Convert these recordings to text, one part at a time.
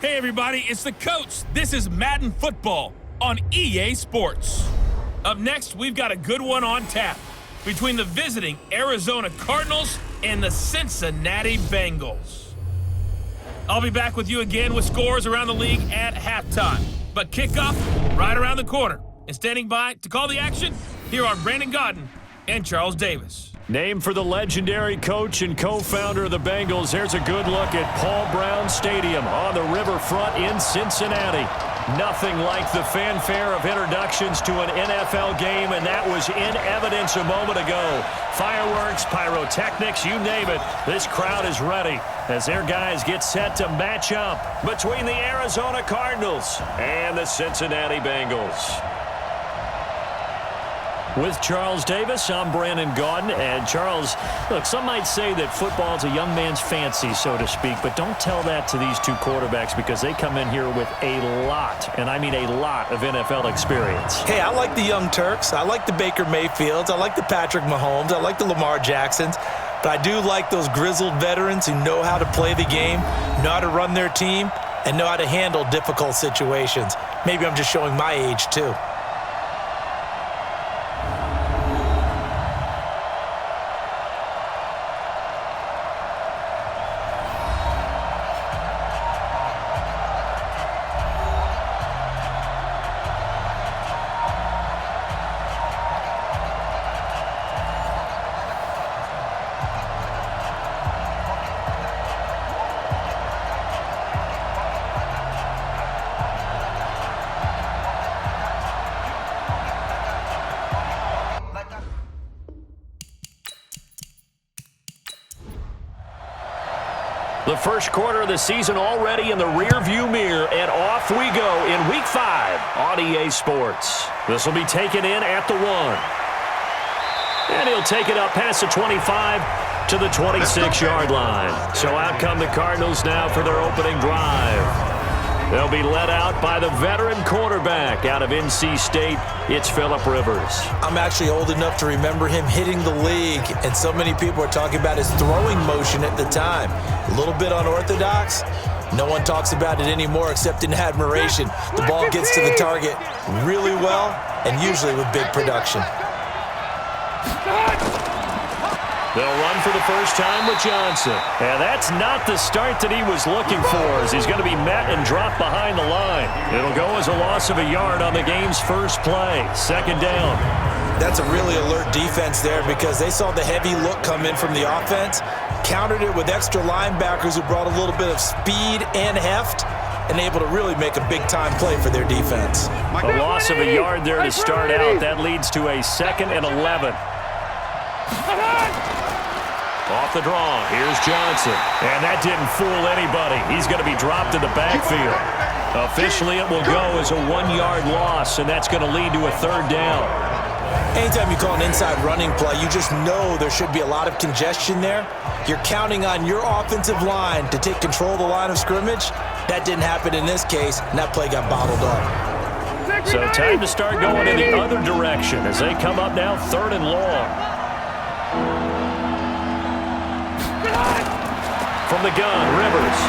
Hey everybody, it's the coach. This is Madden Football on EA Sports. Up next, we've got a good one on tap between the visiting Arizona Cardinals and the Cincinnati Bengals. I'll be back with you again with scores around the league at halftime. But kickoff right around the corner. And standing by to call the action, here are Brandon Godden and Charles Davis. Named for the legendary coach and co-founder of the Bengals, here's a good look at Paul Brown Stadium on the riverfront in Cincinnati. Nothing like the fanfare of introductions to an NFL game, and that was in evidence a moment ago. Fireworks, pyrotechnics, you name it. This crowd is ready as their guys get set to match up between the Arizona Cardinals and the Cincinnati Bengals. With Charles Davis, I'm Brandon Gaudin. And Charles, look, some might say that football is a young man's fancy, so to speak, but don't tell that to these two quarterbacks because they come in here with a lot, and I mean a lot, of NFL experience. Hey, I like the young Turks. I like the Baker Mayfields. I like the Patrick Mahomes. I like the Lamar Jacksons. But I do like those grizzled veterans who know how to play the game, know how to run their team, and know how to handle difficult situations. Maybe I'm just showing my age, too. The first quarter of the season already in the rearview mirror, and off we go in Week 5 on EA Sports. This will be taken in at the 1. And he'll take it up past the 25 to the 26-yard line. So out come the Cardinals now for their opening drive. They'll be led out by the veteran quarterback out of NC State. It's Phillip Rivers. I'm actually old enough to remember him hitting the league, and so many people are talking about his throwing motion at the time. A little bit unorthodox. No one talks about it anymore except in admiration. The ball gets to the target really well and usually with big production. They'll run for the first time with Johnson. And that's not the start that he was looking for, as he's going to be met and dropped behind the line. It'll go as a loss of a yard on the game's first play. Second down. That's a really alert defense there because they saw the heavy look come in from the offense, countered it with extra linebackers who brought a little bit of speed and heft, and able to really make a big-time play for their defense. A loss of a yard there to start out. That leads to a 2nd and 11. Off the draw, here's Johnson. And that didn't fool anybody. He's going to be dropped in the backfield. Officially, it will go as a 1-yard loss, and that's going to lead to a 3rd down. Anytime you call an inside running play, you just know there should be a lot of congestion there. You're counting on your offensive line to take control of the line of scrimmage. That didn't happen in this case, and that play got bottled up. So time to start going in the other direction as they come up now 3rd and long. From the gun, Rivers.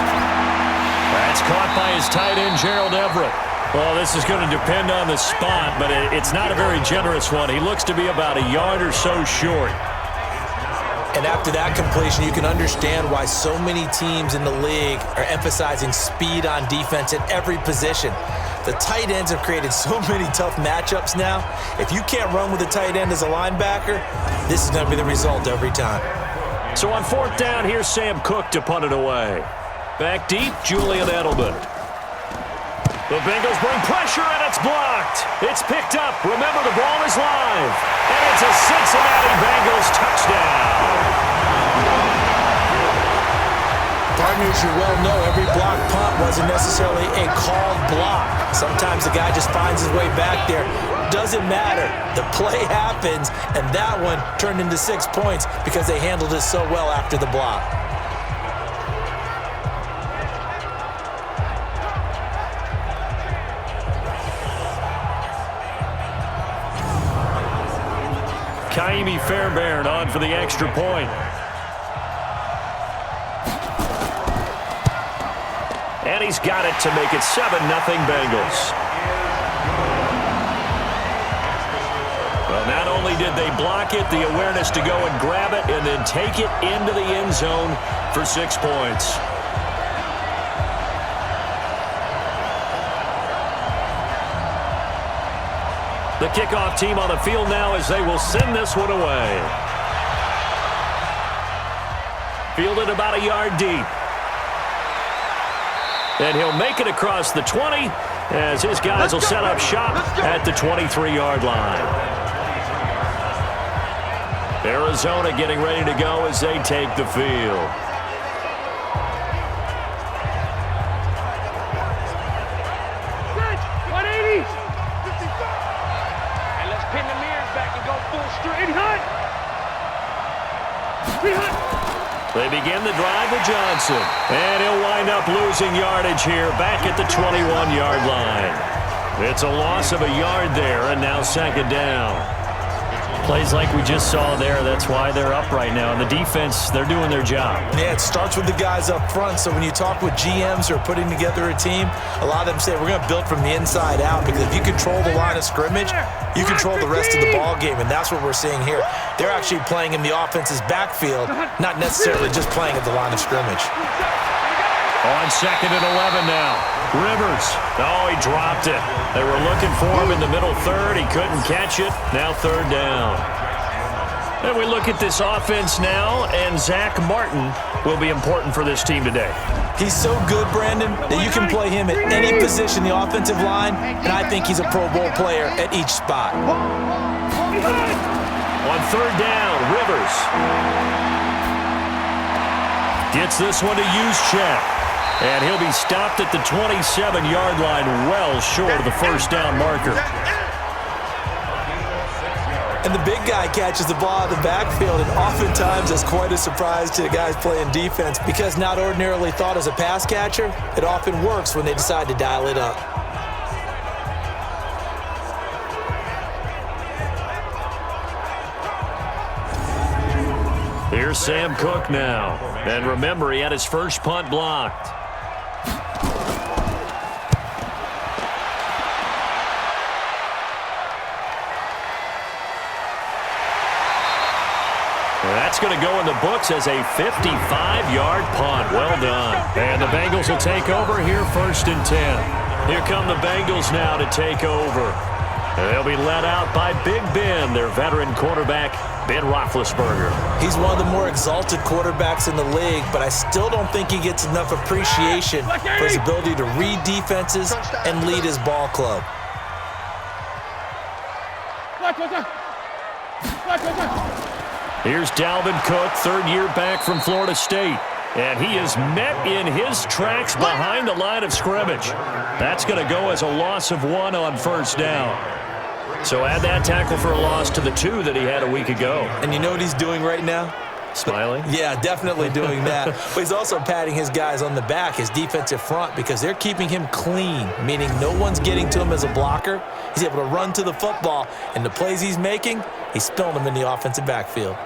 That's caught by his tight end, Gerald Everett. Well, this is going to depend on the spot, but it's not a very generous one. He looks to be about a yard or so short. And after that completion, you can understand why so many teams in the league are emphasizing speed on defense at every position. The tight ends have created so many tough matchups now. If you can't run with a tight end as a linebacker, this is going to be the result every time. So on 4th down, here's Sam Cook to punt it away. Back deep, Julian Edelman. The Bengals bring pressure, and it's blocked. It's picked up. Remember, the ball is live. And it's a Cincinnati Bengals touchdown. Partners, you well know every block punt wasn't necessarily a called block. Sometimes the guy just finds his way back there. Doesn't matter. The play happens, and that one turned into 6 points because they handled it so well after the block. Kaimi Fairbairn on for the extra point. And he's got it to make it 7-0 Bengals. Well, not only did they block it, the awareness to go and grab it and then take it into the end zone for 6 points. The kickoff team on the field now as they will send this one away. Fielded about a yard deep. And he'll make it across the 20 as his guys will set up shop at the 23-yard line. Arizona getting ready to go as they take the field. And let's pin the mirrors back and go full straight. They begin the drive with Johnson. And he'll wind up losing yardage here back at the 21-yard line. It's a loss of a yard there, and now 2nd down. Plays like we just saw there, that's why they're up right now. And the defense, they're doing their job. Yeah, it starts with the guys up front. So when you talk with GMs who are putting together a team, a lot of them say we're going to build from the inside out, because if you control the line of scrimmage, you control the rest of the ball game, and that's what we're seeing here. They're actually playing in the offense's backfield, not necessarily just playing at the line of scrimmage. On 2nd and 11 now. Rivers. Oh, he dropped it. They were looking for him in the middle third. He couldn't catch it. Now 3rd down. And we look at this offense now, and Zach Martin will be important for this team today. He's so good, Brandon, that you can play him at any position in the offensive line, and I think he's a Pro Bowl player at each spot. On 3rd down, Rivers gets this one to Juszczyk. And he'll be stopped at the 27-yard line, well short of the 1st down marker. And the big guy catches the ball out of the backfield, and oftentimes it's quite a surprise to the guys playing defense, because not ordinarily thought as a pass catcher, it often works when they decide to dial it up. Here's Sam Cook now. And remember, he had his first punt blocked. That's going to go in the books as a 55-yard punt. Well done. And the Bengals will take over here 1st and 10. Here come the Bengals now to take over. And they'll be led out by Big Ben, their veteran quarterback, Ben Roethlisberger. He's one of the more exalted quarterbacks in the league, but I still don't think he gets enough appreciation for his ability to read defenses and lead his ball club. Here's Dalvin Cook, 3rd year back from Florida State. And he is met in his tracks behind the line of scrimmage. That's going to go as a loss of 1 on 1st down. So add that tackle for a loss to the 2 that he had a week ago. And you know what he's doing right now? Smiling? Yeah, definitely doing that. But he's also patting his guys on the back, his defensive front, because they're keeping him clean, meaning no one's getting to him as a blocker. He's able to run to the football, and the plays he's making, he's spilling them in the offensive backfield.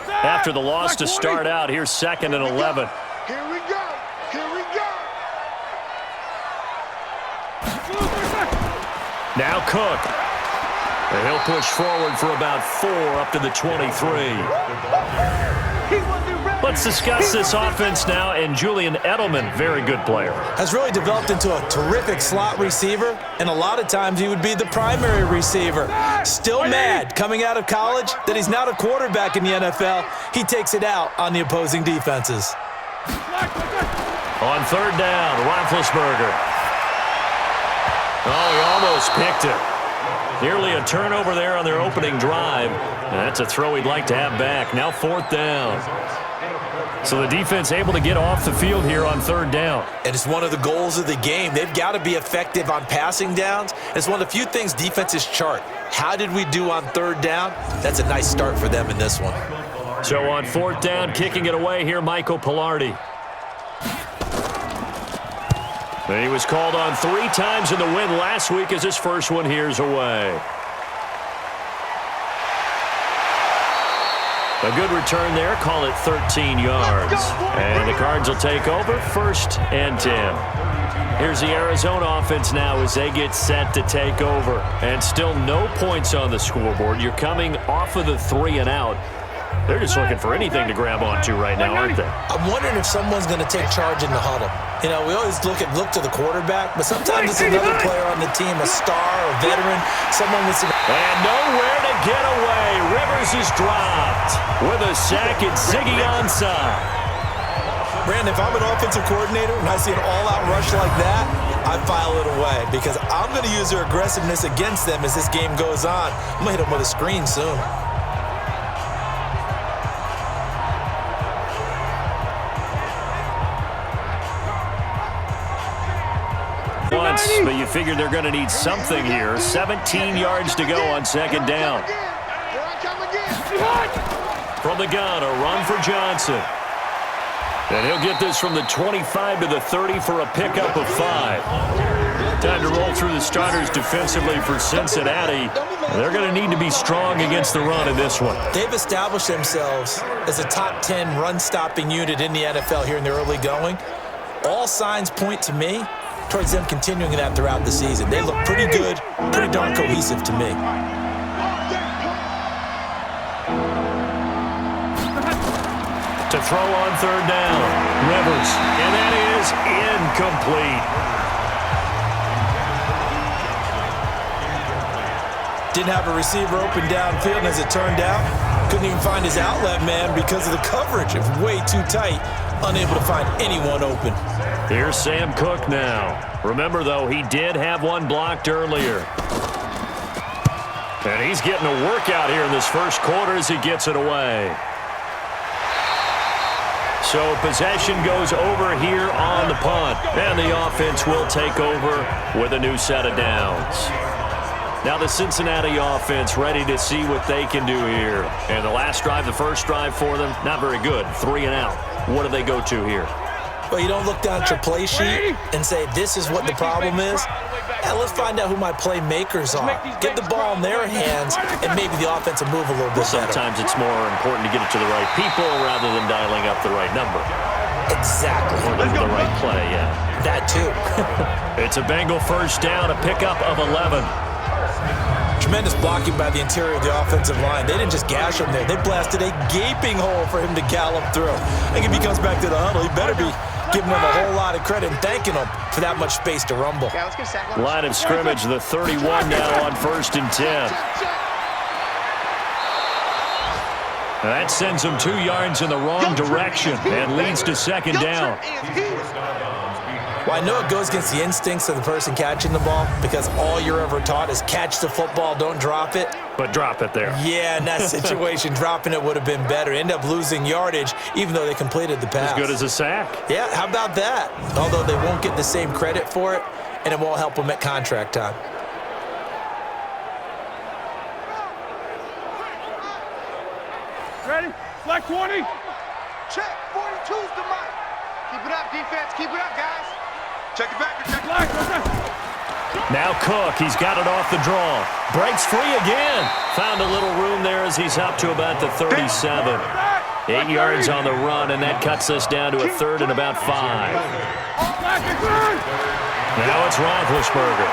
After the loss to start out, here's 2nd and 11. Here we go. Here we go. Now Cook. And he'll push forward for about 4 up to the 23. Let's discuss this offense now, and Julian Edelman, very good player. Has really developed into a terrific slot receiver, and a lot of times he would be the primary receiver. Still mad coming out of college that he's not a quarterback in the NFL. He takes it out on the opposing defenses. On 3rd down, Roethlisberger. Oh, he almost picked it. Nearly a turnover there on their opening drive. And that's a throw he'd like to have back. Now 4th down. So the defense able to get off the field here on 3rd down. And it's one of the goals of the game. They've got to be effective on passing downs. It's one of the few things defenses chart. How did we do on 3rd down? That's a nice start for them in this one. So on 4th down, kicking it away here, Michael Pilardi. And he was called on 3 times in the win last week as his first one here's away. A good return there. Call it 13 yards. And the Cards will take over 1st and 10. Here's the Arizona offense now as they get set to take over. And still no points on the scoreboard. You're coming off of the 3 and out. They're just looking for anything to grab onto right now, aren't they? I'm wondering if someone's going to take charge in the huddle. You know, we always look to the quarterback, but sometimes it's another player on the team, a star, a veteran, someone with some... And nowhere to get away. Rivers is dropped with a sack and Ziggy onside. Brandon, if I'm an offensive coordinator and I see an all-out rush like that, I file it away because I'm going to use their aggressiveness against them as this game goes on. I'm going to hit them with a screen soon. But you figure they're going to need something here. 17 yards to go on 2nd down. From the gun, a run for Johnson. And he'll get this from the 25 to the 30 for a pickup of 5. Time to roll through the starters defensively for Cincinnati. They're going to need to be strong against the run in this one. They've established themselves as a top 10 run-stopping unit in the NFL here in the early going. All signs point to me towards them continuing that throughout the season. They look pretty good, pretty darn cohesive to me. To throw on 3rd down, Rivers, and that is incomplete. Didn't have a receiver open downfield, and as it turned out, couldn't even find his outlet man because of the coverage. It was way too tight, unable to find anyone open. Here's Sam Cook now. Remember, though, he did have one blocked earlier. And he's getting a workout here in this first quarter as he gets it away. So possession goes over here on the punt. And the offense will take over with a new set of downs. Now the Cincinnati offense ready to see what they can do here. And the last drive, the first drive for them, not very good. 3 and out. What do they go to here? Well, you don't look down at your play sheet and say, this is what the problem is. Yeah, let's find out who my playmakers are. Get the ball in their hands, and maybe the offense will move a little bit better. Sometimes it's more important to get it to the right people rather than dialing up the right number. Exactly. Or the right play, yeah. That too. It's a Bengal first down, a pickup of 11. Tremendous blocking by the interior of the offensive line. They didn't just gash him there. They blasted a gaping hole for him to gallop through. I think if he comes back to the huddle, he better be giving them a whole lot of credit and thanking them for that much space to rumble. Line of scrimmage, the 31 now on 1st and 10. That sends them 2 yards in the wrong direction and leads to 2nd down. Well, I know it goes against the instincts of the person catching the ball because all you're ever taught is catch the football, don't drop it. But drop it there. Yeah, in that situation, dropping it would have been better. End up losing yardage, even though they completed the pass. As good as a sack. Yeah, how about that? Although they won't get the same credit for it, and it won't help them at contract time. Ready? Flag 20. Check. 42's the mic. Keep it up, defense. Keep it up, guys. Check it back. Check flag. Now Cook, he's got it off the draw. Breaks free again. Found a little room there as he's up to about the 37. 8 yards on the run, and that cuts us down to a 3rd and about 5. Now it's Roethlisberger.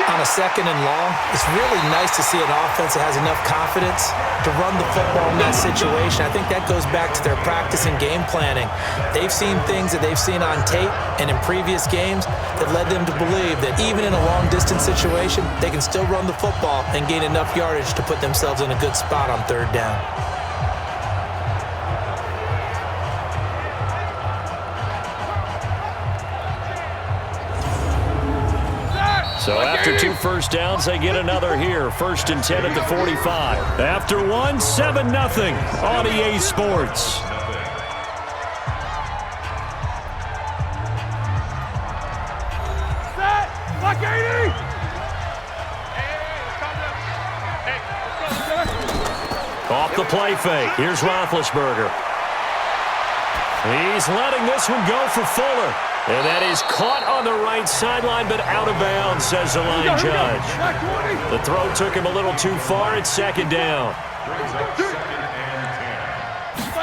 On a 2nd and long, it's really nice to see an offense that has enough confidence to run the football in that situation. I think that goes back to their practice and game planning. They've seen things that they've seen on tape and in previous games that led them to believe that even in a long-distance situation, they can still run the football and gain enough yardage to put themselves in a good spot on 3rd down. So after 2 first downs, they get another here. 1st and 10 at the 45. After one, 7-0 on EA Sports. Set. Block 80. Off the play fake. Here's Roethlisberger. He's letting this one go for Fuller. And that is caught on the right sideline, but out of bounds, says the line judge. The throw took him a little too far. It's 2nd down.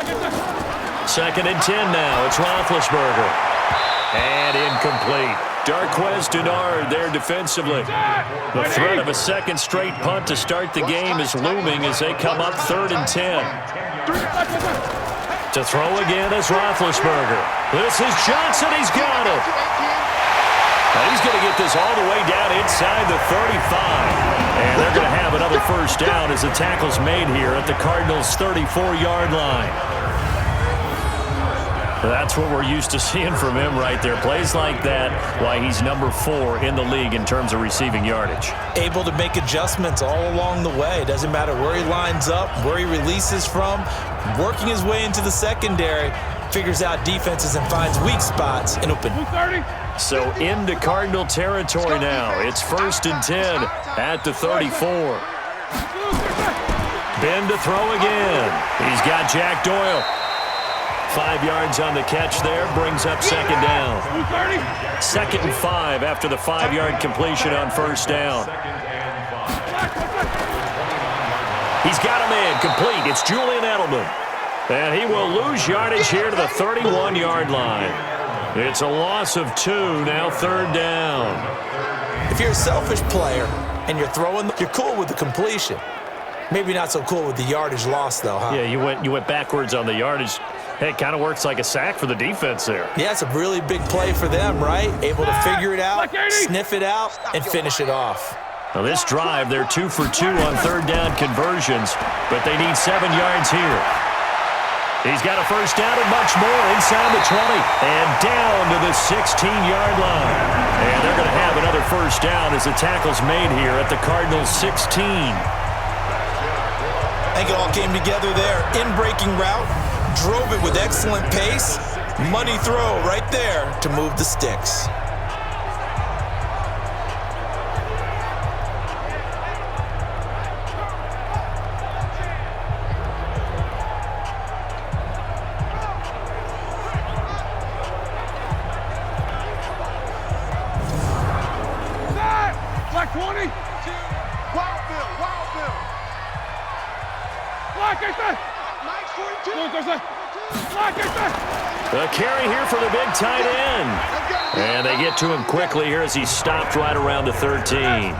2nd and 10 now. It's Roethlisberger. And incomplete. Darquez Denard there defensively. The threat of a second straight punt to start the game is looming as they come up 3rd and 10. To throw again is Roethlisberger. This is Johnson. He's got it. Now he's going to get this all the way down inside the 35. And they're going to have another first down as the tackle's made here at the Cardinals' 34-yard line. That's what we're used to seeing from him right there. Plays like that, why he's number 4 in the league in terms of receiving yardage. Able to make adjustments all along the way. Doesn't matter where he lines up, where he releases from. Working his way into the secondary, figures out defenses and finds weak spots and open. So into Cardinal territory now. It's 1st and 10 at the 34. Ben to throw again. He's got Jack Doyle. 5 yards on the catch there, brings up 2nd down. 2nd and 5 after the 5-yard completion on 1st down. He's got him in, complete. It's Julian Edelman. And he will lose yardage here to the 31-yard line. It's a loss of 2, now 3rd down. If you're a selfish player and you're throwing, you're cool with the completion. Maybe not so cool with the yardage loss, though, huh? Yeah, you went backwards on the yardage. Hey, it kind of works like a sack for the defense there. Yeah, it's a really big play for them, right? Able to figure it out, sniff it out, and finish it off. Now this drive, they're 2 for 2 on 3rd down conversions, but they need 7 yards here. He's got a first down and much more inside the 20 and down to the 16-yard line. And they're going to have another first down as the tackle's made here at the Cardinals' 16. I think it all came together there. In-breaking route, drove it with excellent pace. Money throw right there to move the sticks. Black 20. Wild Bill. Black 42. The carry here for the big tight end. And they get to him quickly here as he stopped right around the 13.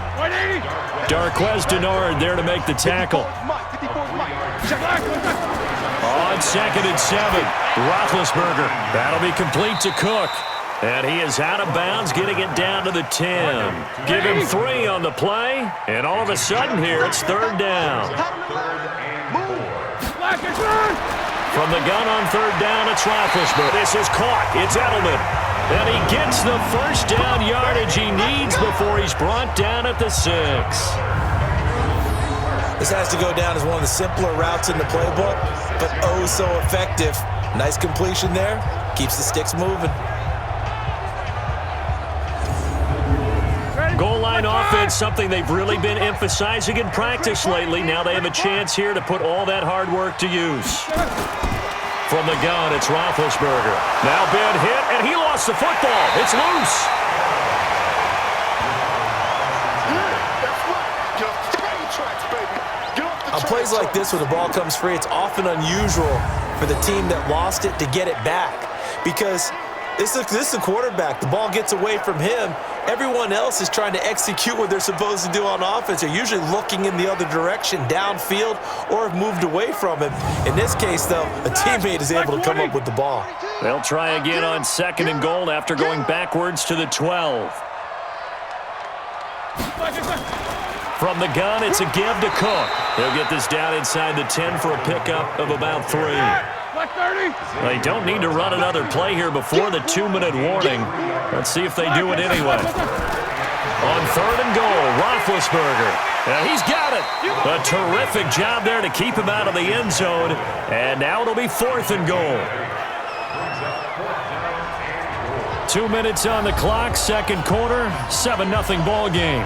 Darquez Denard there to make the tackle. On 2nd and 7, Roethlisberger. That'll be complete to Cook. And he is out of bounds, getting it down to the 10. Give him 3 on the play, and all of a sudden here, it's 3rd down. From the gun on 3rd down, it's Roethlisberger. This is caught. It's Edelman. And he gets the first down yardage he needs before he's brought down at the 6. This has to go down as one of the simpler routes in the playbook, but oh so effective. Nice completion there. Keeps the sticks moving. Goal line offense, something they've really been emphasizing in practice lately. Now they have a chance here to put all that hard work to use. From the gun, it's Roethlisberger. Now Ben hit, and he lost the football. It's loose. On plays like this, when the ball comes free, it's often unusual for the team that lost it to get it back. Because this is a quarterback. The ball gets away from him. Everyone else is trying to execute what they're supposed to do on offense. They're usually looking in the other direction, downfield, or have moved away from him. In this case, though, a teammate is able to come up with the ball. They'll try again on 2nd and goal after going backwards to the 12. From the gun, it's a give to Cook. He'll get this down inside the 10 for a pickup of about 3. They don't need to run another play here before the 2-minute warning. Let's see if they do it anyway. On 3rd and goal, Roethlisberger. And he's got it. A terrific job there to keep him out of the end zone. And now it'll be 4th and goal. 2 minutes on the clock, 2nd quarter, 7-0 ball game.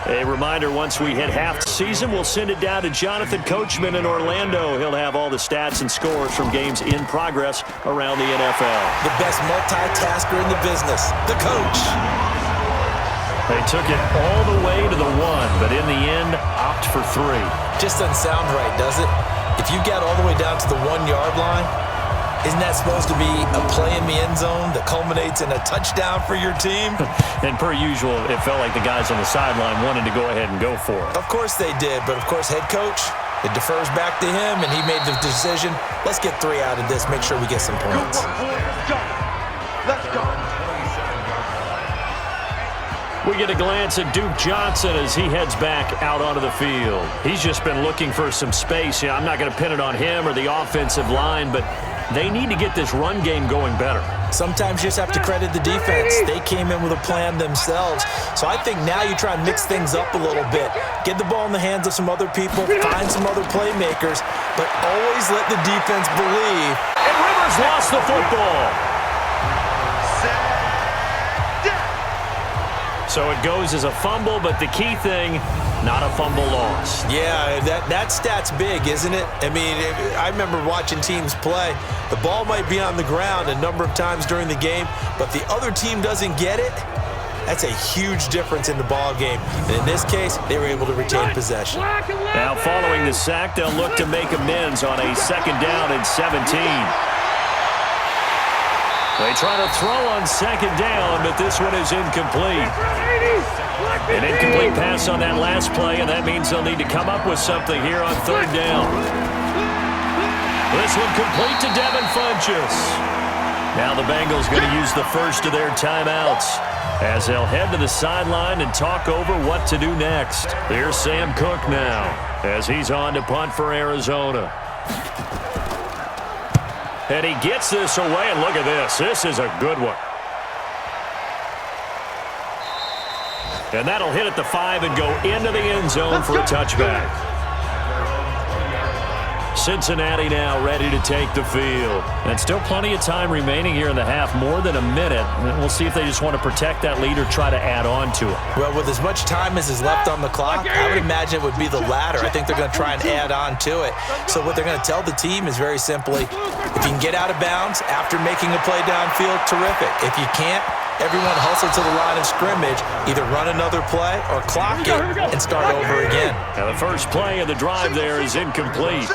A reminder, once we hit half the season, we'll send it down to Jonathan Coachman in Orlando. He'll have all the stats and scores from games in progress around the NFL. The best multitasker in the business, the coach. They took it all the way to the 1, but in the end, opt for 3. Just doesn't sound right, does it? If you get all the way down to the 1-yard line, isn't that supposed to be a play in the end zone that culminates in a touchdown for your team? And per usual, it felt like the guys on the sideline wanted to go ahead and go for it. Of course they did, but of course head coach, it defers back to him, and he made the decision, let's get 3 out of this, make sure we get some points. Let's go. We get a glance at Duke Johnson as he heads back out onto the field. He's just been looking for some space. Yeah, I'm not going to pin it on him or the offensive line, but they need to get this run game going better. Sometimes you just have to credit the defense. They came in with a plan themselves. So I think now you try and mix things up a little bit. Get the ball in the hands of some other people, find some other playmakers, but always let the defense believe. And Rivers lost the football. So it goes as a fumble, but the key thing, not a fumble loss. Yeah, that stat's big, isn't it? I mean, I remember watching teams play. The ball might be on the ground a number of times during the game, but the other team doesn't get it. That's a huge difference in the ball game. And in this case, they were able to retain possession. Now following the sack, they'll look to make amends on a 2nd down and 17. They try to throw on 2nd down, but this one is incomplete. An incomplete pass on that last play, and that means they'll need to come up with something here on 3rd down. This one complete to Devin Funchess. Now the Bengals going to use the first of their timeouts as they'll head to the sideline and talk over what to do next. Here's Sam Cook now as he's on to punt for Arizona. And he gets this away, and look at this. This is a good one. And that'll hit at the 5 and go into the end zone for a touchback. Cincinnati now ready to take the field. And still plenty of time remaining here in the half, more than a minute. We'll see if they just want to protect that lead or try to add on to it. Well, with as much time as is left on the clock, I would imagine it would be the latter. I think they're going to try and add on to it. So what they're going to tell the team is very simply, if you can get out of bounds after making a play downfield, terrific. If you can't, everyone hustle to the line of scrimmage, either run another play or clock it and start over again. Now the first play of the drive there is incomplete.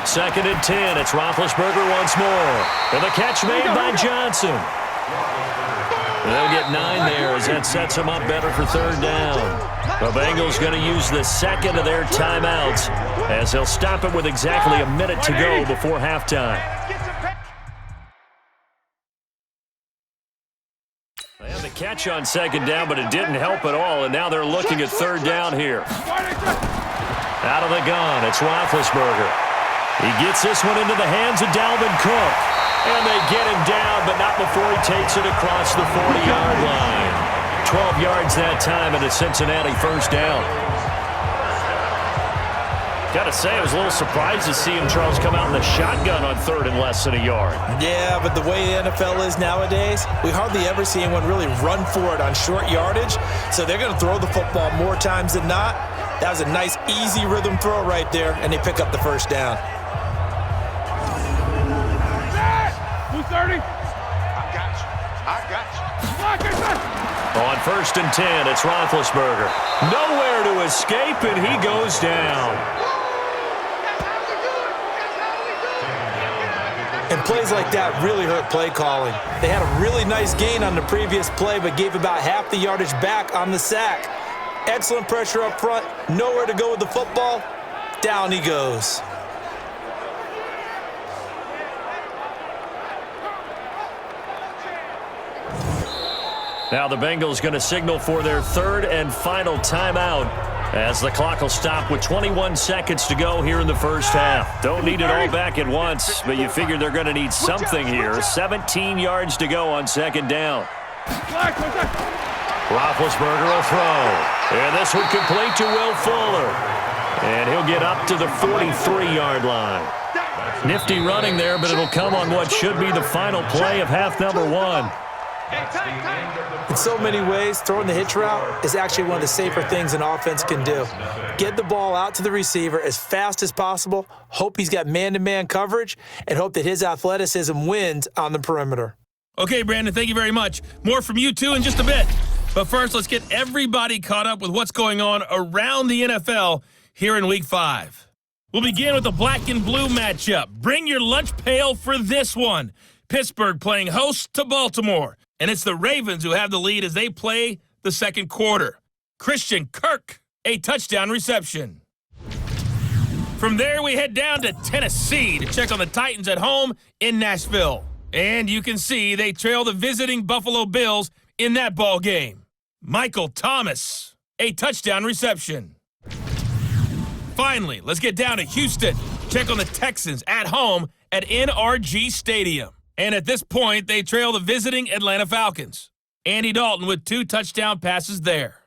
2nd and 10. It's Roethlisberger once more. And the catch made by Johnson. They'll get 9 there as that sets them up better for 3rd down. The Bengals going to use the 2nd of their timeouts as they'll stop it with exactly a minute to go before halftime. They had the catch on 2nd down, but it didn't help at all, and now they're looking at 3rd down here. Out of the gun, it's Roethlisberger. He gets this one into the hands of Dalvin Cook. And they get him down, but not before he takes it across the 40-yard line. 12 yards that time, and a Cincinnati 1st down. Got to say, I was a little surprised to see him, Charles, come out in the shotgun on 3rd and less than a yard. Yeah, but the way the NFL is nowadays, we hardly ever see anyone really run for it on short yardage. So they're going to throw the football more times than not. That was a nice, easy rhythm throw right there, and they pick up the 1st down. 30. I got you. On 1st and 10, it's Roethlisberger. Nowhere to escape, and he goes down. And plays like that really hurt play calling. They had a really nice gain on the previous play, but gave about half the yardage back on the sack. Excellent pressure up front. Nowhere to go with the football. Down he goes. Now the Bengals going to signal for their 3rd and final timeout as the clock will stop with 21 seconds to go here in the 1st half. Don't need it all back at once, but you figure they're going to need something here. 17 yards to go on 2nd down. Roethlisberger will throw. And this one complete to Will Fuller. And he'll get up to the 43-yard line. Nifty running there, but it'll come on what should be the final play of half number 1. In so many ways, throwing the hitch route is actually one of the safer things an offense can do. Get the ball out to the receiver as fast as possible, hope he's got man-to-man coverage, and hope that his athleticism wins on the perimeter. Okay, Brandon, thank you very much. More from you, too, in just a bit. But first, let's get everybody caught up with what's going on around the NFL. here in Week 5. We'll begin with the black and blue matchup. Bring your lunch pail for this one. Pittsburgh playing host to Baltimore. And it's the Ravens who have the lead as they play the second quarter. Christian Kirk, a touchdown reception. From there, we head down to Tennessee to check on the Titans at home in Nashville. And you can see they trail the visiting Buffalo Bills in that ball game. Michael Thomas, a touchdown reception. Finally, let's get down to Houston. Check on the Texans at home at NRG Stadium. And at this point, they trail the visiting Atlanta Falcons. Andy Dalton with 2 touchdown passes there.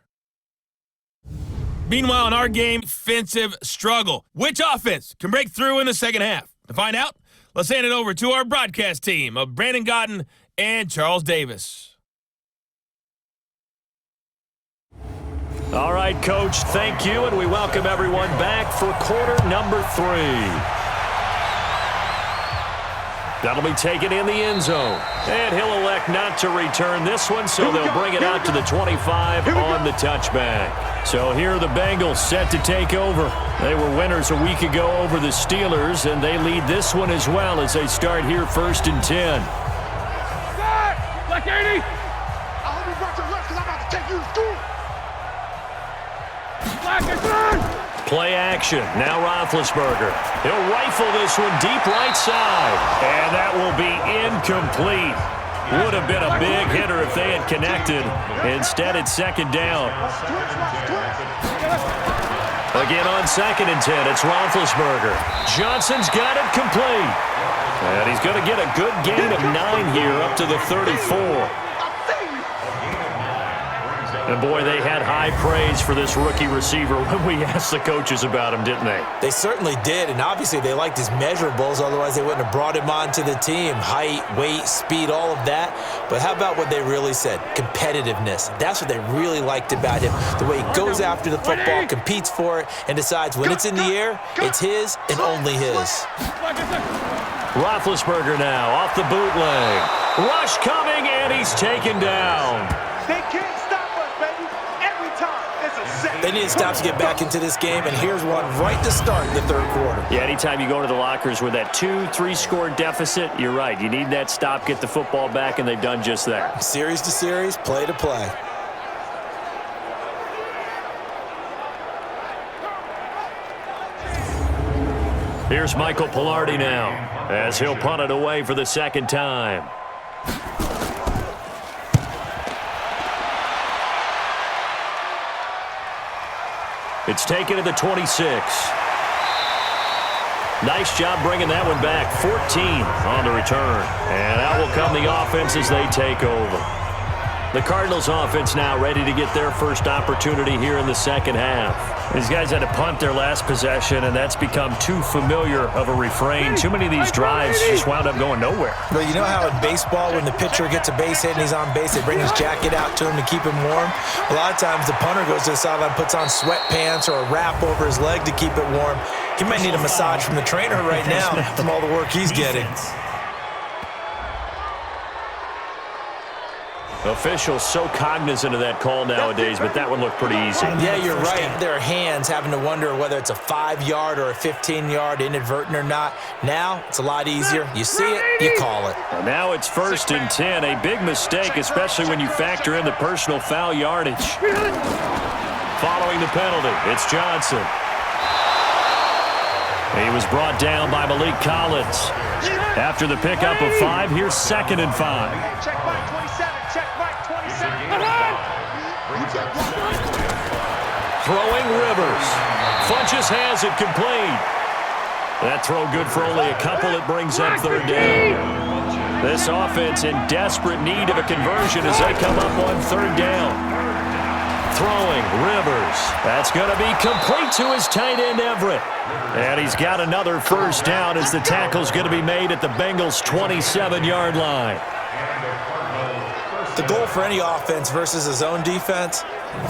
Meanwhile, in our game, defensive struggle. Which offense can break through in the second half? To find out, let's hand it over to our broadcast team of Brandon Gotten and Charles Davis. All right, Coach, thank you, and we welcome everyone back for quarter number 3. That'll be taken in the end zone. And he'll elect not to return this one, so they'll bring it out to the 25 on the touchback. So here are the Bengals set to take over. They were winners a week ago over the Steelers, and they lead this one as well as they start here 1st and 10. Black 80! I hope you brought your left because I'm about to take you to school. Play action. Now Roethlisberger. He'll rifle this one deep right side. And that will be incomplete. Would have been a big hitter if they had connected. Instead, it's 2nd down. Again on 2nd and 10, it's Roethlisberger. Johnson's got it complete. And he's going to get a good gain of 9 here up to the 34. And, boy, they had high praise for this rookie receiver when we asked the coaches about him, didn't they? They certainly did, and obviously they liked his measurables, otherwise they wouldn't have brought him onto the team. Height, weight, speed, all of that. But how about what they really said? Competitiveness. That's what they really liked about him. The way he goes after the football, competes for it, and decides when it's in the air, it's his and only his. Roethlisberger now off the bootleg. Rush coming, and he's taken down. They can't stop us, baby. Every time, it's a set. They need to stop to get back into this game, and here's one right to start in the 3rd quarter. Yeah, anytime you go to the lockers with that 2-3 score deficit, you're right. You need that stop, get the football back, and they've done just that. Series to series, play to play. Here's Michael Pilardi now, as he'll punt it away for the 2nd time. It's taken to the 26. Nice job bringing that one back. 14 on the return. And out will come the offense as they take over. The Cardinals offense now ready to get their first opportunity here in the second half. These guys had to punt their last possession, and that's become too familiar of a refrain. Too many of these drives just wound up going nowhere. Well, you know how in baseball, when the pitcher gets a base hit and he's on base, they bring his jacket out to him to keep him warm? A lot of times the punter goes to the sideline, puts on sweatpants or a wrap over his leg to keep it warm. He might need a massage from the trainer right now from all the work he's getting. Officials so cognizant of that call nowadays, but that one looked pretty easy. Yeah, you're right. Their hands having to wonder whether it's a 5-yard or a 15-yard, inadvertent or not. Now, it's a lot easier. You see it, you call it. And now it's 1st and 10. A big mistake, especially when you factor in the personal foul yardage. Following the penalty, it's Johnson. He was brought down by Malik Collins. After the pickup of 5, here's 2nd and 5. Check Mike 27. Check Mike 27. Throwing Rivers. Funches has it complete. That throw good for only a couple. It brings up 3rd down. This offense in desperate need of a conversion as they come up on 3rd down. Throwing Rivers. That's going to be complete to his tight end Everett. And he's got another 1st down as the tackle's going to be made at the Bengals' 27-yard line. The goal for any offense versus his own defense,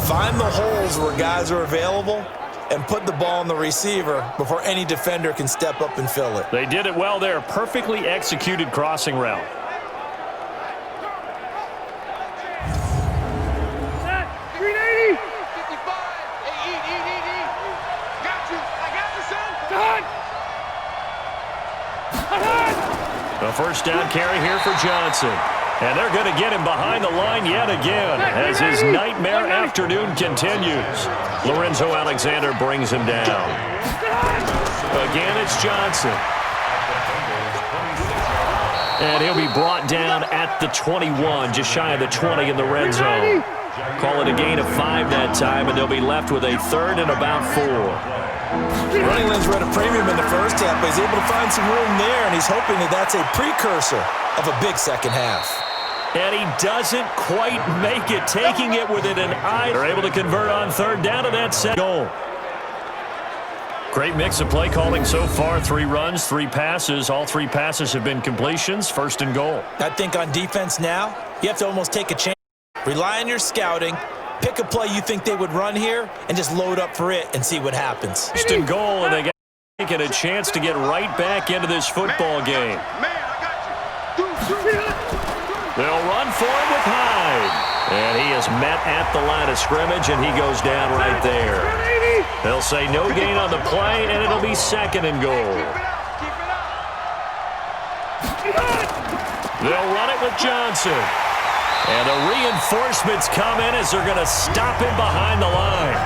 find the holes where guys are available and put the ball on the receiver before any defender can step up and fill it. They did it well there. Perfectly executed crossing route. Got you. A first down carry here for Johnson. And they're going to get him behind the line yet again as his nightmare afternoon continues. Lorenzo Alexander brings him down. Again, it's Johnson. And he'll be brought down at the 21, just shy of the 20 in the red zone. Call it a gain of 5 that time, and they'll be left with a 3rd and about 4. Running lanes were at a premium in the first half, but he's able to find some room there, and he's hoping that that's a precursor of a big second half. And he doesn't quite make it, taking it within an eye. They're able to convert on 3rd down to that set goal. Great mix of play calling so far. 3 runs, 3 passes. All 3 passes have been completions. 1st and goal. I think on defense now, you have to almost take a chance. Rely on your scouting. Pick a play you think they would run here and just load up for it and see what happens. 1st and goal, and they get a chance to get right back into this football game. They'll run for it with Hyde. And he is met at the line of scrimmage, and he goes down right there. They'll say no gain on the play, and it'll be 2nd and goal. They'll run it with Johnson. And the reinforcements come in as they're going to stop him behind the line.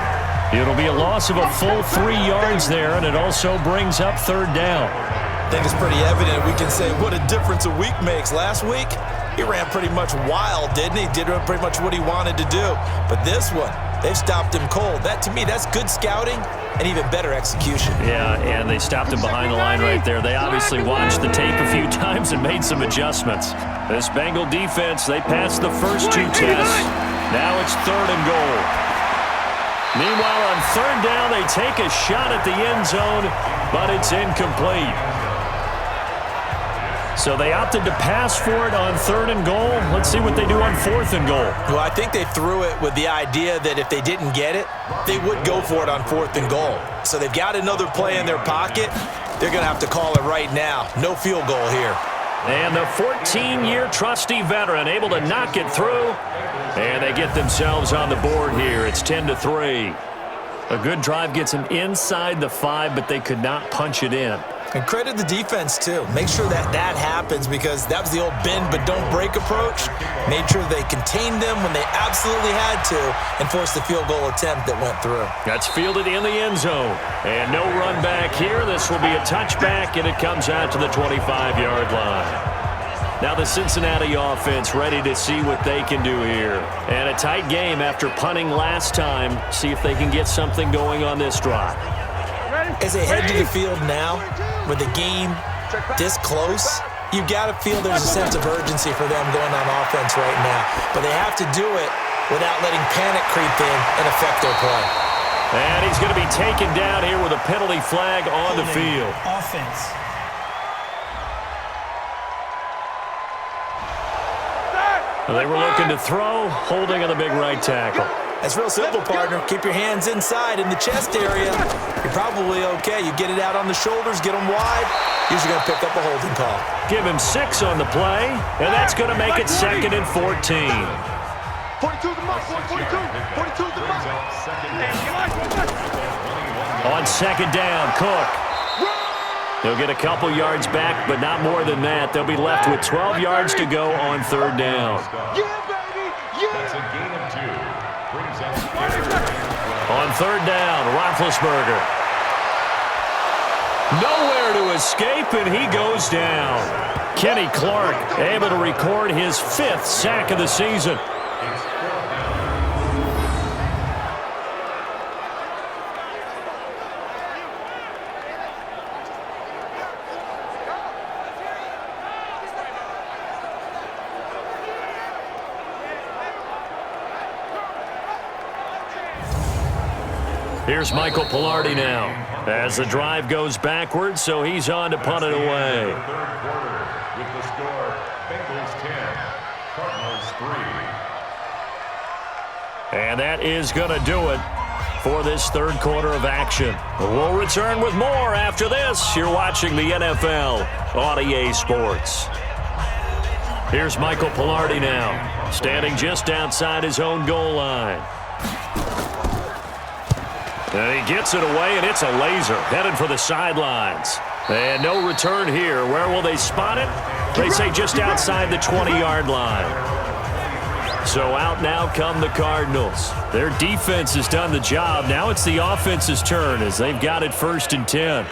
It'll be a loss of a full 3 yards there, and it also brings up 3rd down. I think it's pretty evident. We can say what a difference a week makes. Last week, he ran pretty much wild, didn't he? Did pretty much what he wanted to do. But this one, they've stopped him cold. That, to me, that's good scouting and even better execution. Yeah, and they stopped him behind the line right there. They obviously watched the tape a few times and made some adjustments. This Bengal defense, they passed the first 2 tests. Now it's 3rd and goal. Meanwhile, on 3rd down, they take a shot at the end zone, but it's incomplete. So they opted to pass for it on 3rd and goal. Let's see what they do on 4th and goal. Well, I think they threw it with the idea that if they didn't get it, they would go for it on 4th and goal. So they've got another play in their pocket. They're going to have to call it right now. No field goal here. And the 14-year trusty veteran able to knock it through. And they get themselves on the board here. It's 10-3. A good drive gets them inside the 5, but they could not punch it in. And credit the defense, too. Make sure that happens because that was the old bend but don't break approach. Made sure they contained them when they absolutely had to and forced the field goal attempt that went through. That's fielded in the end zone. And no run back here. This will be a touchback, and it comes out to the 25-yard line. Now the Cincinnati offense ready to see what they can do here. And a tight game after punting last time. See if they can get something going on this drive. As they head to the field now, with the game this close, you've got to feel there's a sense of urgency for them going on offense right now. But they have to do it without letting panic creep in and affect their play. And he's going to be taken down here with a penalty flag on the field. Offense. They were looking to throw, holding on the big right tackle. That's real simple, partner. Keep your hands inside in the chest area. You're probably okay. You get it out on the shoulders, get them wide. Usually going to pick up a holding call. Give him 6 on the play, and that's going to make it 2nd and 14. 42 the mark, 42 the mark. On 2nd down, Cook. They'll get a couple yards back, but not more than that. They'll be left with 12 yards to go on 3rd down. Yeah, baby, yeah. That's a gain of 2. Brings up On 3rd down, Roethlisberger. Nowhere to escape, and he goes down. Kenny Clark able to record his 5th sack of the season. Here's Michael Pilardi now as the drive goes backwards, so he's on to punt it away. third quarter with the score Bengals 10, Cardinals 3. And that is going to do it for this 3rd quarter of action. We'll return with more after this. You're watching the NFL on EA Sports. Here's Michael Pilardi now, standing just outside his own goal line. And he gets it away, and it's a laser headed for the sidelines. And no return here. Where will they spot it? They say just outside the 20-yard line. So out now come the Cardinals. Their defense has done the job. Now it's the offense's turn as they've got it 1st and 10.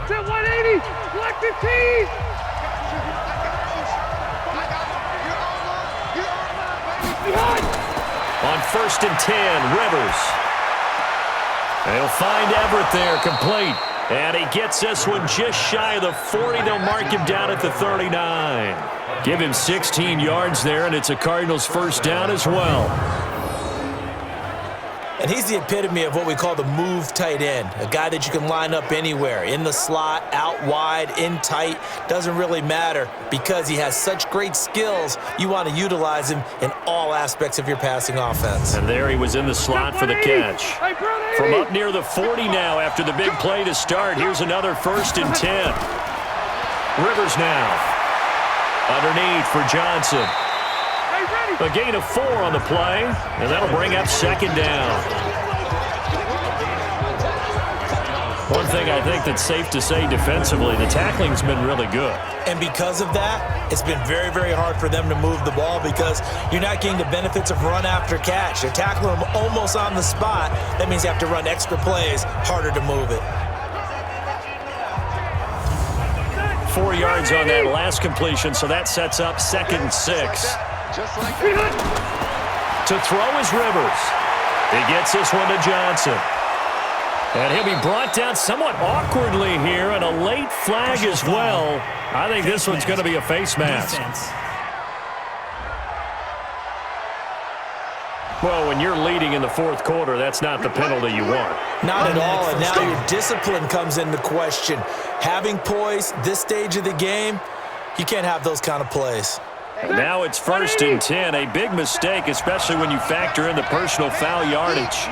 180, black 15. On 1st and 10, Rivers. They'll find Everett there, complete. And he gets this one just shy of the 40. They'll mark him down at the 39. Give him 16 yards there, and it's a Cardinals 1st down as well. And he's the epitome of what we call the move tight end, a guy that you can line up anywhere, in the slot, out wide, in tight, doesn't really matter because he has such great skills. You want to utilize him in all aspects of your passing offense. And there he was in the slot for the catch. From up near the 40 now after the big play to start, here's another 1st and 10. Rivers now. Underneath for Johnson. A gain of 4 on the play, and that'll bring up 2nd down. One thing I think that's safe to say defensively, the tackling's been really good. And because of that, it's been very, very hard for them to move the ball because you're not getting the benefits of run after catch. They're tackling them almost on the spot. That means you have to run extra plays, harder to move it. 4 yards on that last completion, so that sets up 2nd and 6. To throw is Rivers. He gets this one to Johnson. And he'll be brought down somewhat awkwardly here, and a late flag as well. I think this one's going to be a face mask. Well, when you're leading in the 4th quarter, that's not the penalty you want. Not at all, and now your discipline comes into question. Having poise this stage of the game, you can't have those kind of plays. Now it's 1st and 10, a big mistake, especially when you factor in the personal foul yardage.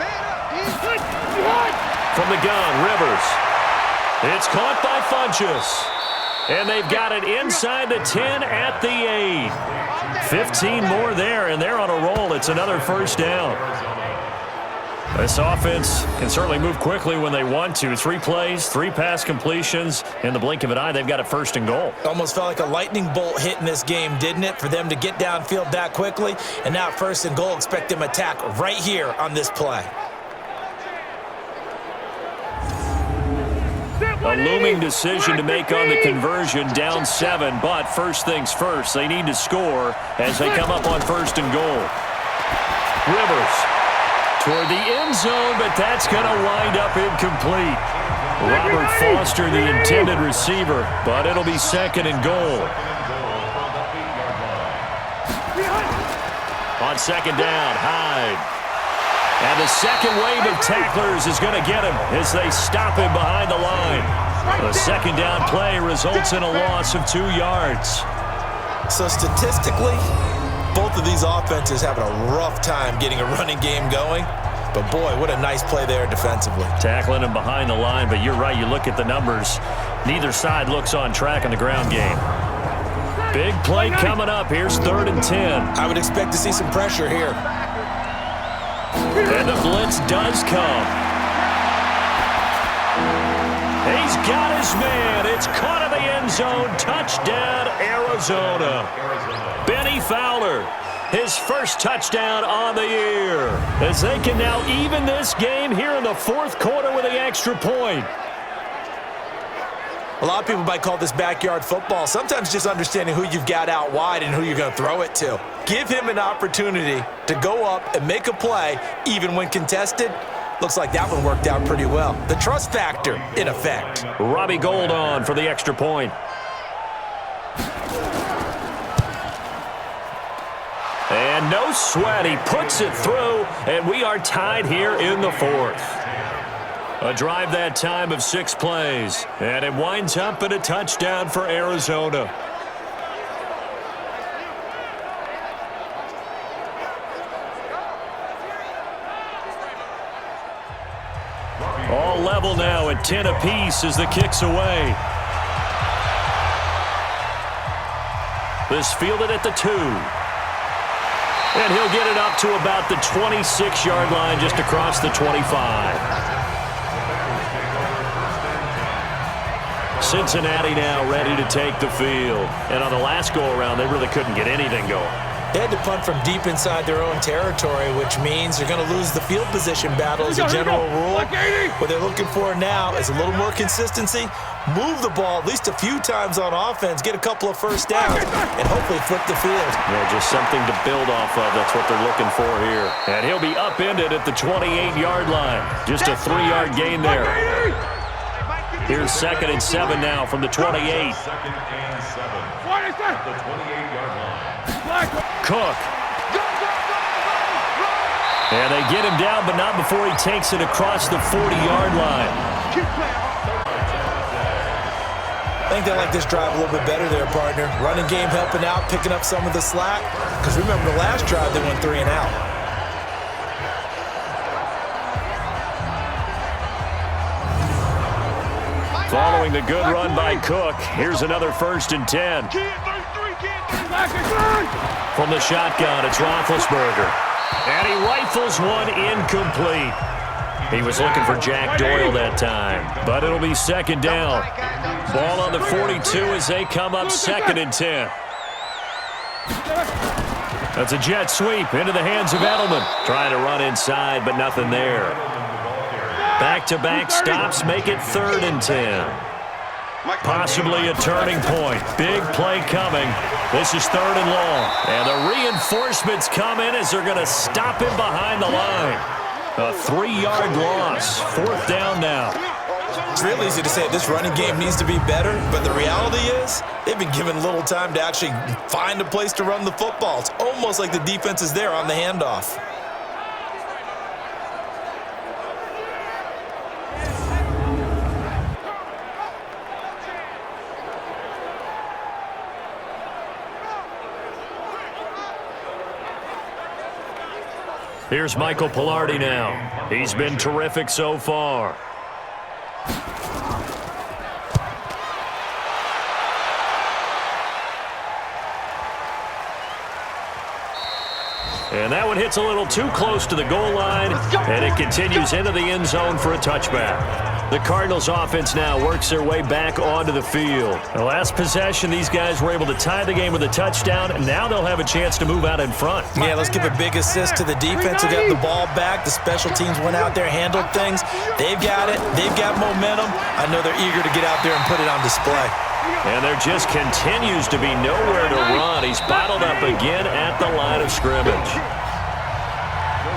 From the gun, Rivers. It's caught by Funchess. And they've got it inside the 10 at the 8. 15 more there, and they're on a roll. It's another 1st down. This offense can certainly move quickly when they want to. 3 plays, 3 pass completions. In the blink of an eye, they've got it 1st and goal. Almost felt like a lightning bolt hit in this game, didn't it? For them to get downfield that quickly. And now 1st and goal, expect them to attack right here on this play. A looming decision to make on the conversion, down 7. But first things first, they need to score as they come up on 1st and goal. Rivers toward the end zone, but that's going to wind up incomplete. Robert Foster, the intended receiver, but it'll be 2nd and goal. On 2nd down, Hyde. And the second wave of tacklers is going to get him as they stop him behind the line. The 2nd down play results in a loss of 2 yards. So statistically, both of these offenses having a rough time getting a running game going. But boy, what a nice play there defensively. Tackling him behind the line, but you're right, you look at the numbers. Neither side looks on track in the ground game. Big play coming up. Here's 3rd and 10. I would expect to see some pressure here. And the blitz does come. He's got his man. It's caught in the end zone. Touchdown, Arizona. Benny Fowler, his 1st touchdown on the year. As they can now even this game here in the 4th quarter with the extra point. A lot of people might call this backyard football. Sometimes just understanding who you've got out wide and who you're going to throw it to. Give him an opportunity to go up and make a play, even when contested. Looks like that one worked out pretty well. The trust factor, in effect. Robbie Gould on for the extra point. And no sweat. He puts it through, and we are tied here in the 4th. A drive that time of 6 plays, and it winds up in a touchdown for Arizona. All level now at 10 apiece as the kick's away. This fielded at the 2. And he'll get it up to about the 26-yard line, just across the 25. Cincinnati now ready to take the field. And on the last go-around, they really couldn't get anything going. They had to punt from deep inside their own territory, which means they're going to lose the field position battle as a general rule. What they're looking for now is a little more consistency, move the ball at least a few times on offense, get a couple of first downs, and hopefully flip the field. Yeah, just something to build off of. That's what they're looking for here. And he'll be upended at the 28-yard line. Just a 3-yard gain there. Here's 2nd and 7 now from the 28. 2nd and 7 at the 28-yard line. Cook. And they get him down, but not before he takes it across the 40-yard line. I think they like this drive a little bit better there, partner. Running game helping out, picking up some of the slack. Because remember the last drive, they went 3 and out. Following the good run by Cook, here's another 1st and 10. From the shotgun, it's Roethlisberger. And he rifles one incomplete. He was looking for Jack Doyle that time, but it'll be 2nd down. Ball on the 42 as they come up 2nd and 10. That's a jet sweep into the hands of Edelman. Trying to run inside, but nothing there. Back-to-back stops make it 3rd and 10. Possibly a turning point. Big play coming. This is 3rd and long. And the reinforcements come in as they're going to stop him behind the line. A 3-yard loss. 4th down now. It's real easy to say this running game needs to be better, but the reality is they've been given little time to actually find a place to run the football. It's almost like the defense is there on the handoff. Here's Michael Pilardi now. He's been terrific so far. And that one hits a little too close to the goal line, and it continues into the end zone for a touchback. The Cardinals offense now works their way back onto the field. The last possession, these guys were able to tie the game with a touchdown, and now they'll have a chance to move out in front. Yeah, let's give a big assist to the defense who got the ball back. The special teams went out there, handled things. They've got it. They've got momentum. I know they're eager to get out there and put it on display. And there just continues to be nowhere to run. He's bottled up again at the line of scrimmage.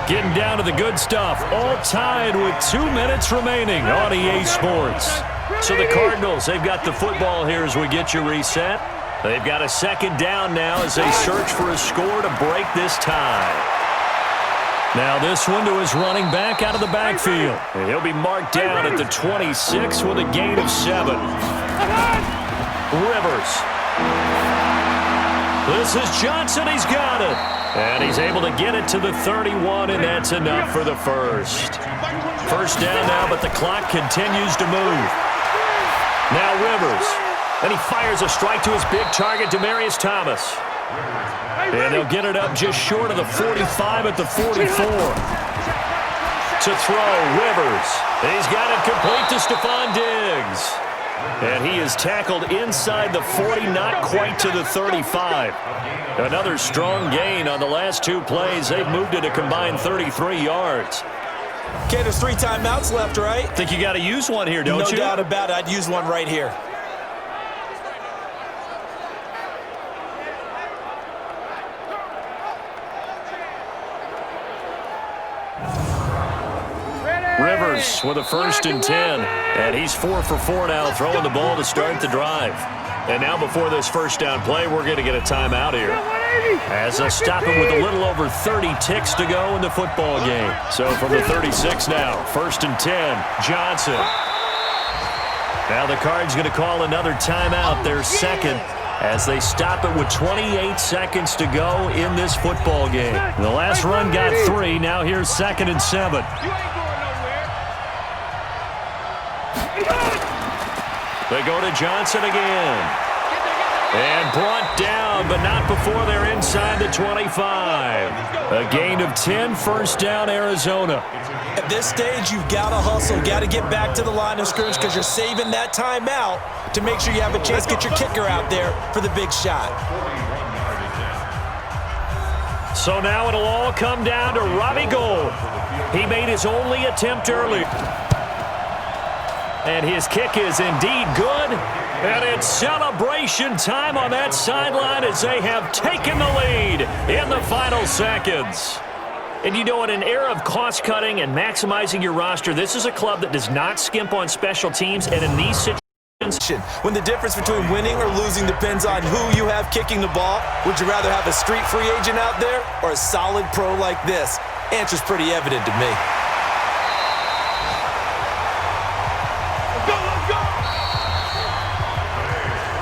Getting down to the good stuff, all tied with 2 minutes remaining on EA Sports. So the Cardinals, they've got the football here as we get you reset. They've got a 2nd down now as they search for a score to break this tie. Now this one to his running back out of the backfield. And he'll be marked down at the 26 with a gain of 7. Rivers. This is Johnson. He's got it. And he's able to get it to the 31, and that's enough for the first. 1st down now, but the clock continues to move. Now Rivers. And he fires a strike to his big target, Demaryius Thomas. And they'll get it up just short of the 45 at the 44. To throw, Rivers. He's got it complete to Stephon Diggs. And he is tackled inside the 40, not quite to the 35. Another strong gain on the last 2 plays. They've moved it a combined 33 yards. Okay, there's 3 timeouts left, right? Think you got to use one here, don't you? No doubt about it. I'd use one right here. Rivers with a 1st and 10. And he's 4 for 4 now, throwing the ball to start the drive. And now before this 1st down play, we're going to get a timeout here. As they'll stop him with a little over 30 ticks to go in the football game. So from the 36 now, 1st and 10, Johnson. Now the Cards going to call another timeout, their 2nd, as they stop it with 28 seconds to go in this football game. The last run got 3. Now here's 2nd and 7. They go to Johnson again. And brought down, but not before they're inside the 25. A gain of 10, first down, Arizona. At this stage, you've got to hustle, got to get back to the line of scrimmage because you're saving that timeout to make sure you have a chance to get your kicker out there for the big shot. So now it'll all come down to Robbie Gould. He made his only attempt early. And his kick is indeed good. And it's celebration time on that sideline as they have taken the lead in the final seconds. And you know, in an era of cost-cutting and maximizing your roster, this is a club that does not skimp on special teams. And in these situations, when the difference between winning or losing depends on who you have kicking the ball, would you rather have a street free agent out there or a solid pro like this? Answer's pretty evident to me.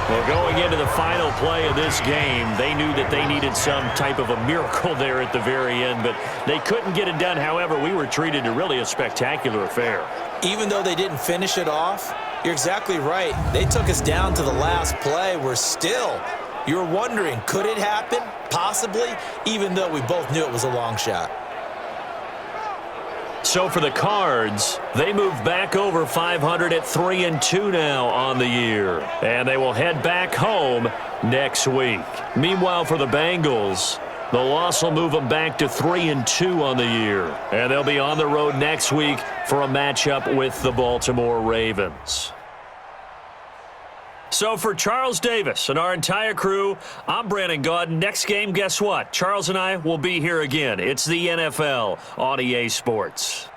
Well, going into the final play of this game, they knew that they needed some type of a miracle there at the very end, but they couldn't get it done. However, we were treated to really a spectacular affair. Even though they didn't finish it off, you're exactly right. They took us down to the last play. You're wondering, could it happen? Possibly, even though we both knew it was a long shot. So for the Cards, they move back over 500 at 3-2 now on the year. And they will head back home next week. Meanwhile, for the Bengals, the loss will move them back to 3-2 on the year. And they'll be on the road next week for a matchup with the Baltimore Ravens. So for Charles Davis and our entire crew, I'm Brandon Gaudin. Next game, guess what? Charles and I will be here again. It's the NFL on EA Sports.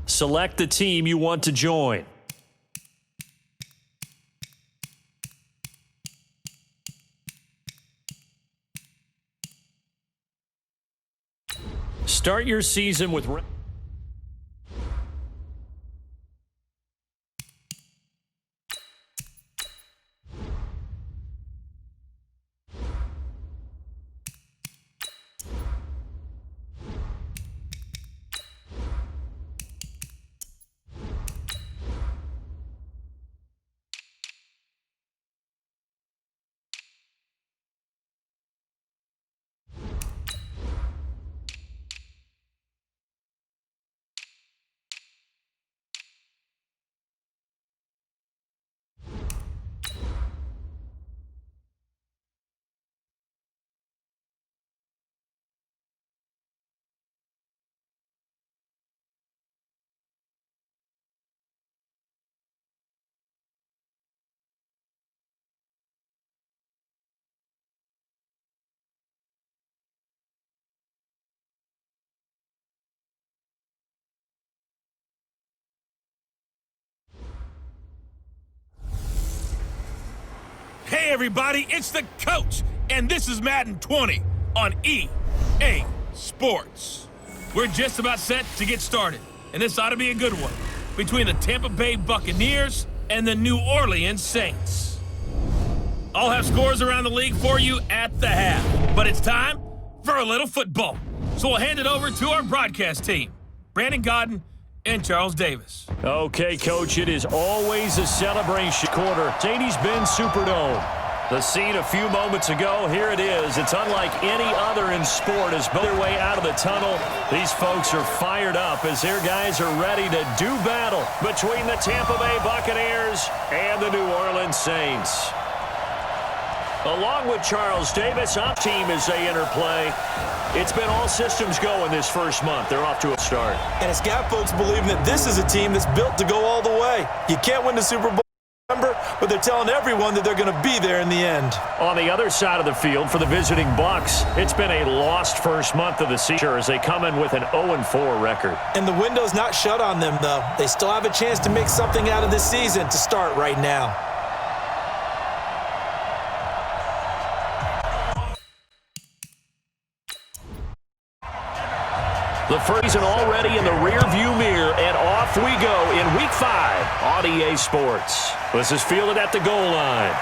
Select the team you want to join. Start your season with... Hey everybody, it's the coach, and this is Madden 20 on EA Sports. We're just about set to get started, and this ought to be a good one between the Tampa Bay Buccaneers and the New Orleans Saints. I'll have scores around the league for you at the half, but it's time for a little football. So we'll hand it over to our broadcast team, Brandon Gaudin and Charles Davis. Okay, Coach, it is always a celebration quarter. Mercedes-Benz Superdome. The scene a few moments ago, here it is. It's unlike any other in sport as their way out of the tunnel. These folks are fired up as their guys are ready to do battle between the Tampa Bay Buccaneers and the New Orleans Saints. Along with Charles Davis, our team as they interplay. It's been all systems go in this first month. They're off to a start. And it's got folks believing that this is a team that's built to go all the way. You can't win the Super Bowl, but they're telling everyone that they're going to be there in the end. On the other side of the field for the visiting Bucs, it's been a lost first month of the season as they come in with an 0-4 record. And the window's not shut on them, though. They still have a chance to make something out of this season to start right now. The first season already in the rear-view mirror, and off we go in Week 5 on EA Sports. This is fielded at the goal line.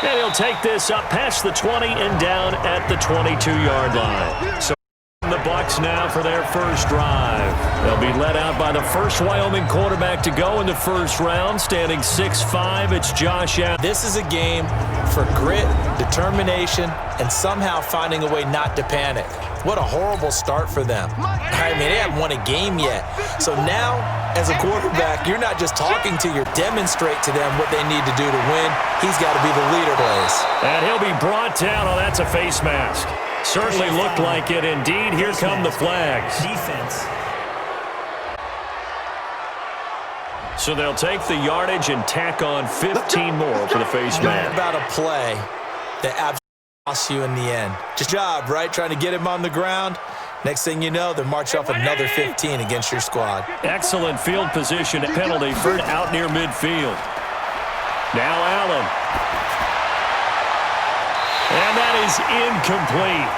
And he'll take this up past the 20 and down at the 22-yard line. So the Bucs now for their first drive. They'll be led out by the first Wyoming quarterback to go in the first round, standing 6'5". It's Josh Allen. This is a game for grit, determination, and somehow finding a way not to panic. What a horrible start for them. I mean, they haven't won a game yet. So now, as a quarterback, you're not just talking to, you're demonstrate to them what they need to do to win. He's got to be the leader, Blaze. And he'll be brought down. Oh, that's a face mask. Certainly looked like it. Indeed, here come the flags. Defense. So they'll take the yardage and tack on 15 more for the face mask. About a play that absolutely costs you in the end. Just job, right? Trying to get him on the ground. Next thing you know, they're marching off another 15 against your squad. Excellent field position penalty for out near midfield. Now Allen. And that is incomplete.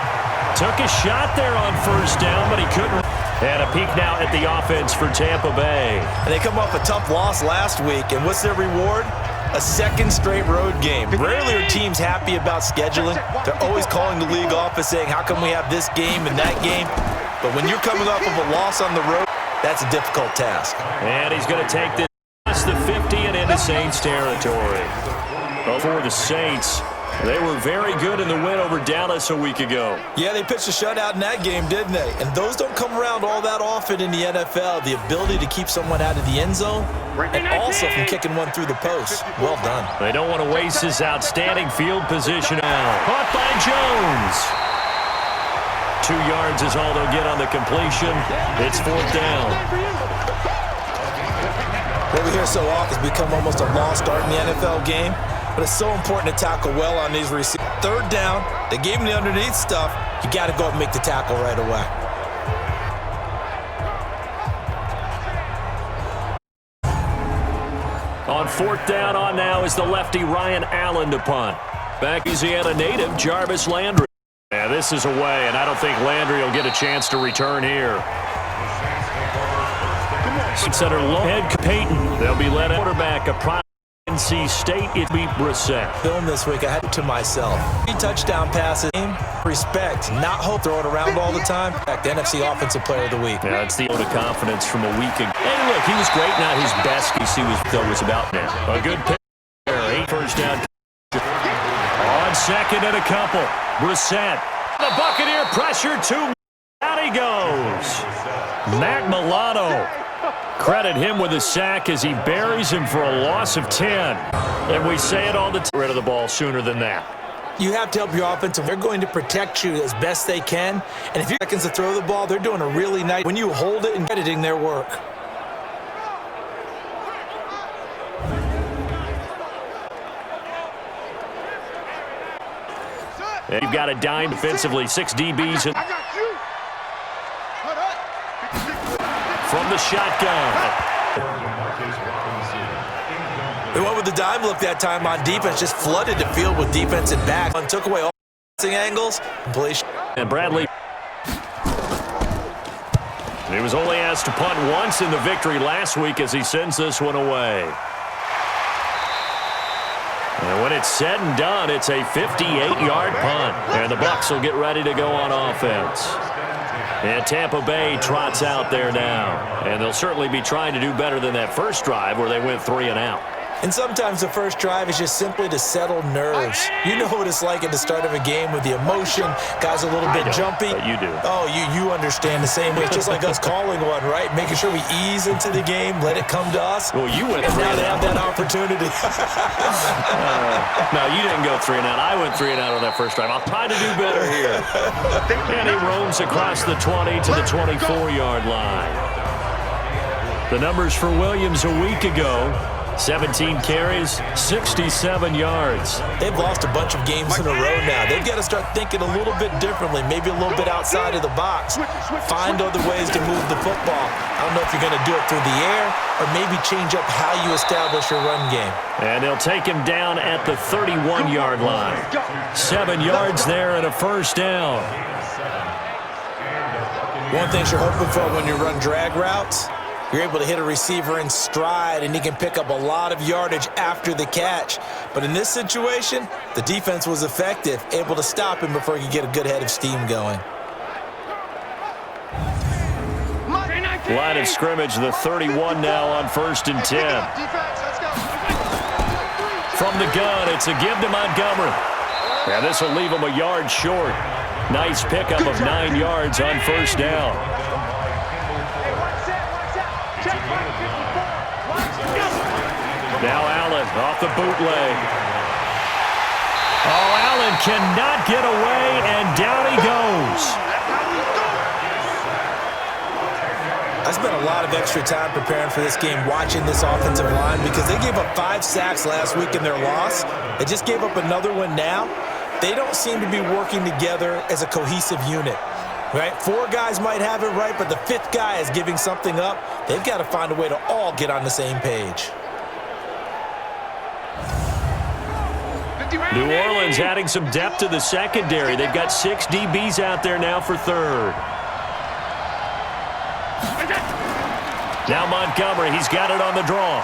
Took a shot there on first down, but he couldn't. And a peek now at the offense for Tampa Bay. And they come off a tough loss last week, and what's their reward? A second straight road game. Rarely are teams happy about scheduling. They're always calling the league office saying, how come we have this game and that game? But when you're coming off of a loss on the road, that's a difficult task. And he's going to take this past the 50 and into Saints territory. Well, for the Saints, they were very good in the win over Dallas a week ago. Yeah, they pitched a shutout in that game, didn't they? And those don't come around all that often in the NFL. The ability to keep someone out of the end zone and also from kicking one through the post. Well done. They don't want to waste this outstanding field position now. Caught by Jones. 2 yards is all they'll get on the completion. It's fourth down. What we hear so often has become almost a lost art in the NFL game. But it's so important to tackle well on these receivers. Third down, they gave him the underneath stuff. You got to go up and make the tackle right away. On fourth down on now is the lefty Ryan Allen to punt. Back Louisiana native Jarvis Landry. Yeah, this is away, and I don't think Landry will get a chance to return here. Center head Peyton. They'll be led at quarterback. A NC State, it beat Brissett. Film this week, I had to myself. 3 touchdown passes. Respect, not hope, throw it around all the time. The NFC Offensive Player of the Week. Yeah, it's the vote of confidence from a week ago. Hey, look, he was great. Not his best. You see what was about now. A good pick there. 8 first down. On second and a couple. Brissett. The Buccaneer pressure. 2. Out he goes. Matt Milano. Credit him with a sack as he buries him for a loss of 10. And we say it all the time. Rid of the ball sooner than that. You have to help your offense. They're going to protect you as best they can. And if you're seconds to throw the ball, they're doing a really nice when you hold it and editing their work. And you've got a dime defensively. 6 DBs. From the shotgun. They went with the dime look that time on defense, just flooded the field with defensive back and took away all passing angles. And Bradley. He was only asked to punt once in the victory last week as he sends this one away. And when it's said and done, it's a 58-yard punt. And the Bucs will get ready to go on offense. And Tampa Bay trots out there now. And they'll certainly be trying to do better than that first drive where they went 3 and out. And sometimes the first drive is just simply to settle nerves. You know what it's like at the start of a game with the emotion. Guys a little bit jumpy. But you do. Oh, you understand the same way. It's just like us calling one, right? Making sure we ease into the game, let it come to us. Well, you went and 3 now and they out. have that opportunity. No, you didn't go 3 and out. I went 3 and out on that first drive. I'll try to do better here. And he roams across the 20 to the 24-yard line. The numbers for Williams a week ago: 17 carries, 67 yards. They've lost a bunch of games in a row now. They've got to start thinking a little bit differently, maybe a little bit outside of the box. Find other ways to move the football. I don't know if you're going to do it through the air or maybe change up how you establish your run game. And they'll take him down at the 31-yard line. 7 yards there and a first down. One thing you're hoping for when you run drag routes, you're able to hit a receiver in stride, and he can pick up a lot of yardage after the catch. But in this situation, the defense was effective, able to stop him before he could get a good head of steam going. Line of scrimmage, the 31 now on 1st and 10. From the gun, it's a give to Montgomery. And this will leave him a yard short. Nice pickup of 9 yards on first down. Now Allen off the bootleg. Oh, Allen cannot get away, and down he goes. I spent a lot of extra time preparing for this game, watching this offensive line, because they gave up 5 sacks last week in their loss. They just gave up another one now. They don't seem to be working together as a cohesive unit, right? 4 guys might have it right, but the 5th guy is giving something up. They've got to find a way to all get on the same page. New Orleans adding some depth to the secondary. They've got 6 DBs out there now for 3rd. Now Montgomery, he's got it on the draw.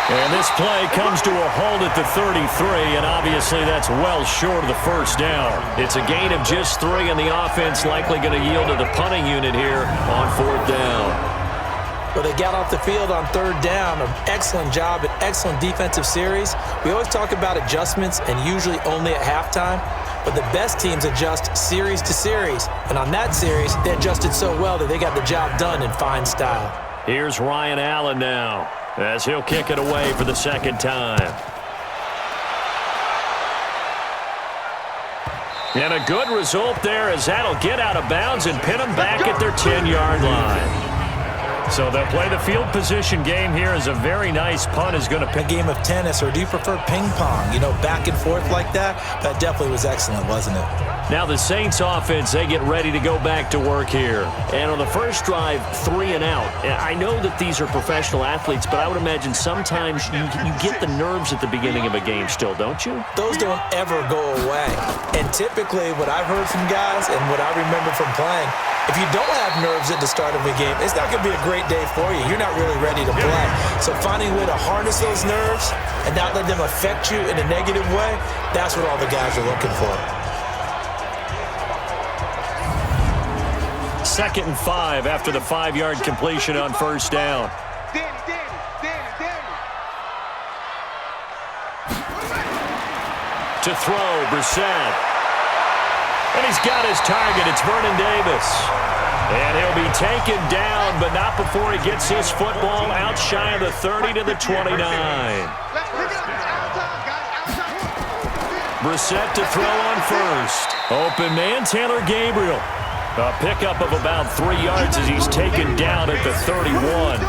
And this play comes to a hold at the 33, and obviously that's well short of the first down. It's a gain of just 3, and the offense likely going to yield to the punting unit here on 4th down. Well, they got off the field on 3rd down. An excellent job, an excellent defensive series. We always talk about adjustments, and usually only at halftime. But the best teams adjust series to series. And on that series, they adjusted so well that they got the job done in fine style. Here's Ryan Allen now, as he'll kick it away for the 2nd time. And a good result there, as that'll get out of bounds and pin them back at their 10-yard line. So they'll play the field position game here, as a very nice punt is going to pick. A game of tennis, or do you prefer ping pong? You know, back and forth like that? That definitely was excellent, wasn't it? Now the Saints offense, they get ready to go back to work here. And on the first drive, 3 and out. I know that these are professional athletes, but I would imagine sometimes you get the nerves at the beginning of a game still, don't you? Those don't ever go away. And typically what I've heard from guys and what I remember from playing, if you don't have nerves at the start of a game, it's not going to be a great day for you. You're not really ready to play. So finding a way to harness those nerves and not let them affect you in a negative way, that's what all the guys are looking for. 2nd and 5 after the 5-yard completion on first down. To throw, Brissett. And he's got his target. It's Vernon Davis. And he'll be taken down, but not before he gets his football out shy of the 30 to the 29. Brissett to throw on first. Open man, Taylor Gabriel. A pickup of about 3 yards as he's taken down at the 31.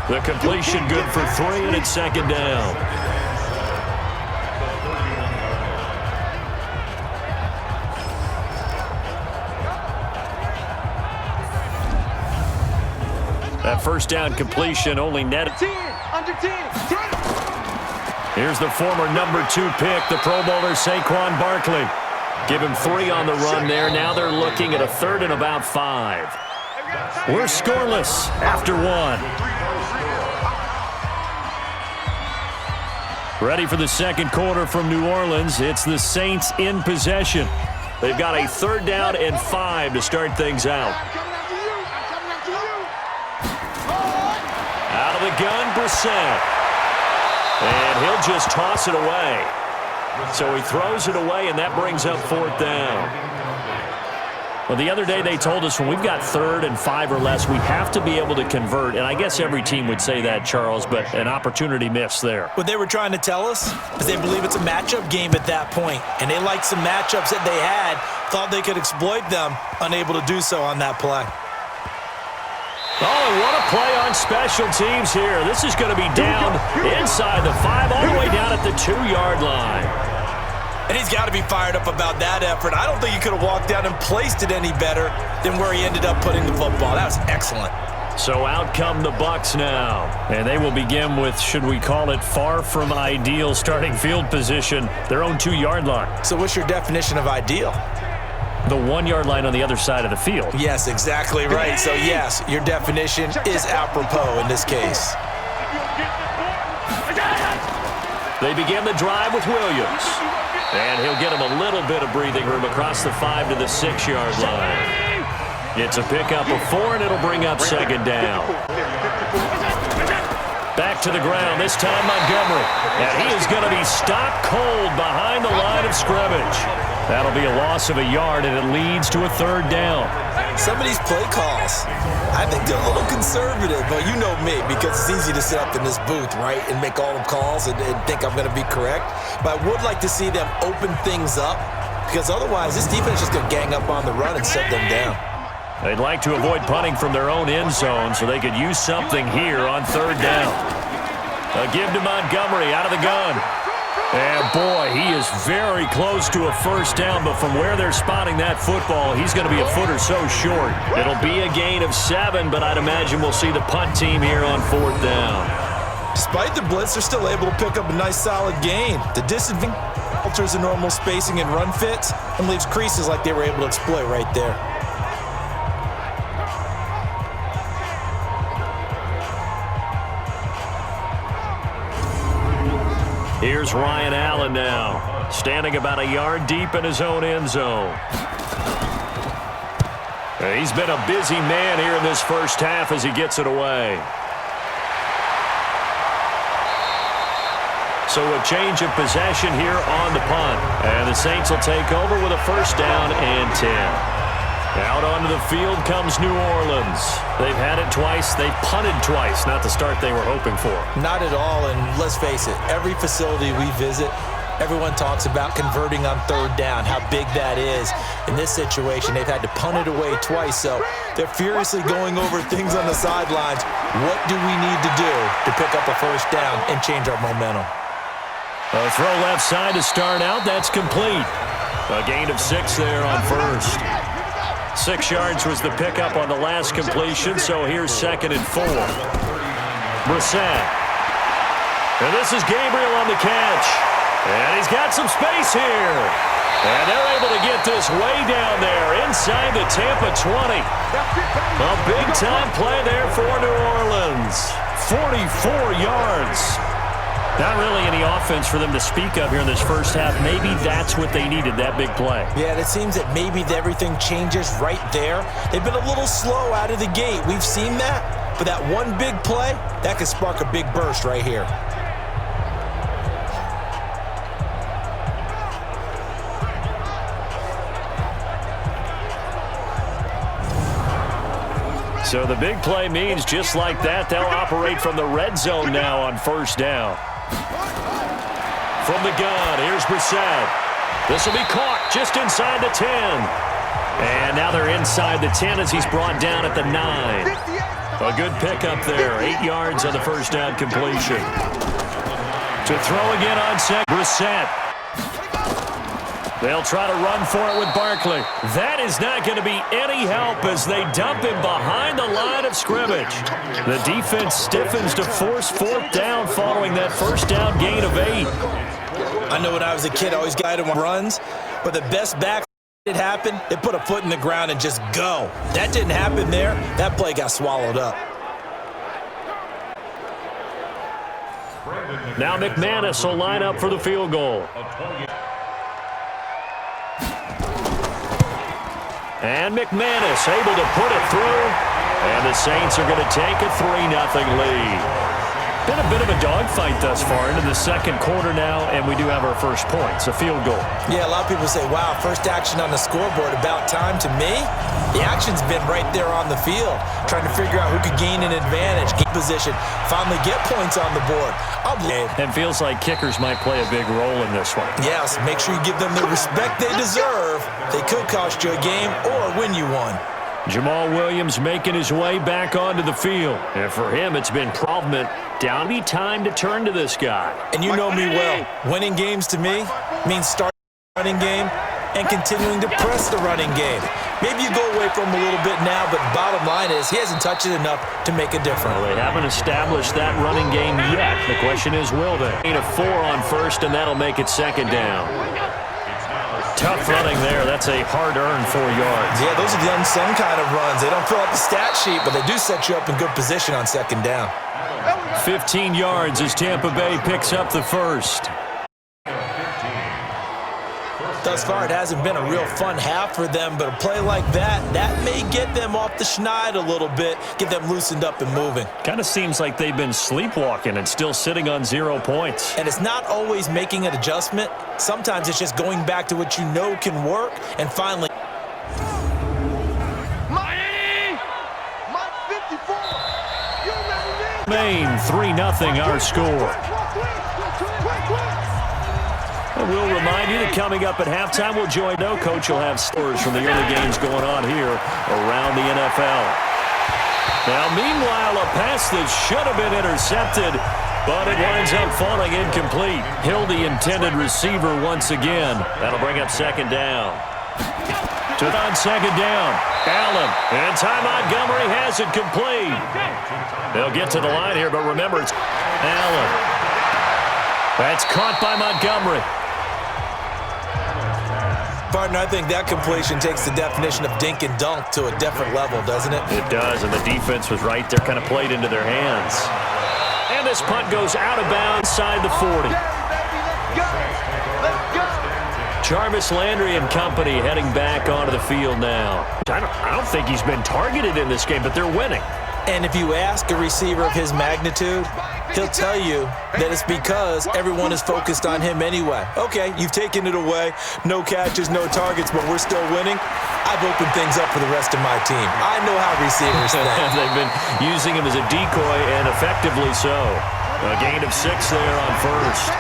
The completion good for 3, and it's 2nd down. That first down completion only netted. Here's the former number 2 pick, the Pro Bowler Saquon Barkley. Give him 3 on the run there. Now they're looking at a 3rd and about 5. We're scoreless after 1. Ready for the 2nd quarter from New Orleans. It's the Saints in possession. They've got a 3rd down and 5 to start things out. Out of the gun, Brissett. And he'll just toss it away. So he throws it away, and that brings up 4th down. Well, the other day they told us when we've got 3rd and 5 or less, we have to be able to convert. And I guess every team would say that, Charles, but an opportunity missed there. What they were trying to tell us is they believe it's a matchup game at that point, and they liked some matchups that they had, thought they could exploit them, unable to do so on that play. Oh, and what a play on special teams here. This is going to be down inside the 5, all the way down at the 2-yard line. And he's got to be fired up about that effort. I don't think he could have walked down and placed it any better than where he ended up putting the football. That was excellent. So out come the Bucs now. And they will begin with, should we call it, far from ideal starting field position, their own 2-yard line. So what's your definition of ideal? The 1-yard line on the other side of the field. Yes, exactly right. So yes, your definition is apropos in this case. They begin the drive with Williams. And he'll get him a little bit of breathing room across the 5 to the 6-yard line. It's a pickup of 4, and it'll bring up 2nd down. Back to the ground, this time Montgomery. And he is going to be stopped cold behind the line of scrimmage. That'll be a loss of a yard, and it leads to a 3rd down. Some of these play calls, I think they're a little conservative, but you know me, because it's easy to sit up in this booth, right, and make all the calls and think I'm going to be correct. But I would like to see them open things up, because otherwise this defense is just going to gang up on the run and shut them down. They'd like to avoid punting from their own end zone so they could use something here on 3rd down. A give to Montgomery out of the gun. And, boy, he is very close to a 1st down, but from where they're spotting that football, he's going to be a foot or so short. It'll be a gain of 7, but I'd imagine we'll see the punt team here on 4th down. Despite the blitz, they're still able to pick up a nice, solid gain. The disadvantage alters the normal spacing and run fits and leaves creases like they were able to exploit right there. Here's Ryan Allen now, standing about a yard deep in his own end zone. He's been a busy man here in this first half as he gets it away. So a change of possession here on the punt. And the Saints will take over with a 1st down and 10. Out onto the field comes New Orleans. They've had it twice. They've punted twice. Not the start they were hoping for. Not at all, and let's face it, every facility we visit, everyone talks about converting on 3rd down, how big that is. In this situation, they've had to punt it away twice, so they're furiously going over things on the sidelines. What do we need to do to pick up a 1st down and change our momentum? A throw left side to start out. That's complete. A gain of 6 there on 1st. 6 yards was the pickup on the last completion, so here's 2nd and 4. Brissett. And this is Gabriel on the catch. And he's got some space here. And they're able to get this way down there inside the Tampa 20. A big-time play there for New Orleans. 44 yards. Not really any offense for them to speak of here in this first half. Maybe that's what they needed, that big play. Yeah, it seems that maybe everything changes right there. They've been a little slow out of the gate. We've seen that. But that one big play, that could spark a big burst right here. So the big play means just like that, they'll operate from the red zone now on 1st down. From the gun, here's Brissett. This will be caught just inside the 10. And now they're inside the 10 as he's brought down at the 9. A good pickup there. 8 yards on the 1st down completion. To throw again on 2nd. Brissett. They'll try to run for it with Barkley. That is not going to be any help as they dump him behind the line of scrimmage. The defense stiffens to force 4th down following that 1st down gain of 8. I know when I was a kid, I always guided on runs, but the best back it happened, they put a foot in the ground and just go. That didn't happen there. That play got swallowed up. Now McManus will line up for the field goal. And McManus able to put it through. And the Saints are going to take a 3-0 lead. Been a bit of a dogfight thus far into the second quarter now, and we do have our first points, a field goal. Yeah, a lot of people say, wow, first action on the scoreboard, about time. To me, the action's been right there on the field, trying to figure out who could gain an advantage, get position, finally get points on the board. And feels like kickers might play a big role in this one. Yes, make sure you give them the respect they deserve. They could cost you a game or win you one. Jamal Williams making his way back onto the field. And for him, it's been problem. Down be time to turn to this guy. And you know me well. Winning games to me means starting the running game and continuing to press the running game. Maybe you go away from him a little bit now, but bottom line is he hasn't touched it enough to make a difference. Well, they haven't established that running game yet. The question is, will they? Gain of 4 on first, and that'll make it second down. Tough running there. That's a hard-earned 4 yards. Yeah, those are the unsung kind of runs. They don't fill up the stat sheet, but they do set you up in good position on second down. 15 yards as Tampa Bay picks up the first. Thus far, it hasn't been a real fun half for them, but a play like that may get them off the schneid a little bit, get them loosened up and moving. Kind of seems like they've been sleepwalking and still sitting on 0 points. And it's not always making an adjustment. Sometimes it's just going back to what you know can work and finally. Maine 3-0 our score. And we'll remind you that coming up at halftime, we'll join Coach will have scores from the early games going on here around the NFL. Now, meanwhile, a pass that should have been intercepted, but it winds up falling incomplete. Hill, the intended receiver once again. That'll bring up second down. On second down, Allen, and Ty Montgomery has it complete. They'll get to the line here, but remember, it's Allen. That's caught by Montgomery. Partner, I think that completion takes the definition of dink and dunk to a different level, doesn't it? It does, and the defense was right there, kind of played into their hands. And this punt goes out of bounds inside the 40. Jarvis Landry and company heading back onto the field now. I don't think he's been targeted in this game, but they're winning. And if you ask a receiver of his magnitude, he'll tell you that it's because everyone is focused on him anyway. Okay, you've taken it away. No catches, no targets, but we're still winning. I've opened things up for the rest of my team. I know how receivers think. They've been using him as a decoy, and effectively so. A gain of 6 there on first.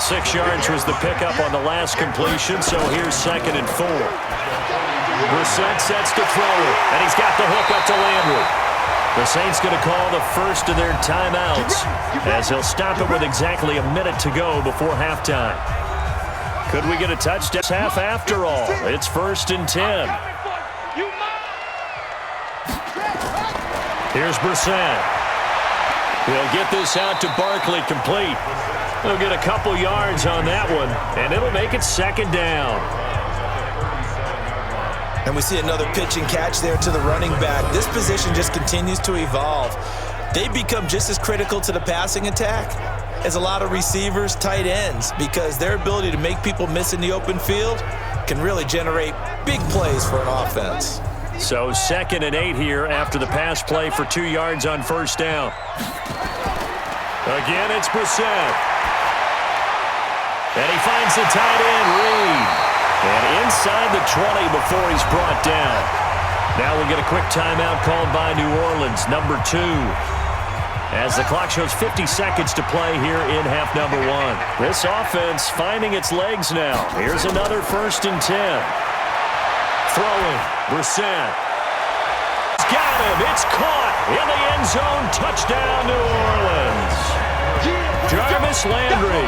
6 yards was the pickup on the last completion, so here's second and 4. Brissett sets to throw it, and he's got the hook up to Landry. The Saints going to call the first of their timeouts as he'll stop it with exactly a minute to go before halftime. Could we get a touchdown half after all? It's 1st and 10. Here's Brissett. He'll get this out to Barkley complete. He'll get a couple yards on that one, and it'll make it second down. And we see another pitch and catch there to the running back. This position just continues to evolve. They become just as critical to the passing attack as a lot of receivers, tight ends, because their ability to make people miss in the open field can really generate big plays for an offense. So 2nd and 8 here after the pass play for 2 yards on first down. Again, it's Brissett. And he finds the tight end, Reed. And inside the 20 before he's brought down. Now we'll get a quick timeout called by New Orleans, number 2. As the clock shows 50 seconds to play here in half number 1. This offense finding its legs now. Here's another 1st and 10. Throwing, Brissett. It's got him. It's caught in the end zone. Touchdown, New Orleans. Jarvis Landry,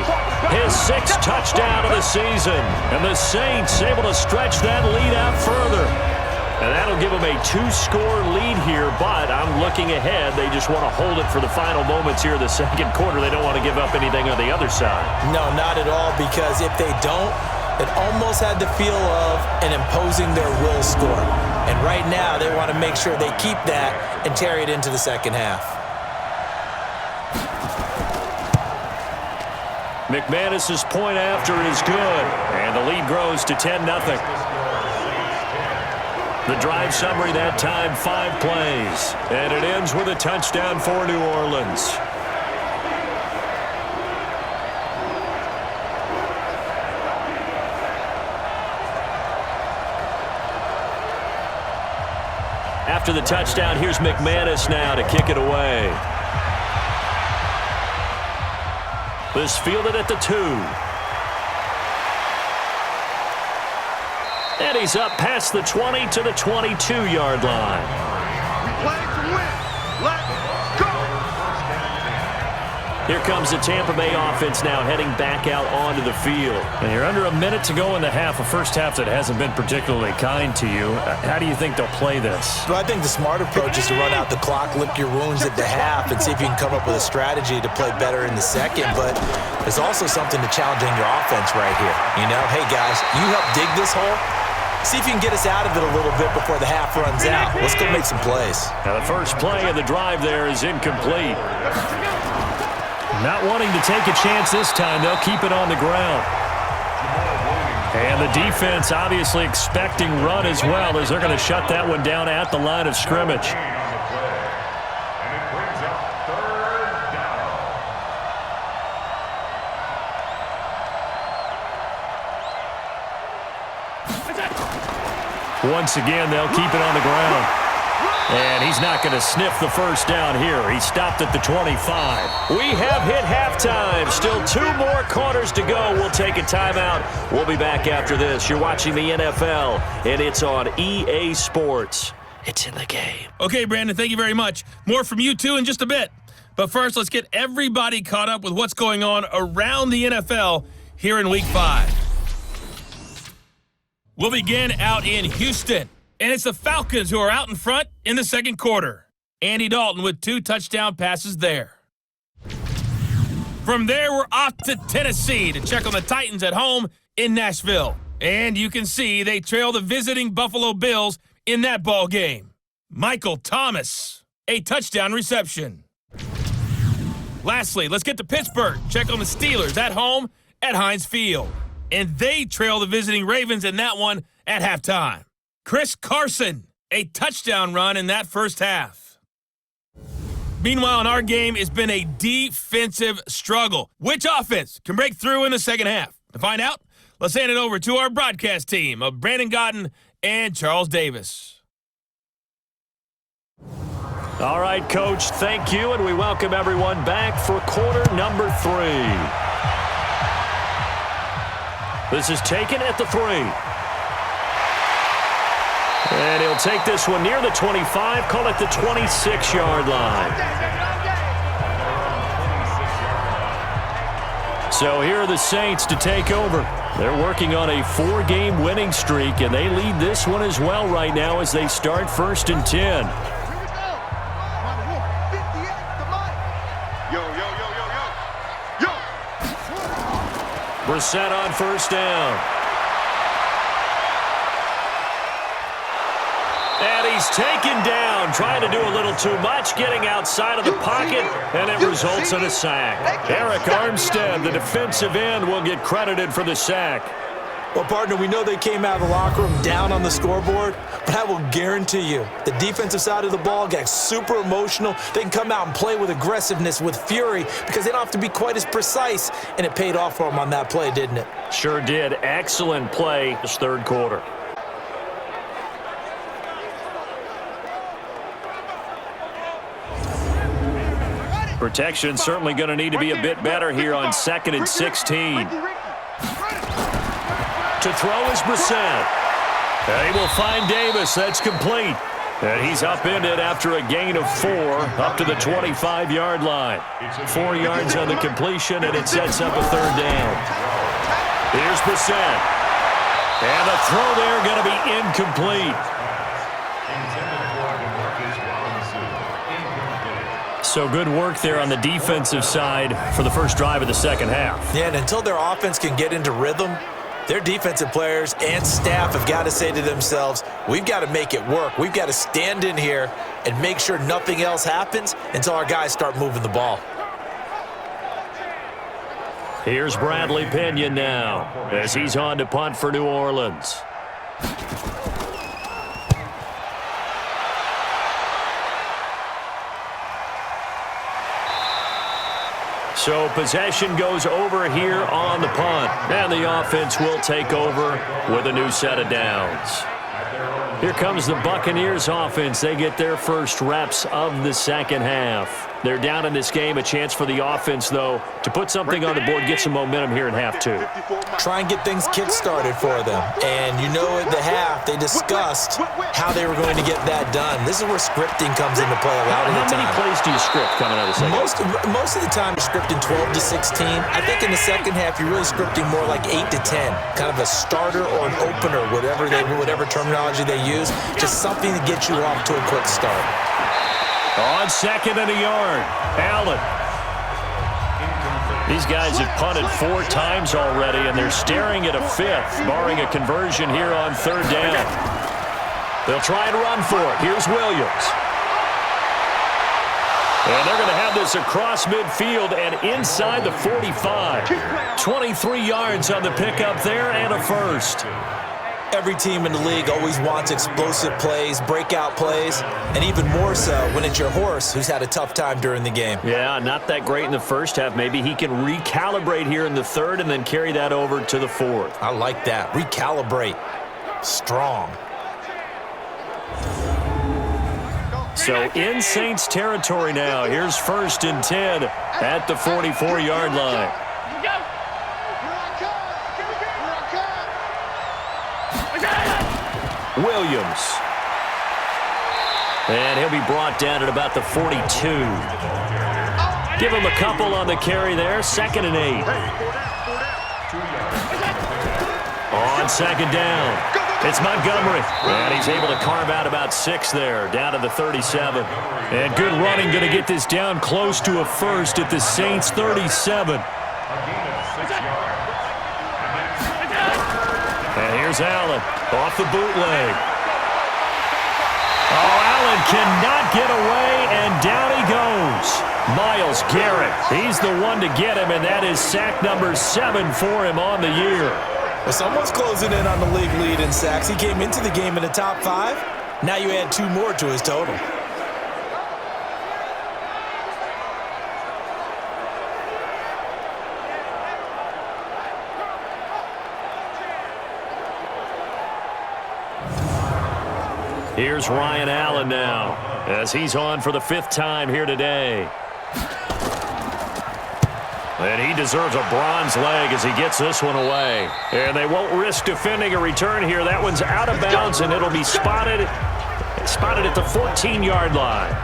his 6th touchdown of the season. And the Saints able to stretch that lead out further. And that'll give them a 2-score lead here, but I'm looking ahead. They just want to hold it for the final moments here of the second quarter. They don't want to give up anything on the other side. No, not at all, because if they don't, it almost had the feel of an imposing their will score. And right now, they want to make sure they keep that and carry it into the second half. McManus's point after is good, and the lead grows to 10-0. The drive summary that time, 5 plays, and it ends with a touchdown for New Orleans. after the touchdown. Here's McManus now to kick it away. This fielded at the 2. And he's up past the 20 to the 22-yard line. Play to win. Let's go. Here comes the Tampa Bay offense now heading back out onto the field. And you're under a minute to go in the half, a first half that hasn't been particularly kind to you. How do you think they'll play this? Well, I think the smart approach is to run out the clock, lick your wounds at the half, and see if you can come up with a strategy to play better in the second. But there's also something to challenging your offense right here. You know, hey, guys, you help dig this hole. See if you can get us out of it a little bit before the half runs out. Let's go make some plays. Now the first play of the drive there is incomplete. Not wanting to take a chance this time, they'll keep it on the ground. And the defense obviously expecting run as well, as they're going to shut that one down at the line of scrimmage. And it brings up 3rd down. Once again, they'll keep it on the ground. And he's not going to sniff the first down here. He stopped at the 25. We have hit halftime. Still 2 more quarters to go. We'll take a timeout. We'll be back after this. You're watching the NFL, and it's on EA Sports. It's in the game. Okay, Brandon, thank you very much. More from you, too, in just a bit. But first, let's get everybody caught up with what's going on around the NFL here in Week 5. We'll begin out in Houston. And it's the Falcons who are out in front in the second quarter. Andy Dalton with 2 touchdown passes there. From there, we're off to Tennessee to check on the Titans at home in Nashville. And you can see they trail the visiting Buffalo Bills in that ball game. Michael Thomas, a touchdown reception. Lastly, let's get to Pittsburgh. Check on the Steelers at home at Heinz Field. And they trail the visiting Ravens in that one at halftime. Chris Carson, a touchdown run in that first half. Meanwhile, in our game, it's been a defensive struggle. Which offense can break through in the second half? To find out, let's hand it over to our broadcast team of Brandon Godden and Charles Davis. All right, Coach, thank you, and we welcome everyone back for quarter number 3. This is taken at the 3. And he'll take this one near the 25, call it the 26-yard line. So here are the Saints to take over. They're working on a 4-game winning streak, and they lead this one as well right now as they start 1st and 10. Brissett on 1st down. And he's taken down, trying to do a little too much, getting outside of the pocket, and it results in a sack. Eric Armstead, the defensive end, will get credited for the sack. Well, partner, we know they came out of the locker room down on the scoreboard, but I will guarantee you the defensive side of the ball got super emotional. They can come out and play with aggressiveness, with fury, because they don't have to be quite as precise, and it paid off for them on that play, didn't it? Sure did. Excellent play this 3rd quarter. Protection certainly going to need to be a bit better here on 2nd and 16. To throw is Brissett. They will find Davis. That's complete. And he's upended after a gain of 4 up to the 25-yard line. 4 yards on the completion, and it sets up a 3rd down. Here's Brissett. And the throw there going to be incomplete. So good work there on the defensive side for the first drive of the second half. Yeah, and until their offense can get into rhythm, their defensive players and staff have got to say to themselves, we've got to make it work. We've got to stand in here and make sure nothing else happens until our guys start moving the ball. Here's Bradley Pinion now as he's on to punt for New Orleans. So possession goes over here on the punt. And the offense will take over with a new set of downs. Here comes the Buccaneers offense. They get their first reps of the second half. They're down in this game. A chance for the offense, though, to put something on the board, get some momentum here in half two. Try and get things kick-started for them. And you know at the half, they discussed how they were going to get that done. This is where scripting comes into play a lot of the time. How many plays do you script coming out of the second half? Most of the time, you're scripting 12 to 16. I think in the second half, you're really scripting more like 8 to 10. Kind of a starter or an opener, whatever terminology they use. Just something to get you off to a quick start. On second and a yard, Allen. These guys have punted 4 times already, and they're staring at a 5th, barring a conversion here on third down. They'll try and run for it. Here's Williams. And they're going to have this across midfield and inside the 45. 23 yards on the pickup there and a first. Every team in the league always wants explosive plays, breakout plays, and even more so when it's your horse who's had a tough time during the game. Yeah, not that great in the first half. Maybe he can recalibrate here in the third and then carry that over to the fourth. I like that. Recalibrate. Strong. So in Saints territory now. Here's 1st and 10 at the 44-yard line. Williams. And he'll be brought down at about the 42. Give him a couple on the carry there. 2nd and 8. On second down, it's Montgomery. And he's able to carve out about 6 there, down to the 37. And good running, going to get this down close to a first at the Saints 37. And here's Allen off the bootleg. Oh, Allen cannot get away, and down he goes. Myles Garrett, he's the one to get him, and that is sack number 7 for him on the year. Well, someone's closing in on the league lead in sacks. He came into the game in the top 5. Now you add 2 more to his total. Here's Ryan Allen now, as he's on for the 5th time here today. And he deserves a bronze leg as he gets this one away. And they won't risk defending a return here. That one's out of bounds, and it'll be spotted at the 14-yard line.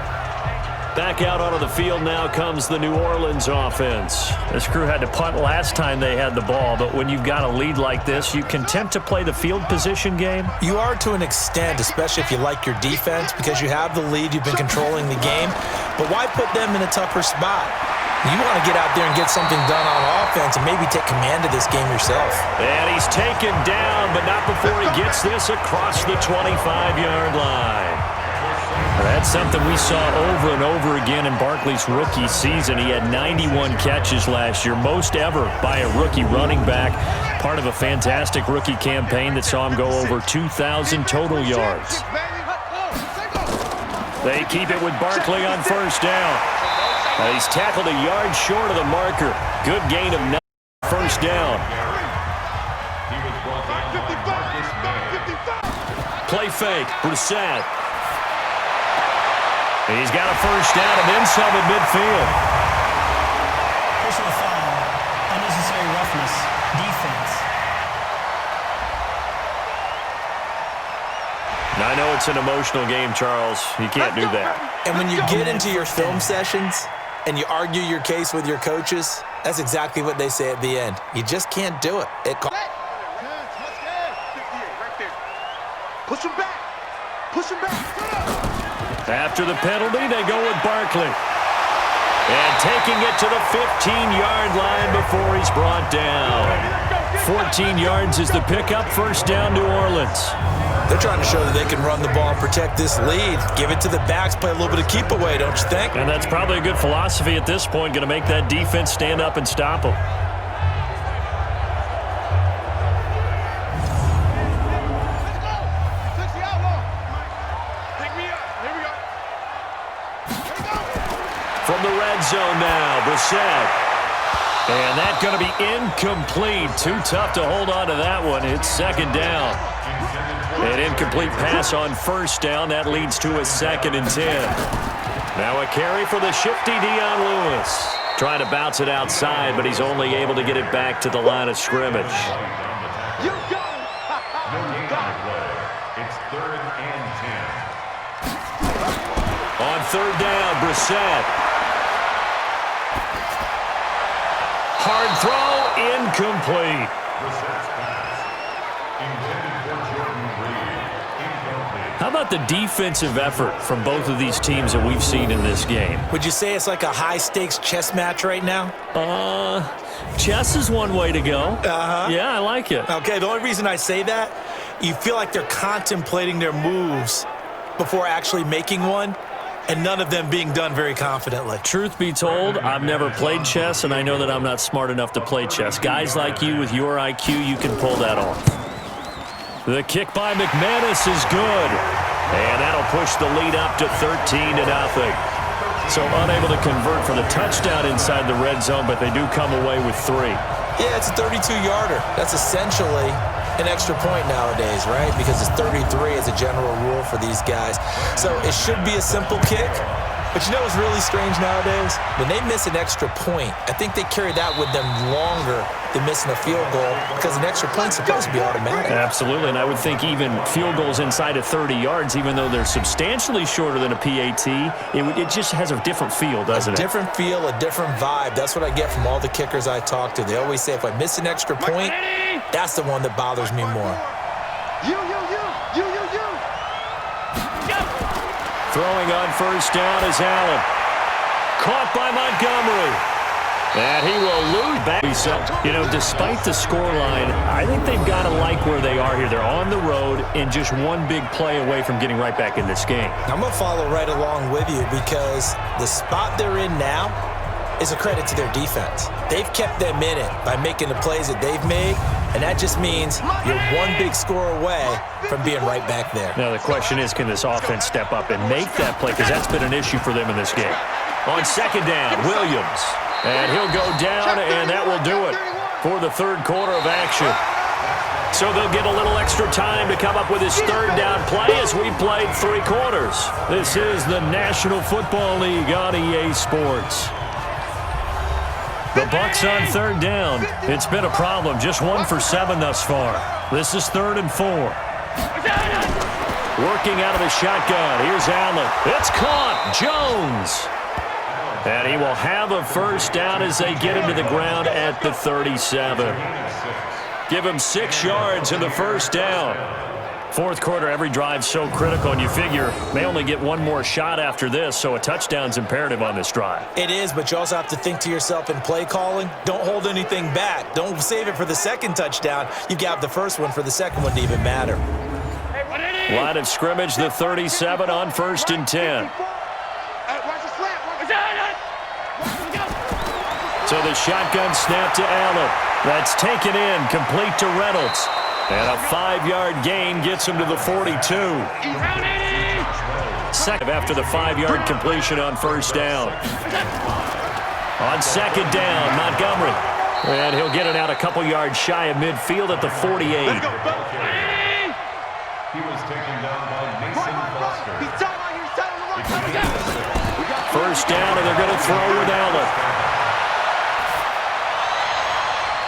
Back out onto the field now comes the New Orleans offense. This crew had to punt last time they had the ball, but when you've got a lead like this, you content to play the field position game? You are to an extent, especially if you like your defense, because you have the lead, you've been controlling the game. But why put them in a tougher spot? You want to get out there and get something done on offense and maybe take command of this game yourself. And he's taken down, but not before he gets this across the 25-yard line. That's something we saw over and over again in Barkley's rookie season. He had 91 catches last year, most ever by a rookie running back, part of a fantastic rookie campaign that saw him go over 2,000 total yards. They keep it with Barkley on 1st down. He's tackled a yard short of the marker. Good gain of 9, 1st down. Play fake, Brissett. He's got a 1st down and then some at midfield. Personal foul, unnecessary roughness, defense. Now, I know it's an emotional game, Charles. You can't do that. And when you get into your film sessions and you argue your case with your coaches, that's exactly what they say at the end. You just can't do it. Push him back. Push him back. After the penalty, they go with Barkley. And taking it to the 15-yard line before he's brought down. 14 yards is the pickup, 1st down, New Orleans. They're trying to show that they can run the ball and protect this lead. Give it to the backs, play a little bit of keep away, don't you think? And that's probably a good philosophy at this point, going to make that defense stand up and stop them. From the red zone now, Brissett. And that's going to be incomplete. Too tough to hold on to that one. It's 2nd down. An incomplete pass on first down. That leads to a 2nd and 10. Now a carry for the shifty Dion Lewis. Trying to bounce it outside, but he's only able to get it back to the line of scrimmage. You go! It's 3rd and 10. On 3rd down, Brissett. Hard throw, incomplete. Brissett's pass. Intended for Jordan Reed. Incomplete. How about the defensive effort from both of these teams that we've seen in this game? Would you say it's like a high-stakes chess match right now? Chess is one way to go. Uh-huh. Yeah, I like it. Okay, the only reason I say that, you feel like they're contemplating their moves before actually making one, and none of them being done very confidently. Truth be told, I've never played chess, and I know that I'm not smart enough to play chess. Guys like you with your IQ, you can pull that off. The kick by McManus is good, and that'll push the lead up to 13-0. So unable to convert for the touchdown inside the red zone, but they do come away with 3. Yeah, it's a 32-yarder. That's essentially an extra point nowadays, right? Because it's 33 as a general rule for these guys. So it should be a simple kick. But you know what's really strange nowadays? When they miss an extra point, I think they carry that with them longer than missing a field goal because an extra point's supposed to be automatic. Absolutely, and I would think even field goals inside of 30 yards, even though they're substantially shorter than a PAT, it just has a different feel, doesn't it? A different feel, a different vibe. That's what I get from all the kickers I talk to. They always say if I miss an extra point, that's the one that bothers me more. You. Throwing on first down is Allen. Caught by Montgomery. And he will lose back. You know, despite the scoreline, I think they've got to like where they are here. They're on the road and just one big play away from getting right back in this game. I'm going to follow right along with you because the spot they're in now is a credit to their defense. They've kept them in it by making the plays that they've made, and that just means you're one big score away from being right back there. Now the question is, can this offense step up and make that play? Because that's been an issue for them in this game. On second down, Williams. And he'll go down, and that will do it for the 3rd quarter of action. So they'll get a little extra time to come up with his 3rd down play as we played 3 quarters. This is the National Football League on EA Sports. The Bucs on 3rd down. It's been a problem. Just 1 for 7 thus far. This is 3rd and 4. Working out of the shotgun. Here's Allen. It's caught. Jones. And he will have a first down as they get him to the ground at the 37. Give him 6 yards in the first down. 4th quarter, every drive so critical, and you figure they only get 1 more shot after this, so a touchdown's imperative on this drive. It is, but you also have to think to yourself in play calling, don't hold anything back. Don't save it for the 2nd touchdown. You got the first one for the 2nd one to even matter. Line of scrimmage, the 37 on 1st and 10. So the shotgun snap to Allen. That's taken in, complete to Reynolds. And a 5-yard gain gets him to the 42. Second after the 5-yard completion on first down. On second down, Montgomery. And he'll get it out a couple yards shy of midfield at the 48. He was taken down by Mason Foster. First down, and they're going to throw with Allen.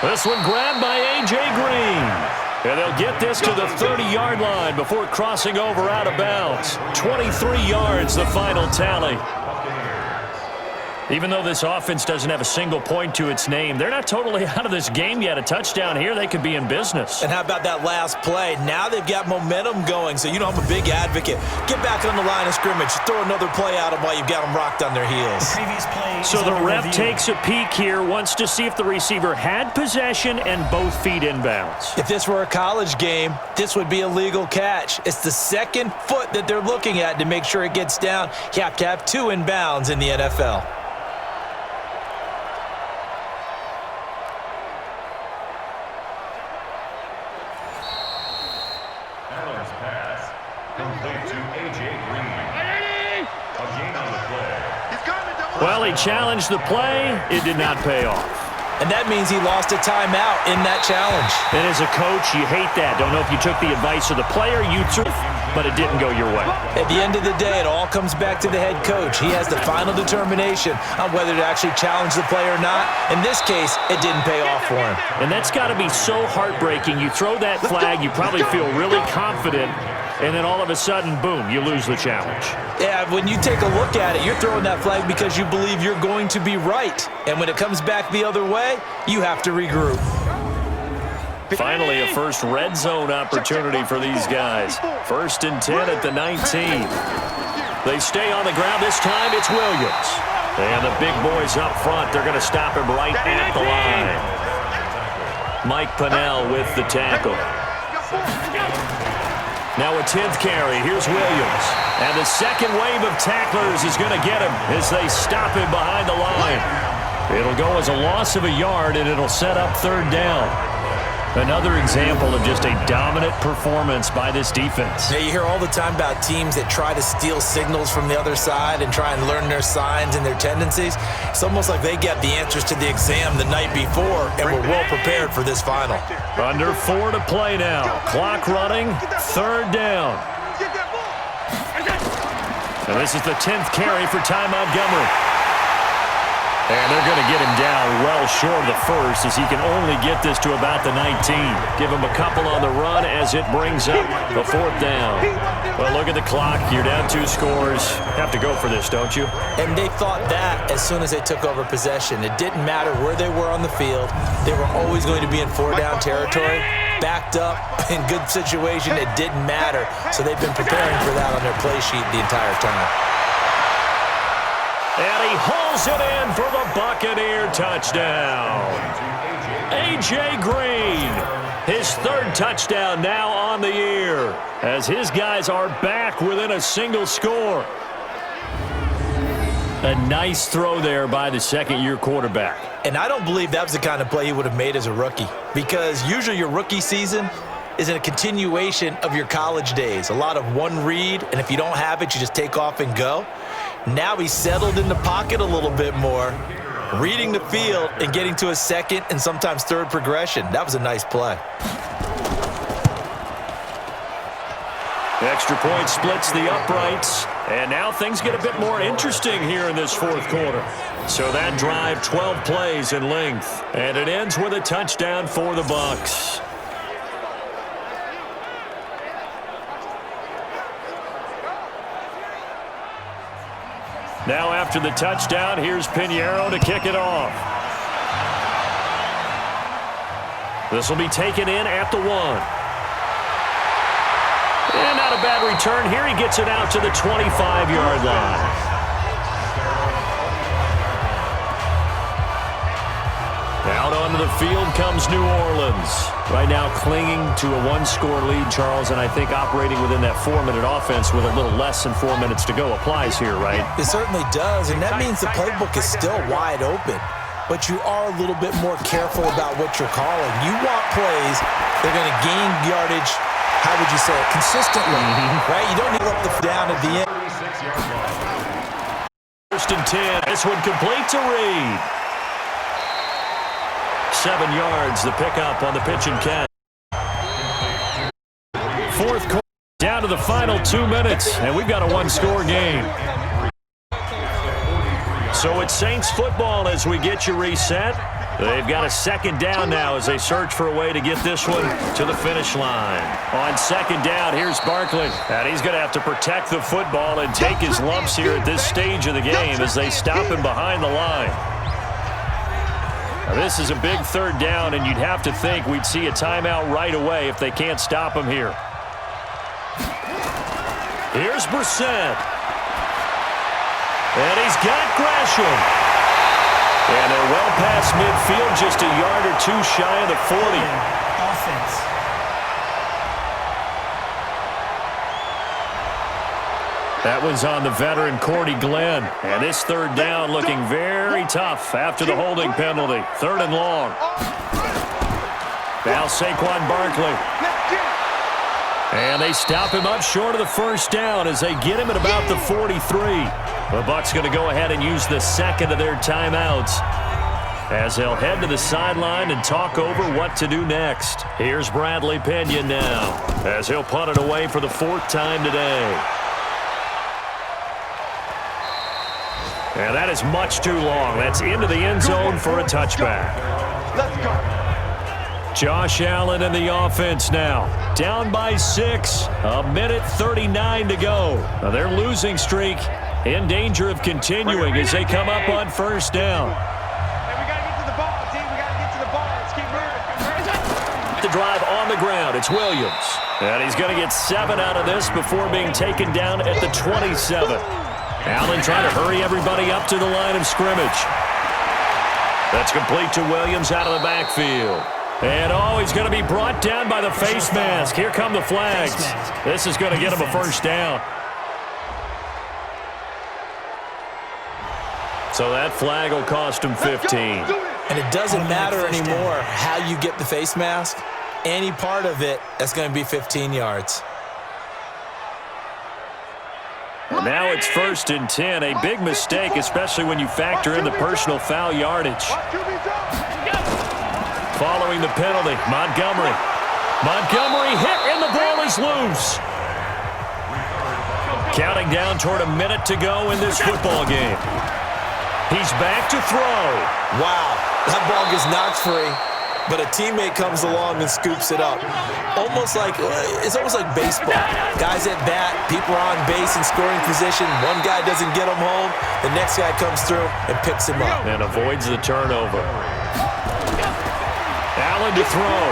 This one grabbed by A.J. Green. And they'll get this to the 30-yard line before crossing over out of bounds. 23 yards, the final tally. Even though this offense doesn't have a single point to its name, they're not totally out of this game yet. A touchdown here, they could be in business. And how about that last play? Now they've got momentum going, so you know I'm a big advocate. Get back on the line of scrimmage. Throw another play at them while you've got them rocked on their heels. The previous play So is the under ref review. takes a peek here, wants to see if the receiver had possession and both feet inbounds. If this were a college game, this would be a legal catch. It's the 2nd foot that they're looking at to make sure it gets down. You have to have 2 inbounds in the NFL. Allen's pass complete to A.J. Green. A gain on the play. Well, he challenged the play. It did not pay off. and that means he lost a timeout in that challenge. And as a coach, you hate that. Don't know if you took the advice of the player, you threw, but it didn't go your way. At the end of the day, it all comes back to the head coach. He has the final determination on whether to actually challenge the play or not. In this case, it didn't pay off for him. And that's got to be so heartbreaking. You throw that flag, you probably feel really confident, and then all of a sudden, boom, you lose the challenge. Yeah, when you take a look at it, you're throwing that flag because you believe you're going to be right. And when it comes back the other way, you have to regroup. Finally, a first red zone opportunity for these guys. 1st and 10 at the 19. They stay on the ground. This time it's Williams. And the big boys up front, they're going to stop him right at the line. Mike Pennell with the tackle. Now a 10th carry. Here's Williams. And the second wave of tacklers is going to get him as they stop him behind the line. It'll go as a loss of a yard, and it'll set up 3rd down. Another example of just a dominant performance by this defense. Yeah, you hear all the time about teams that try to steal signals from the other side and try and learn their signs and their tendencies. It's almost like they get the answers to the exam the night before and were well prepared for this final. Under 4 to play now. Clock running, 3rd down. And this is the 10th carry for Ty Montgomery. And they're going to get him down well short of the first as he can only get this to about the 19. Give him a couple on the run as it brings up the 4th down. Well, look at the clock. You're down 2 scores. Have to go for this, don't you? And they thought that as soon as they took over possession. It didn't matter where they were on the field. They were always going to be in 4-down territory. Backed up, in good situation, it didn't matter. So they've been preparing for that on their play sheet the entire time. And he hauls it in for the Buccaneer touchdown. A.J. Green, his 3rd touchdown now on the year, as his guys are back within a single score. A nice throw there by the second-year quarterback. And I don't believe that was the kind of play he would have made as a rookie, because usually your rookie season is a continuation of your college days. A lot of one read, and if you don't have it, you just take off and go. Now he's settled in the pocket a little bit more, reading the field and getting to a 2nd and sometimes 3rd progression. That was a nice play. Extra point splits the uprights, and now things get a bit more interesting here in this 4th quarter. So that drive, 12 plays in length, and it ends with a touchdown for the Bucs. Now after the touchdown, here's Pinheiro to kick it off. This will be taken in at the 1. And not a bad return here. He gets it out to the 25-yard line. Out onto the field comes New Orleans. Right now clinging to a 1-score lead, Charles, and I think operating within that 4-minute offense with a little less than 4 minutes to go applies here, right? It certainly does, and that means the playbook is still wide open. But you are a little bit more careful about what you're calling. You want plays that are going to gain yardage, how would you say it, consistently, right? You don't need to up the down at the end. 1st and 10. This one complete to Reed. 7 yards, the pickup on the pitch and catch. 4th quarter, down to the final 2 minutes, and we've got a 1-score game. So it's Saints football as we get you reset. They've got a 2nd down now as they search for a way to get this one to the finish line. On 2nd down, here's Barkley. And he's going to have to protect the football and take his lumps here at this stage of the game as they stop him behind the line. Now, this is a big 3rd down, and you'd have to think we'd see a timeout right away if they can't stop him here. Here's Brissett. And he's got Gresham. And they're well past midfield, just a yard or 2 shy of the 40. Offense. That was on the veteran Cordy Glenn. And this 3rd down looking very tough after the holding penalty. 3rd and long. Now Saquon Barkley. And they stop him up short of the 1st down as they get him at about the 43. The Bucs going to go ahead and use the 2nd of their timeouts. as they'll head to the sideline and talk over what to do next. Here's Bradley Pena now as he'll punt it away for the 4th time today. And that is much too long. That's into the end zone for a touchback. Let's go. Josh Allen in the offense now. Down by 6. A minute 39 to go. Now their losing streak in danger of continuing as they come up on 1st down. Hey, we got to get to the ball, team. We got to get to the ball. Let's keep moving. The drive on the ground. It's Williams. And he's going to get 7 out of this before being taken down at the 27. Allen trying to hurry everybody up to the line of scrimmage. That's complete to Williams out of the backfield. And, he's going to be brought down by the face mask. Here come the flags. This is going to get him a 1st down. So that flag will cost him 15. And it doesn't matter anymore how you get the face mask. Any part of it, that's going to be 15 yards. And now it's 1st and 10. A big mistake, especially when you factor in the personal foul yardage. Following the penalty, Montgomery. Montgomery hit, and the ball is loose. Counting down toward a minute to go in this football game. He's back to throw. Wow, that ball gets knocked free, but a teammate comes along and scoops it up. It's almost like baseball. Guys at bat, people are on base in scoring position. One guy doesn't get him home. The next guy comes through and picks him up. And avoids the turnover. Allen to throw.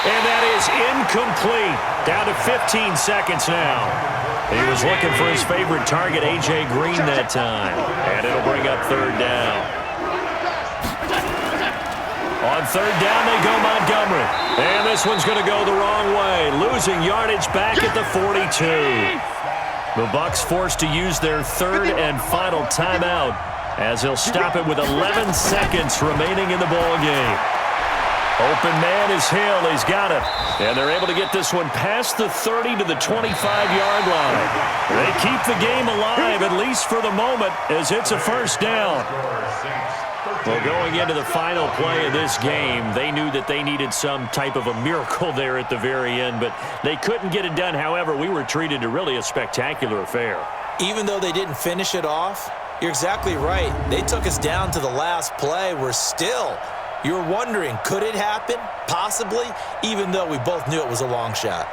And that is incomplete. Down to 15 seconds now. He was looking for his favorite target, A.J. Green, that time. And it'll bring up 3rd down. On 3rd down, they go Montgomery. And this one's going to go the wrong way. Losing yardage back at the 42. The Bucs forced to use their 3rd and final timeout as they'll stop it with 11 seconds remaining in the ball game. Open man is Hill. He's got it. And they're able to get this one past the 30 to the 25-yard line. They keep the game alive, at least for the moment, as it's a 1st down. Well, going into the final play of this game, they knew that they needed some type of a miracle there at the very end, but they couldn't get it done. However, we were treated to really a spectacular affair. Even though they didn't finish it off, you're exactly right. They took us down to the last play. You're wondering, could it happen? Possibly, even though we both knew it was a long shot.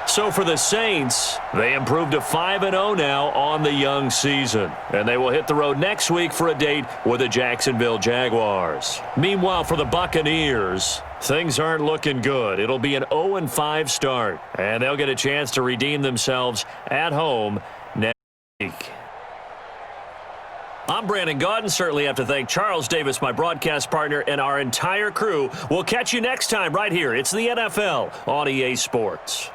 So for the Saints, they improved to 5-0 now on the young season. And they will hit the road next week for a date with the Jacksonville Jaguars. Meanwhile, for the Buccaneers, things aren't looking good. It'll be an 0-5 start. And they'll get a chance to redeem themselves at home next week. I'm Brandon Gaudin. Certainly have to thank Charles Davis, my broadcast partner, and our entire crew. We'll catch you next time right here. It's the NFL on EA Sports.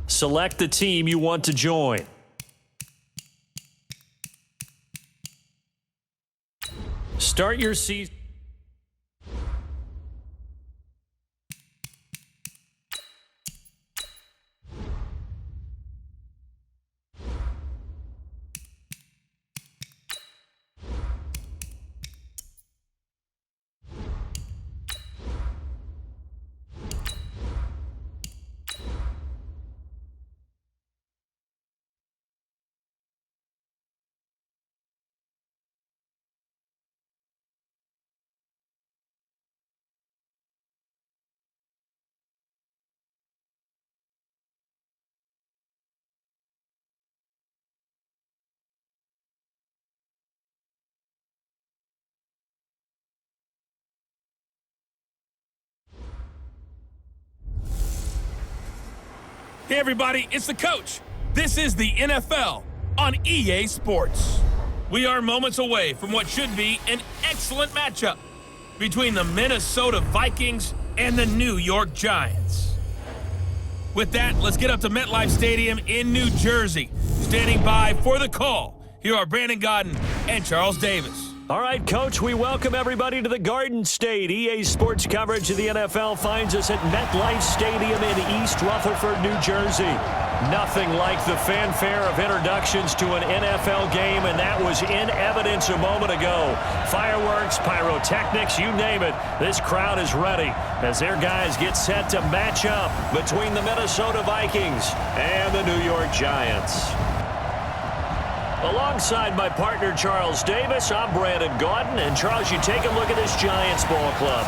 Select the team you want to join. Start your season. Hey everybody, it's the coach. This is the NFL on EA Sports. We are moments away from what should be an excellent matchup between the Minnesota Vikings and the New York Giants. With that, let's get up to MetLife Stadium in New Jersey. Standing by for the call, here are Brandon Godden and Charles Davis. All right, Coach, we welcome everybody to the Garden State. EA Sports coverage of the NFL finds us at MetLife Stadium in East Rutherford, New Jersey. Nothing like the fanfare of introductions to an NFL game, and that was in evidence a moment ago. Fireworks, pyrotechnics, you name it. This crowd is ready as their guys get set to match up between the Minnesota Vikings and the New York Giants. Alongside my partner, Charles Davis, I'm Brandon Godden. And, Charles, you take a look at this Giants ball club.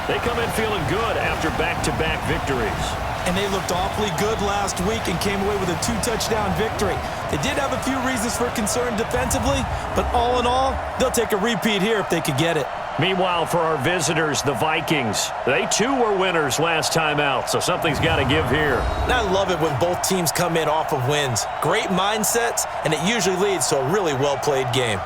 They come in feeling good after back-to-back victories. And they looked awfully good last week and came away with a 2-touchdown victory. They did have a few reasons for concern defensively, but all in all, they'll take a repeat here if they could get it. Meanwhile, for our visitors, the Vikings, they too were winners last time out, so something's got to give here. And I love it when both teams come in off of wins. Great mindsets, and it usually leads to a really well-played game.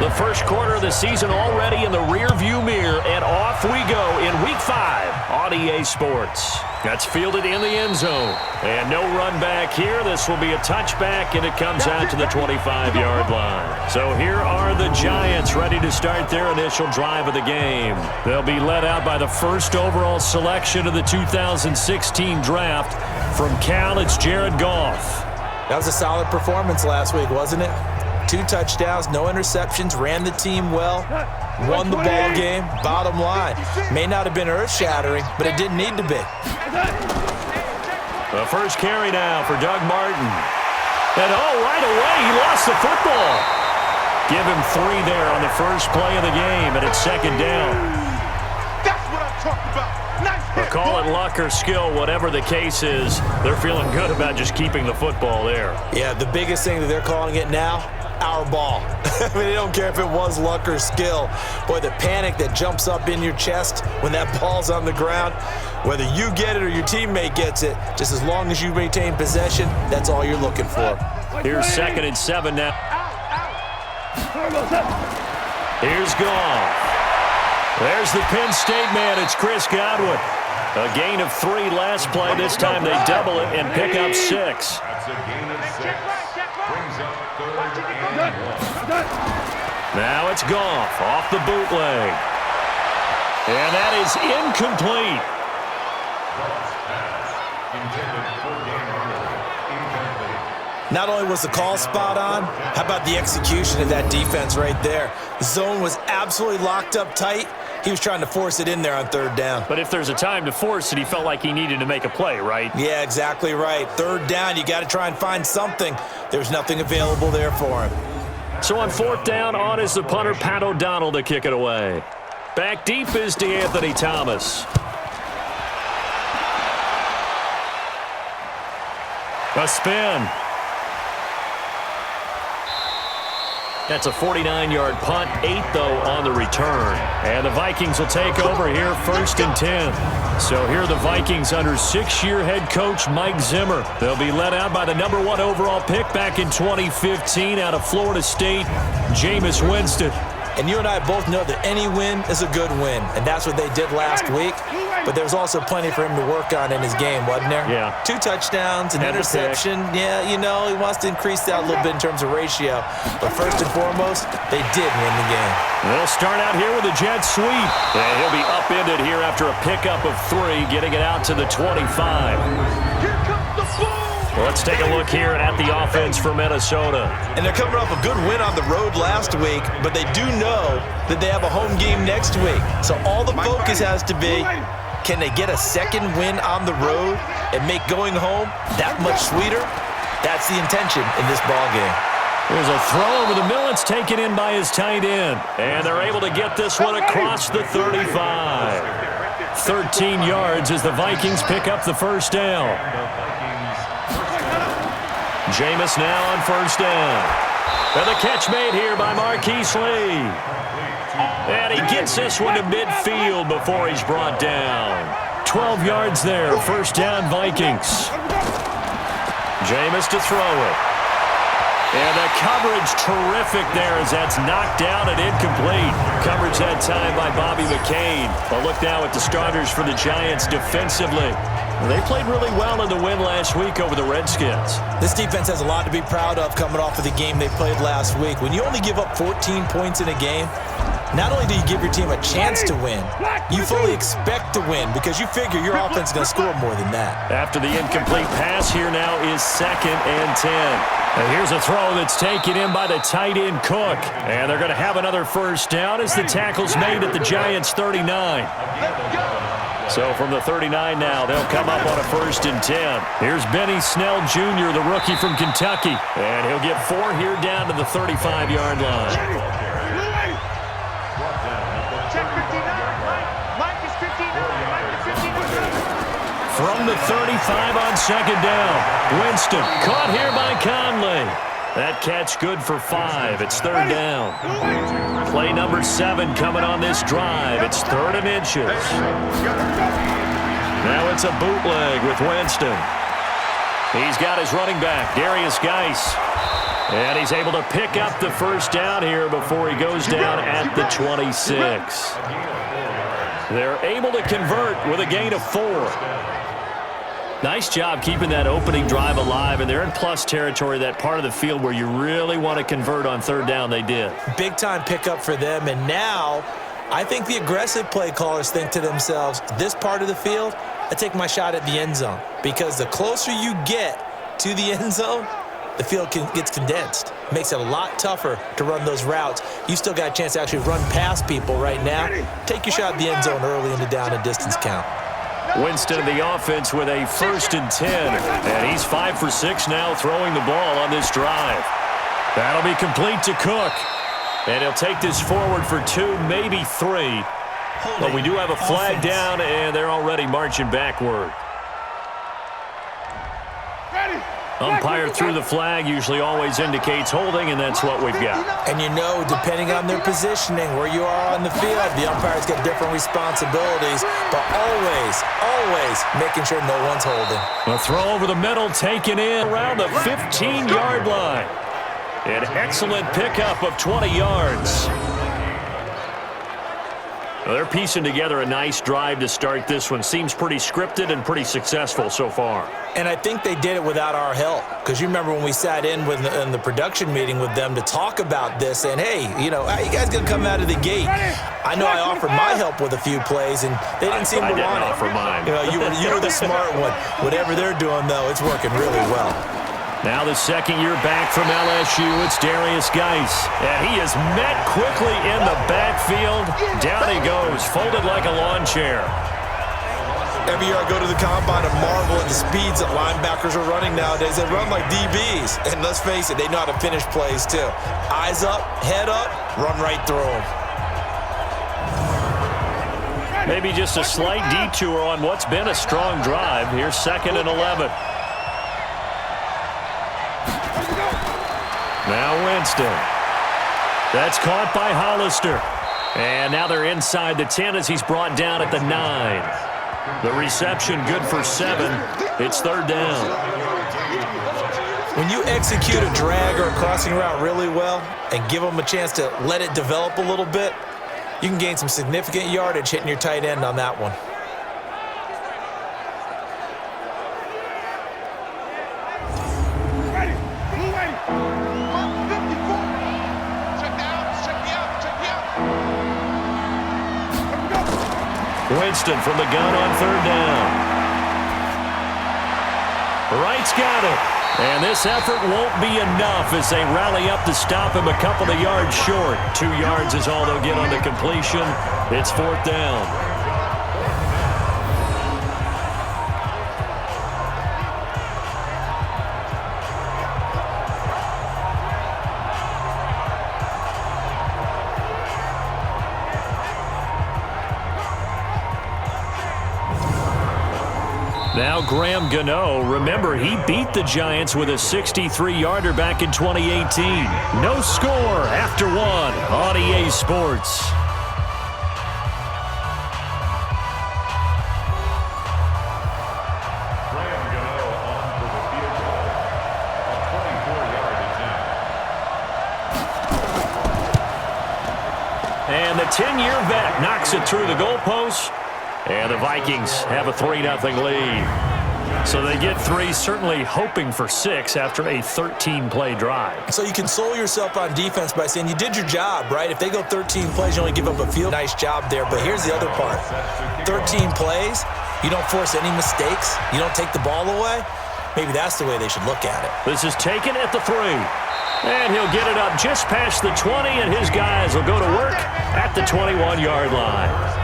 The first quarter of the season already in the rearview mirror, and off we go in Week 5 on EA Sports. That's fielded in the end zone. And no run back here. This will be a touchback, and it comes out to the 25-yard line. So here are the Giants ready to start their initial drive of the game. They'll be led out by the first overall selection of the 2016 draft. From Cal, it's Jared Goff. That was a solid performance last week, wasn't it? 2 touchdowns, no interceptions, ran the team well, won the ball game. Bottom line, may not have been earth-shattering, but it didn't need to be. The first carry now for Doug Martin. And right away, he lost the football. Give him 3 there on the first play of the game, and it's second down. That's what I'm talking about. Nice hit, Call it luck or skill, whatever the case is, they're feeling good about just keeping the football there. Yeah, the biggest thing that they're calling it now, our ball. I mean, they don't care if it was luck or skill. Boy, the panic that jumps up in your chest when that ball's on the ground, whether you get it or your teammate gets it, just as long as you maintain possession, that's all you're looking for. Here's 2nd and 7 now. Here's Goff. There's the Penn State man. It's Chris Godwin. A gain of 3 last play. This time they double it and pick up 6. That's a gain of 6. Brings up 3rd and 1. Now it's Goff off the bootleg. And that is incomplete. Goff's pass intended for Dan Hurley. Incomplete. Not only was the call spot on, how about the execution of that defense right there? The zone was absolutely locked up tight. He was trying to force it in there on 3rd down. But if there's a time to force it, he felt like he needed to make a play, right? Yeah, exactly right. 3rd down, you got to try and find something. There's nothing available there for him. So on 4th down, on is the punter, Pat O'Donnell, to kick it away. Back deep is DeAnthony Thomas. A spin. That's a 49-yard punt, 8 though on the return. And the Vikings will take over here 1st and 10. So here are the Vikings under 6-year head coach Mike Zimmer. They'll be led out by the number 1 overall pick back in 2015 out of Florida State, Jameis Winston. And you and I both know that any win is a good win, and that's what they did last week. But there was also plenty for him to work on in his game, wasn't there? Yeah. 2 touchdowns, an interception. Yeah, you know, he wants to increase that a little bit in terms of ratio. But first and foremost, they did win the game. They'll start out here with a jet sweep. And he'll be upended here after a pickup of 3, getting it out to the 25. Here comes the ball. Let's take a look here at the offense for Minnesota. And they're coming off a good win on the road last week, but they do know that they have a home game next week. So all the focus has to be, can they get a second win on the road and make going home that much sweeter? That's the intention in this ball game. There's a throw over the middle. It's taken in by his tight end. And they're able to get this one across the 35. 13 yards as the Vikings pick up the first down. Jameis now on first down. And the catch made here by Marquise Lee. And he gets this one to midfield before he's brought down. 12 yards there, first down Vikings. Jameis to throw it. And the coverage terrific there as that's knocked down and incomplete. Coverage that time by Bobby McCain. But look now at the starters for the Giants defensively. They played really well in the win last week over the Redskins. This defense has a lot to be proud of coming off of the game they played last week. When you only give up 14 points in a game, not only do you give your team a chance to win, you fully expect to win because you figure your offense is going to score more than that. After the incomplete pass, here now is 2nd and 10. And here's a throw that's taken in by the tight end Cook. And they're going to have another first down as the tackle's made at the Giants' 39. So from the 39 now, they'll come up on a 1st and 10. Here's Benny Snell Jr., the rookie from Kentucky. And he'll get 4 here down to the 35-yard line. Check 59. Mike is 59. Mike is 59. From the 35 on 2nd down. Winston caught here by Conley. That catch good for 5. It's 3rd down. Play number 7 coming on this drive. It's 3rd and inches. Now it's a bootleg with Winston. He's got his running back, Darius Geis. And he's able to pick up the first down here before he goes down at the 26. They're able to convert with a gain of 4. Nice job keeping that opening drive alive, and they're in plus territory, that part of the field where you really want to convert on 3rd down. They did. Big-time pickup for them, and now I think the aggressive play callers think to themselves, this part of the field, I take my shot at the end zone, because the closer you get to the end zone, the field gets condensed. Makes it a lot tougher to run those routes. You still got a chance to actually run past people right now. Take your shot at the end zone early in the down and distance count. Winston in the offense with a 1st and 10. And he's 5 for 6 now throwing the ball on this drive. That'll be complete to Cook. And he'll take this forward for 2, maybe 3. But we do have a flag down, and they're already marching backward. Umpire threw the flag, usually always indicates holding, and that's what we've got. And you know, depending on their positioning, where you are on the field, the umpires get different responsibilities, but always making sure no one's holding. A throw over the middle, taken in around the 15-yard line. An excellent pickup of 20 yards. Well, they're piecing together a nice drive to start this one. Seems pretty scripted and pretty successful so far. And I think they did it without our help. Because you remember when we sat in the production meeting with them to talk about this, and hey, you know, how you guys going to come out of the gate? I know I offered my help with a few plays, and they didn't seem to want it. I didn't offer mine. You know, you were the smart one. Whatever they're doing, though, it's working really well. Now the 2nd year back from LSU, it's Darius Geis. And he is met quickly in the backfield. Down he goes, folded like a lawn chair. Every year I go to the combine and marvel at the speeds that linebackers are running nowadays. They run like DBs. And let's face it, they know how to finish plays too. Eyes up, head up, run right through them. Maybe just a slight detour on what's been a strong drive. Here's 2nd and 11. Now Winston. That's caught by Hollister. And now they're inside the 10 as he's brought down at the 9. The reception good for 7. It's 3rd down. When you execute a drag or a crossing route really well and give them a chance to let it develop a little bit, you can gain some significant yardage hitting your tight end on that one. Winston from the gun on 3rd down. Wright's got it. And this effort won't be enough as they rally up to stop him a couple of yards short. 2 yards is all they'll get on the completion. It's 4th down. Now Graham Gano, remember he beat the Giants with a 63-yarder back in 2018. No score after one on EA Sports. Graham Gano on for the field goal. A 24-yard attempt. And the 10-year vet knocks it through the goalpost. And the Vikings have a 3-0 lead. So they get 3, certainly hoping for 6 after a 13-play drive. So you console yourself on defense by saying you did your job, right? If they go 13 plays, you only give up a field. Nice job there. But here's the other part. 13 plays, you don't force any mistakes. You don't take the ball away. Maybe that's the way they should look at it. This is taken at the 3. And he'll get it up just past the 20, and his guys will go to work at the 21-yard line.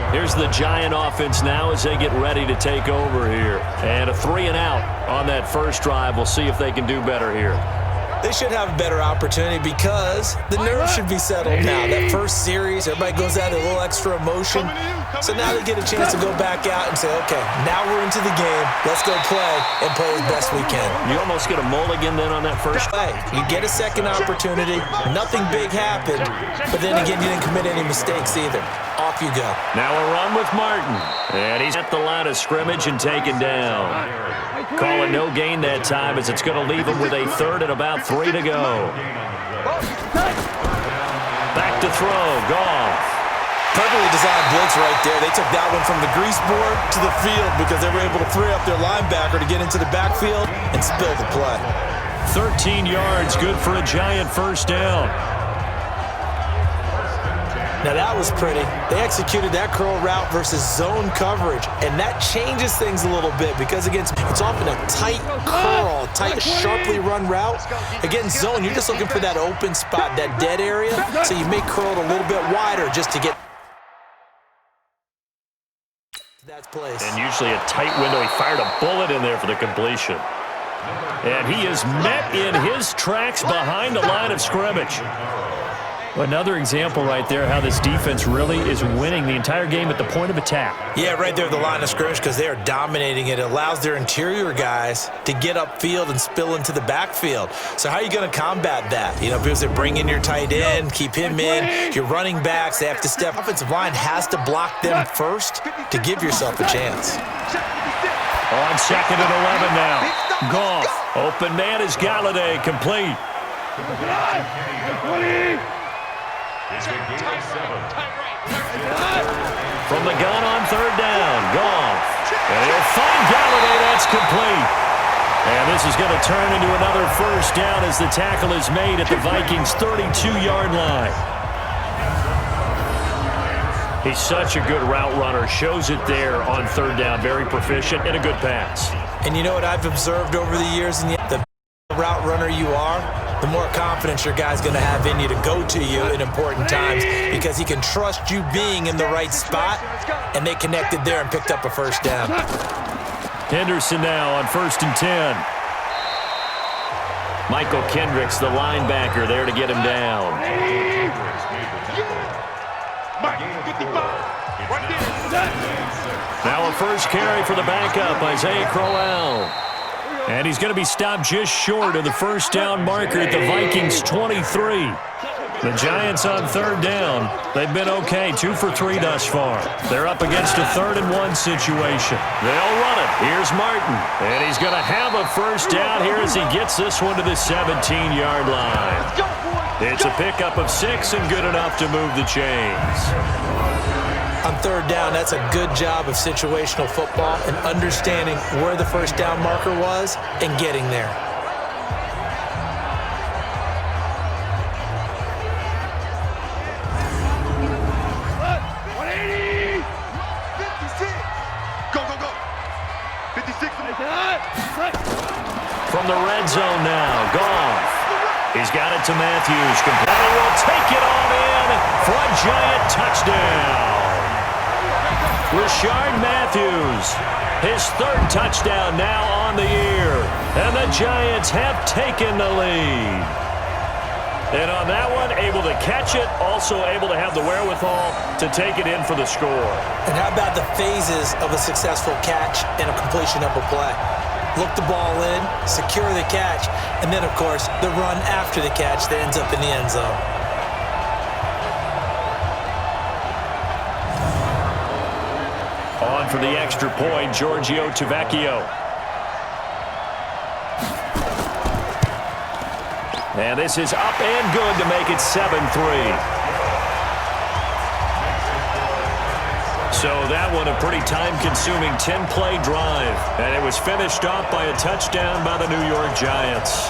Here's the Giant offense now as they get ready to take over here. And a 3-and-out on that first drive. We'll see if they can do better here. They should have a better opportunity because the nerves should be settled now. That first series, everybody goes out a little extra emotion. So now they get a chance to go back out and say, okay, now we're into the game. Let's go play and play as best we can. You almost get a mulligan then on that first play. You get a second opportunity. Nothing big happened. But then again, you didn't commit any mistakes either. Off you go. Now a run with Martin. And he's at the line of scrimmage and taken down. Call it no gain that time as it's going to leave him with a 3rd and about 3 to go. Back to throw. Goff. Perfectly designed blitz right there. They took that one from the grease board to the field because they were able to free up their linebacker to get into the backfield and spill the play. 13 yards, good for a Giant first down. Now that was pretty. They executed that curl route versus zone coverage, and that changes things a little bit because against it's often a tight curl, tight, sharply run route. Against zone, you're just looking for that open spot, that dead area, so you may curl it a little bit wider just to get that place. And usually a tight window. He fired a bullet in there for the completion. And he is met in his tracks behind the line of scrimmage. Another example right there how this defense really is winning the entire game at the point of attack. Yeah, right there at the line of scrimmage because they are dominating it. It allows their interior guys to get upfield and spill into the backfield. So how are you going to combat that? You know, because they bring in your tight end, keep him in. Your running backs, they have to step. Offensive line has to block them first to give yourself a chance. On 2nd and 11 now. Goff. Open man is Galladay. Complete. From the gun on 3rd down, Goff. And he'll find Galladay. That's complete. And this is going to turn into another first down as the tackle is made at the Vikings' 32-yard line. He's such a good route runner. Shows it there on 3rd down. Very proficient and a good pass. And you know what I've observed over the years? And the route runner you are, the more confidence your guy's going to have in you to go to you in important times because he can trust you being in the right spot, and they connected there and picked up a first down. Henderson now on 1st and 10. Michael Kendricks, the linebacker, there to get him down. Now a first carry for the backup, Isaiah Crowell. And he's going to be stopped just short of the first down marker at the Vikings' 23. The Giants on 3rd down. They've been okay, 2 for 3 thus far. They're up against a 3rd and 1 situation. They'll run it. Here's Martin. And he's going to have a first down here as he gets this one to the 17-yard line. It's a pickup of 6 and good enough to move the chains. On 3rd down, that's a good job of situational football and understanding where the first down marker was and getting there. From the red zone now, Goff. He's got it to Matthews. And will take it on in for a Giant touchdown. Rashard Matthews, his 3rd touchdown now on the year. And the Giants have taken the lead. And on that one, able to catch it, also able to have the wherewithal to take it in for the score. And how about the phases of a successful catch and a completion of a play? Look the ball in, secure the catch, and then, of course, the run after the catch that ends up in the end zone. On for the extra point, Giorgio Tavecchio. And this is up and good to make it 7-3. So that one a pretty time-consuming 10-play drive. And it was finished off by a touchdown by the New York Giants.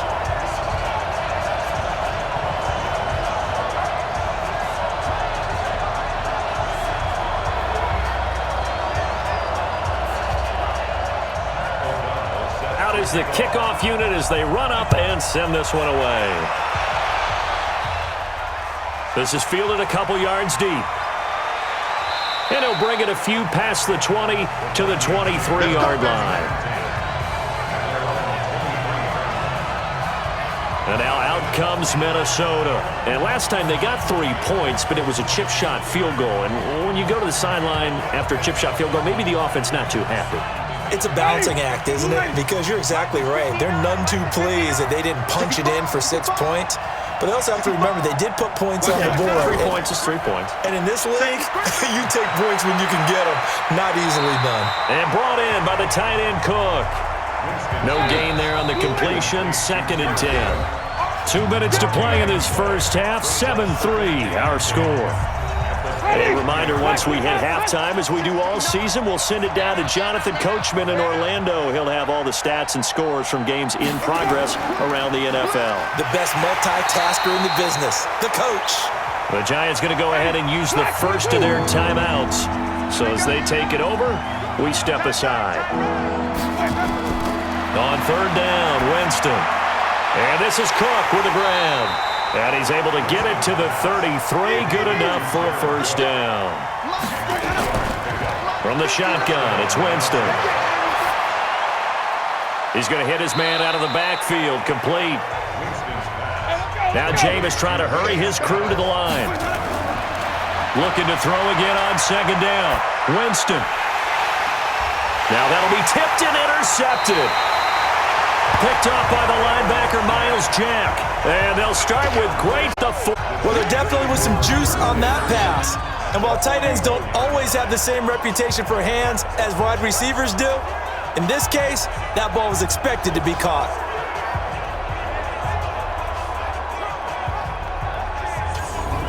Is the kickoff unit as they run up and send this one away. This is fielded a couple yards deep. And he'll bring it a few past the 20 to the 23-yard line. And now out comes Minnesota. And last time they got 3 points, but it was a chip shot field goal. And when you go to the sideline after a chip shot field goal, maybe the offense not too happy. It's a balancing act, isn't it? Because you're exactly right. They're none too pleased that they didn't punch it in for 6 points. But they also have to remember they did put points on the board. 3 points is 3 points. And in this league, you take points when you can get them. Not easily done. And brought in by the tight end Cook. No gain there on the completion. 2nd and 10. 2 minutes to play in this first half. 7-3 our score. A reminder, once we hit halftime, as we do all season, we'll send it down to Jonathan Coachman in Orlando. He'll have all the stats and scores from games in progress around the NFL. The best multitasker in the business, the coach. The Giants going to go ahead and use the first of their timeouts. So as they take it over, we step aside. On 3rd down, Winston. And this is Cook with the grab. And he's able to get it to the 33. Good enough for a first down. From the shotgun, it's Winston. He's going to hit his man out of the backfield. Complete. Now Jameis trying to hurry his crew to the line. Looking to throw again on 2nd down. Winston. Now that'll be tipped and intercepted. Picked up by the linebacker, Miles Jack. And they'll start with great. Well, there definitely was some juice on that pass. And while tight ends don't always have the same reputation for hands as wide receivers do, in this case, that ball was expected to be caught.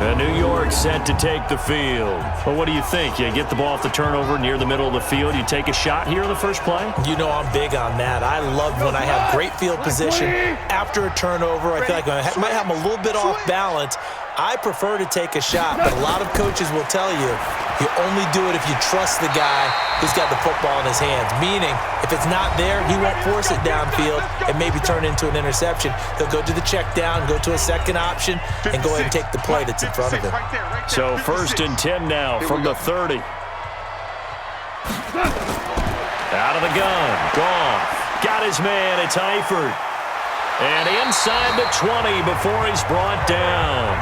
And New York set to take the field. Well, what do you think? You get the ball off the turnover near the middle of the field. You take a shot here in the first play? You know I'm big on that. I love when I have great field position after a turnover. I feel like I might have them a little bit off balance. I prefer to take a shot, but a lot of coaches will tell you, you only do it if you trust the guy who's got the football in his hands. Meaning, if it's not there, he won't force it downfield and maybe turn into an interception. He'll go to the check down, go to a second option, and go ahead and take the play that's in front of him. So 1st and 10 now from the 30. Out of the gun, Goff. Got his man, it's Eifert. And inside the 20 before he's brought down.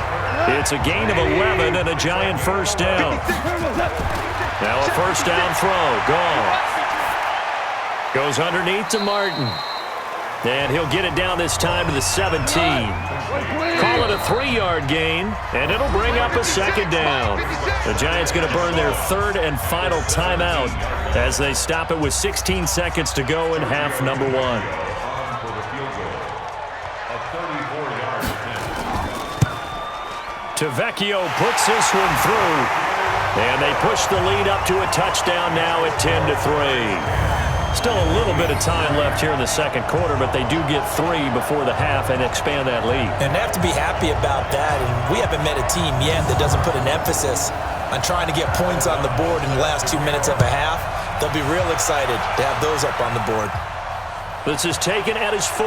It's a gain of 11 and a Giant first down. Now a first down throw. Goff goes underneath to Martin. And he'll get it down this time to the 17. Call it a 3-yard gain, and it'll bring up a 2nd down. The Giants going to burn their 3rd and final timeout as they stop it with 16 seconds to go in half number 1. Tavecchio puts this one through. And they push the lead up to a touchdown now at 10-3. Still a little bit of time left here in the second quarter, but they do get 3 before the half and expand that lead. And they have to be happy about that. And we haven't met a team yet that doesn't put an emphasis on trying to get points on the board in the last 2 minutes of a half. They'll be real excited to have those up on the board. This is taken at his 4.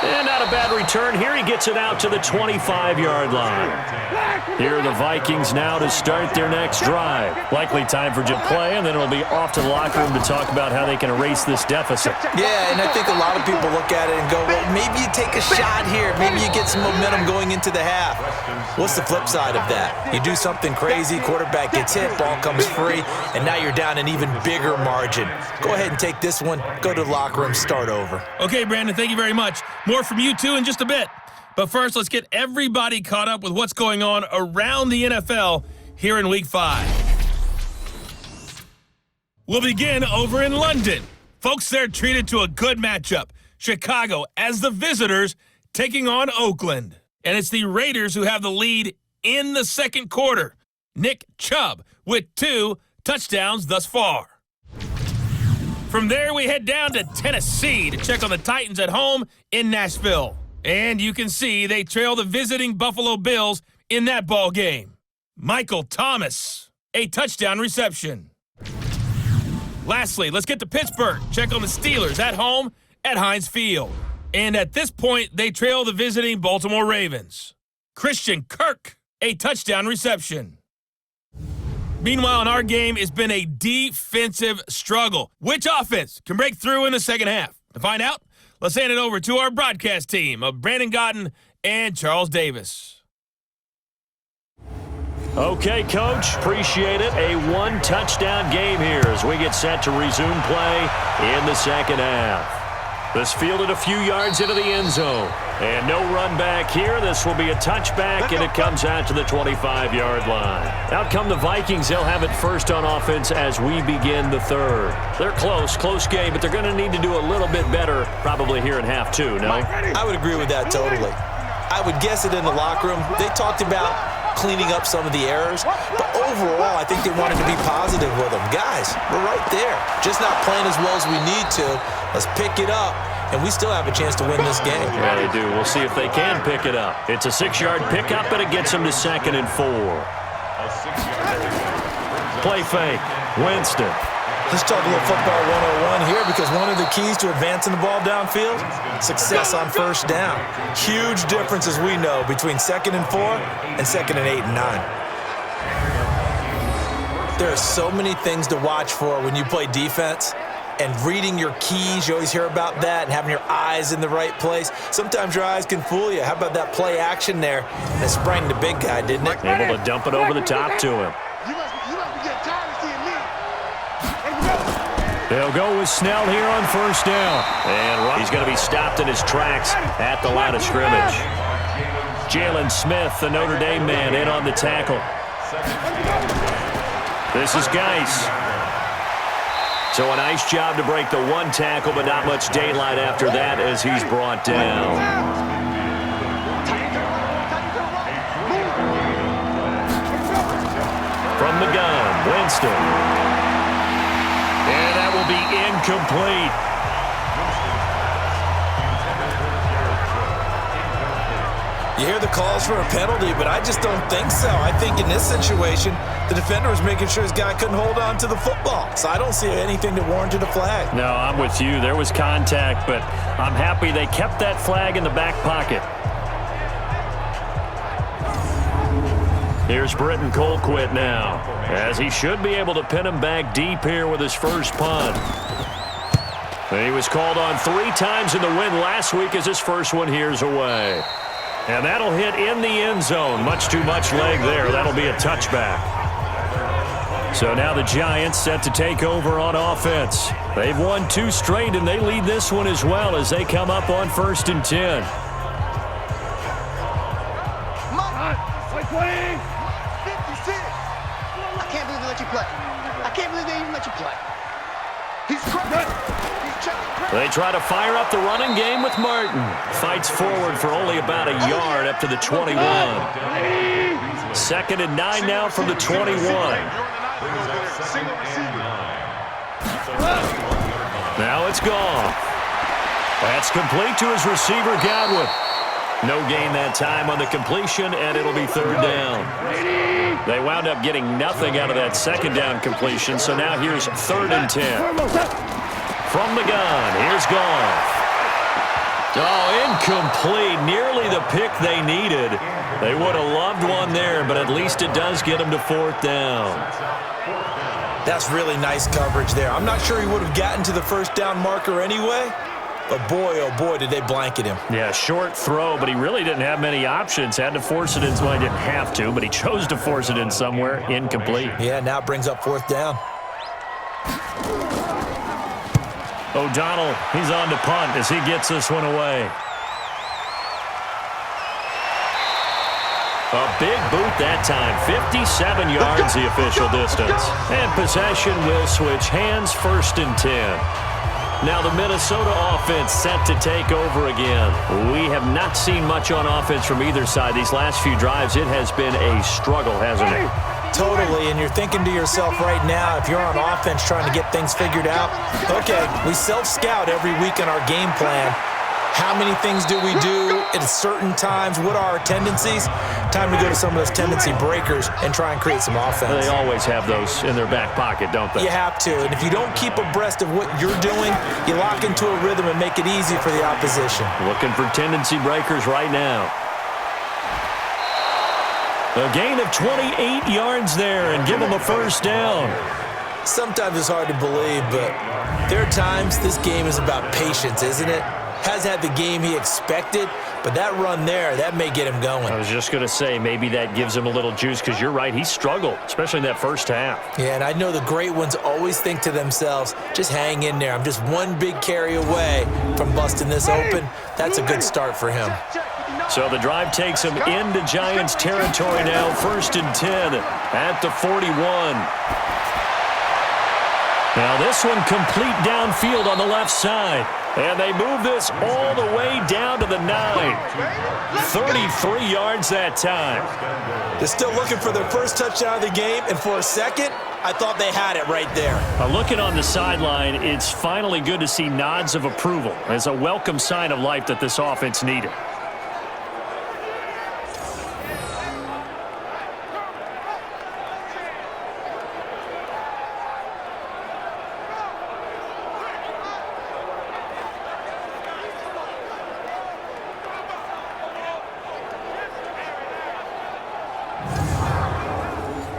And not a bad return here. He gets it out to the 25-yard line. Here are the Vikings now to start their next drive. Likely time for just play, and then it'll be off to the locker room to talk about how they can erase this deficit. Yeah, and I think a lot of people look at it and go, well, maybe you take a shot here. Maybe you get some momentum going into the half. What's the flip side of that? You do something crazy, quarterback gets hit, ball comes free, and now you're down an even bigger margin. Go ahead and take this one, go to the locker room, start over. Okay, Brandon, thank you very much. More from you two in just a bit. But first, let's get everybody caught up with what's going on around the NFL here in Week 5. We'll begin over in London. Folks, they're treated to a good matchup. Chicago as the visitors taking on Oakland. And it's the Raiders who have the lead in the second quarter. Nick Chubb with 2 touchdowns thus far. From there, we head down to Tennessee to check on the Titans at home in Nashville. And you can see they trail the visiting Buffalo Bills in that ball game. Michael Thomas, a touchdown reception. Lastly, let's get to Pittsburgh. Check on the Steelers at home at Heinz Field. And at this point, they trail the visiting Baltimore Ravens. Christian Kirk, a touchdown reception. Meanwhile, in our game, it's been a defensive struggle. Which offense can break through in the second half? To find out, let's hand it over to our broadcast team of Brandon Gotten and Charles Davis. Okay, Coach, appreciate it. A 1-touchdown game here as we get set to resume play in the second half. This fielded a few yards into the end zone. And no run back here. This will be a touchback, and it comes out to the 25-yard line. Out come the Vikings. They'll have it first on offense as we begin the third. They're close game, but they're going to need to do a little bit better probably here in half 2, no? I would agree with that totally. I would guess it in the locker room. They talked about cleaning up some of the errors, but overall, I think they wanted to be positive with them. Guys, we're right there. Just not playing as well as we need to. Let's pick it up, and we still have a chance to win this game. Yeah, they do. We'll see if they can pick it up. It's a 6-yard pickup, but it gets them to 2nd and 4. Play fake. Winston. Let's talk a little football 101 here, because one of the keys to advancing the ball downfield, success on first down. Huge difference, as we know, between 2nd and 4 and 2nd and 8 and 9. There are so many things to watch for when you play defense, and reading your keys, you always hear about that, and having your eyes in the right place. Sometimes your eyes can fool you. How about that play action there? And it sprang the big guy, didn't it? Able to dump it over the top to him. They'll go with Snell here on first down. And he's going to be stopped in his tracks at the line of scrimmage. Jalen Smith, the Notre Dame man, in on the tackle. This is Geis. So a nice job to break the 1 tackle, but not much daylight after that as he's brought down. From the gun, Winston. And that will be incomplete. You hear the calls for a penalty, but I just don't think so. I think in this situation, the defender was making sure his guy couldn't hold on to the football. So I don't see anything that warranted a flag. No, I'm with you. There was contact, but I'm happy they kept that flag in the back pocket. Here's Britton Colquitt now, as he should be able to pin him back deep here with his first punt. And he was called on 3 times in the win last week as his first one here's away. And that'll hit in the end zone. Much too much leg there. That'll be a touchback. So now the Giants set to take over on offense. They've won 2 straight, and they lead this one as well as they come up on 1st and 10. They try to fire up the running game with Martin. Fights forward for only about a yard up to the 21. 2nd and 9 now from the 21. Now it's gone. That's complete to his receiver, Godwin. No gain that time on the completion, and it'll be 3rd down. They wound up getting nothing out of that 2nd down completion, so now here's 3rd and 10. From the gun, here's Goff. Oh, incomplete. Nearly the pick they needed. They would have loved one there, but at least it does get them to 4th down. That's really nice coverage there. I'm not sure he would have gotten to the first down marker anyway, but boy, oh boy, did they blanket him. Yeah, short throw, but he really didn't have many options. Had to force it in, well, he didn't have to, but he chose to force it in somewhere. Incomplete. Yeah, now it brings up 4th down. O'Donnell, he's on to punt as he gets this one away. A big boot that time. 57 yards the official distance. And possession will switch hands, 1st and 10. Now the Minnesota offense set to take over again. We have not seen much on offense from either side. These last few drives, it has been a struggle, hasn't it? Totally, and you're thinking to yourself right now, if you're on offense trying to get things figured out, okay, we self-scout every week in our game plan. How many things do we do at certain times? What are our tendencies? Time to go to some of those tendency breakers and try and create some offense. They always have those in their back pocket, don't they? You have to, and if you don't keep abreast of what you're doing, you lock into a rhythm and make it easy for the opposition. Looking for tendency breakers right now. A gain of 28 yards there and give them a 1st down. Sometimes it's hard to believe, but there are times this game is about patience, isn't it? Hasn't had the game he expected, but that run there, that may get him going. I was just going to say, maybe that gives him a little juice because you're right, he struggled, especially in that first half. Yeah, and I know the great ones always think to themselves, just hang in there. I'm just one big carry away from busting this open. That's a good start for him. So the drive takes him into Giants territory now, 1st and 10 at the 41. Now this one complete downfield on the left side. And they move this all the way down to the 9. 33 yards that time. They're still looking for their first touchdown of the game, and for a second, I thought they had it right there. Looking on the sideline, it's finally good to see nods of approval. It's a welcome sign of life that this offense needed.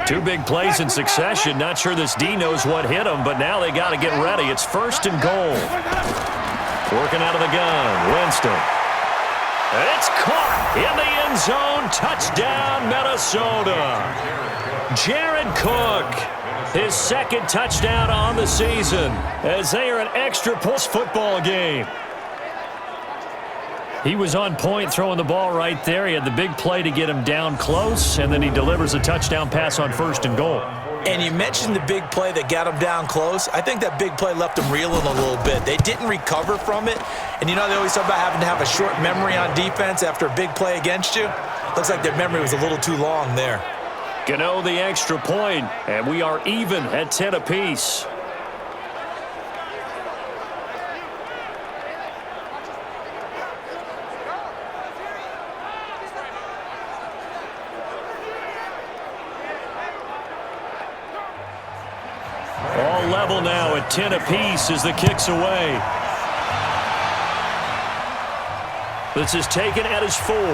Two big plays in succession. Not sure this D knows what hit him, but now they got to get ready. It's 1st and goal. Working out of the gun, Winston. And it's caught in the end zone. Touchdown, Minnesota. Jared Cook, his 2nd touchdown on the season as they are an extra post football game. He was on point throwing the ball right there. He had the big play to get him down close, and then he delivers a touchdown pass on 1st and goal. And you mentioned the big play that got him down close. I think that big play left him reeling a little bit. They didn't recover from it. And you know they always talk about having to have a short memory on defense after a big play against you. Looks like their memory was a little too long there. Gano the extra point, and we are even at 10 apiece. All level now at 10 apiece as the kick's away. This is taken at his 4. And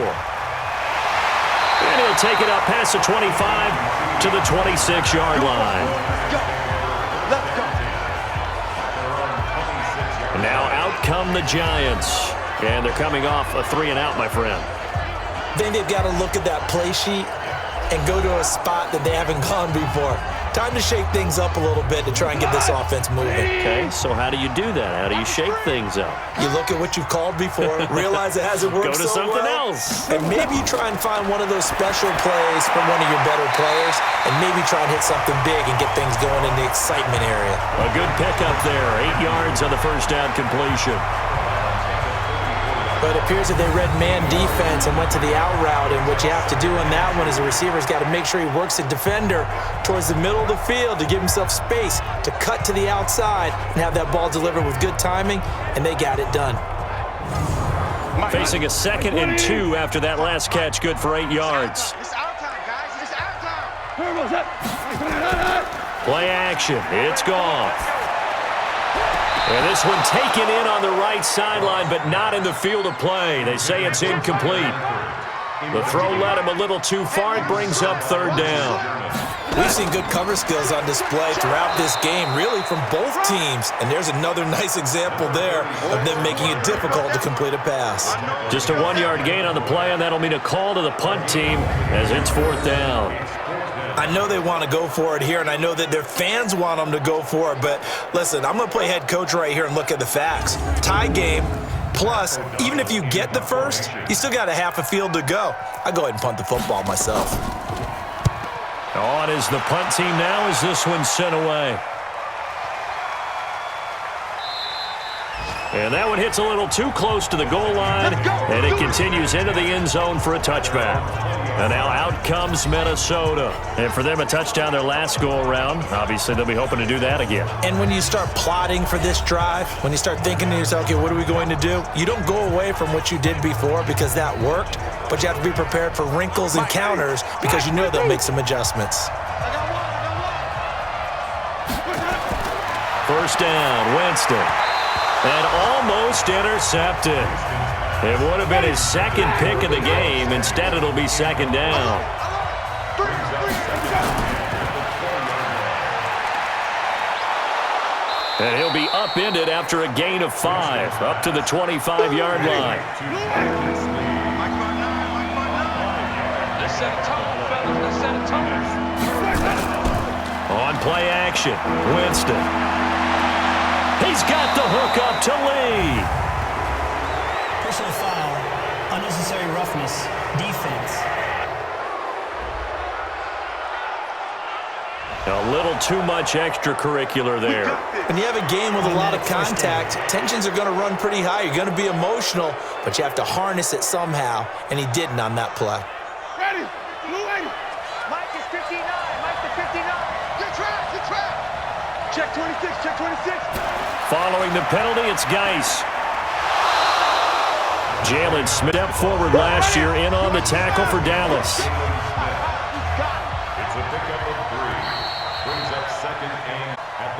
he'll take it up past the 25 to the 26-yard line. And now out come the Giants. And they're coming off a 3-and-out, my friend. I think they've got to look at that play sheet and go to a spot that they haven't gone before. Time to shake things up a little bit to try and get this offense moving. Okay, so how do you do that? How do you shake things up? You look at what you've called before, realize it hasn't worked Go to so something well, else. and maybe try and find one of those special plays from one of your better players, and maybe try and hit something big and get things going in the excitement area. A good pickup there. 8 yards on the first down completion. But it appears that they read man defense and went to the out route, and what you have to do on that one is the receiver's got to make sure he works the defender towards the middle of the field to give himself space to cut to the outside and have that ball delivered with good timing, and they got it done. Facing a 2nd and 2 after that last catch, good for 8 yards. It's our time, guys. It's our time. Play action. It's gone. And this one taken in on the right sideline, but not in the field of play. They say it's incomplete. The throw led him a little too far. It brings up third down. We've seen good cover skills on display throughout this game, really from both teams. And there's another nice example there of them making it difficult to complete a pass. Just a 1-yard gain on the play, and that'll mean a call to the punt team as it's fourth down. I know they want to go for it here, and I know that their fans want them to go for it. But listen, I'm going to play head coach right here and look at the facts. Tie game. Plus, even if you get the first, you still got a half a field to go. I go ahead and punt the football myself. On is the punt team now as this one's sent away. And that one hits a little too close to the goal line, and it continues into the end zone for a touchback. And now out comes Minnesota. And for them, a touchdown their last go-around. Obviously, they'll be hoping to do that again. And when you start plotting for this drive, when you start thinking to yourself, okay, what are we going to do? You don't go away from what you did before because that worked, but you have to be prepared for wrinkles and counters because you know they'll make some adjustments. First down, Winston. And almost intercepted. It would have been his second pick of the game. Instead, it'll be second down. And he'll be upended after a gain of 5, up to the 25-yard line. Let's set a tone, fellas. Let's set a tone. On play action, Winston. He's got the hook up to Lee. Personal foul, unnecessary roughness, defense. A little too much extracurricular there. When you have a game with a lot of contact, tensions are going to run pretty high. You're going to be emotional, but you have to harness it somehow, and he didn't on that play. Ready. Blue 80. Mike is 59. Mike to 59. Get trapped. Get trapped. Check 26. Check 26. Following the penalty, it's Geis. Jalen Smith stepped forward last year in on the tackle for Dallas. It's a pickup of 3. Brings up second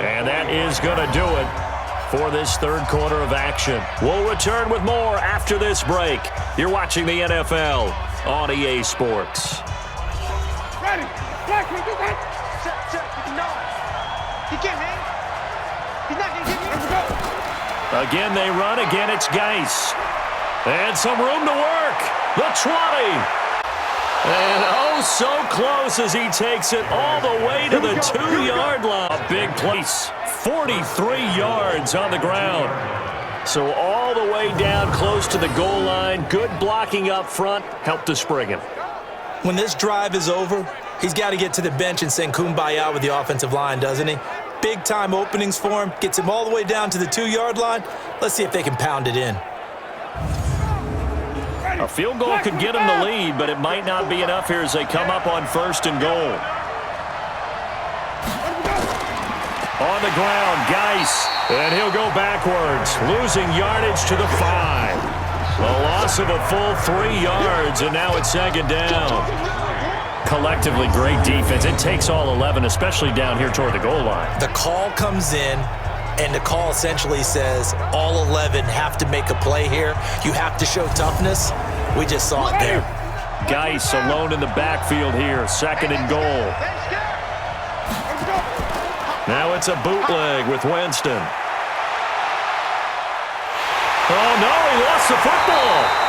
And that is going to do it for this third quarter of action. We'll return with more after this break. You're watching the NFL on EA Sports. Ready. Black, get that. Check. No. He can't hang. He's not going to get me. Let's go. Again, they run. Again, it's Geis. And some room to work. The 20. And oh, so close as he takes it all the way to the 2-yard line. A big place. 43 yards on the ground. So all the way down close to the goal line. Good blocking up front. Helped to spring him. When this drive is over, he's got to get to the bench and sing Kumbaya with the offensive line, doesn't he? Big-time openings for him. Gets him all the way down to the 2-yard line. Let's see if they can pound it in. A field goal could get him the lead, but it might not be enough here as they come up on 1st and goal. On the ground, Geis, and he'll go backwards, losing yardage to the 5. A loss of a full 3 yards, and now it's second down. Collectively, great defense. It takes all 11, especially down here toward the goal line. The call comes in, and the call essentially says all 11 have to make a play here. You have to show toughness. We just saw it there. Geis alone in the backfield here, 2nd and goal. Now it's a bootleg with Winston. Oh, no, he lost the football.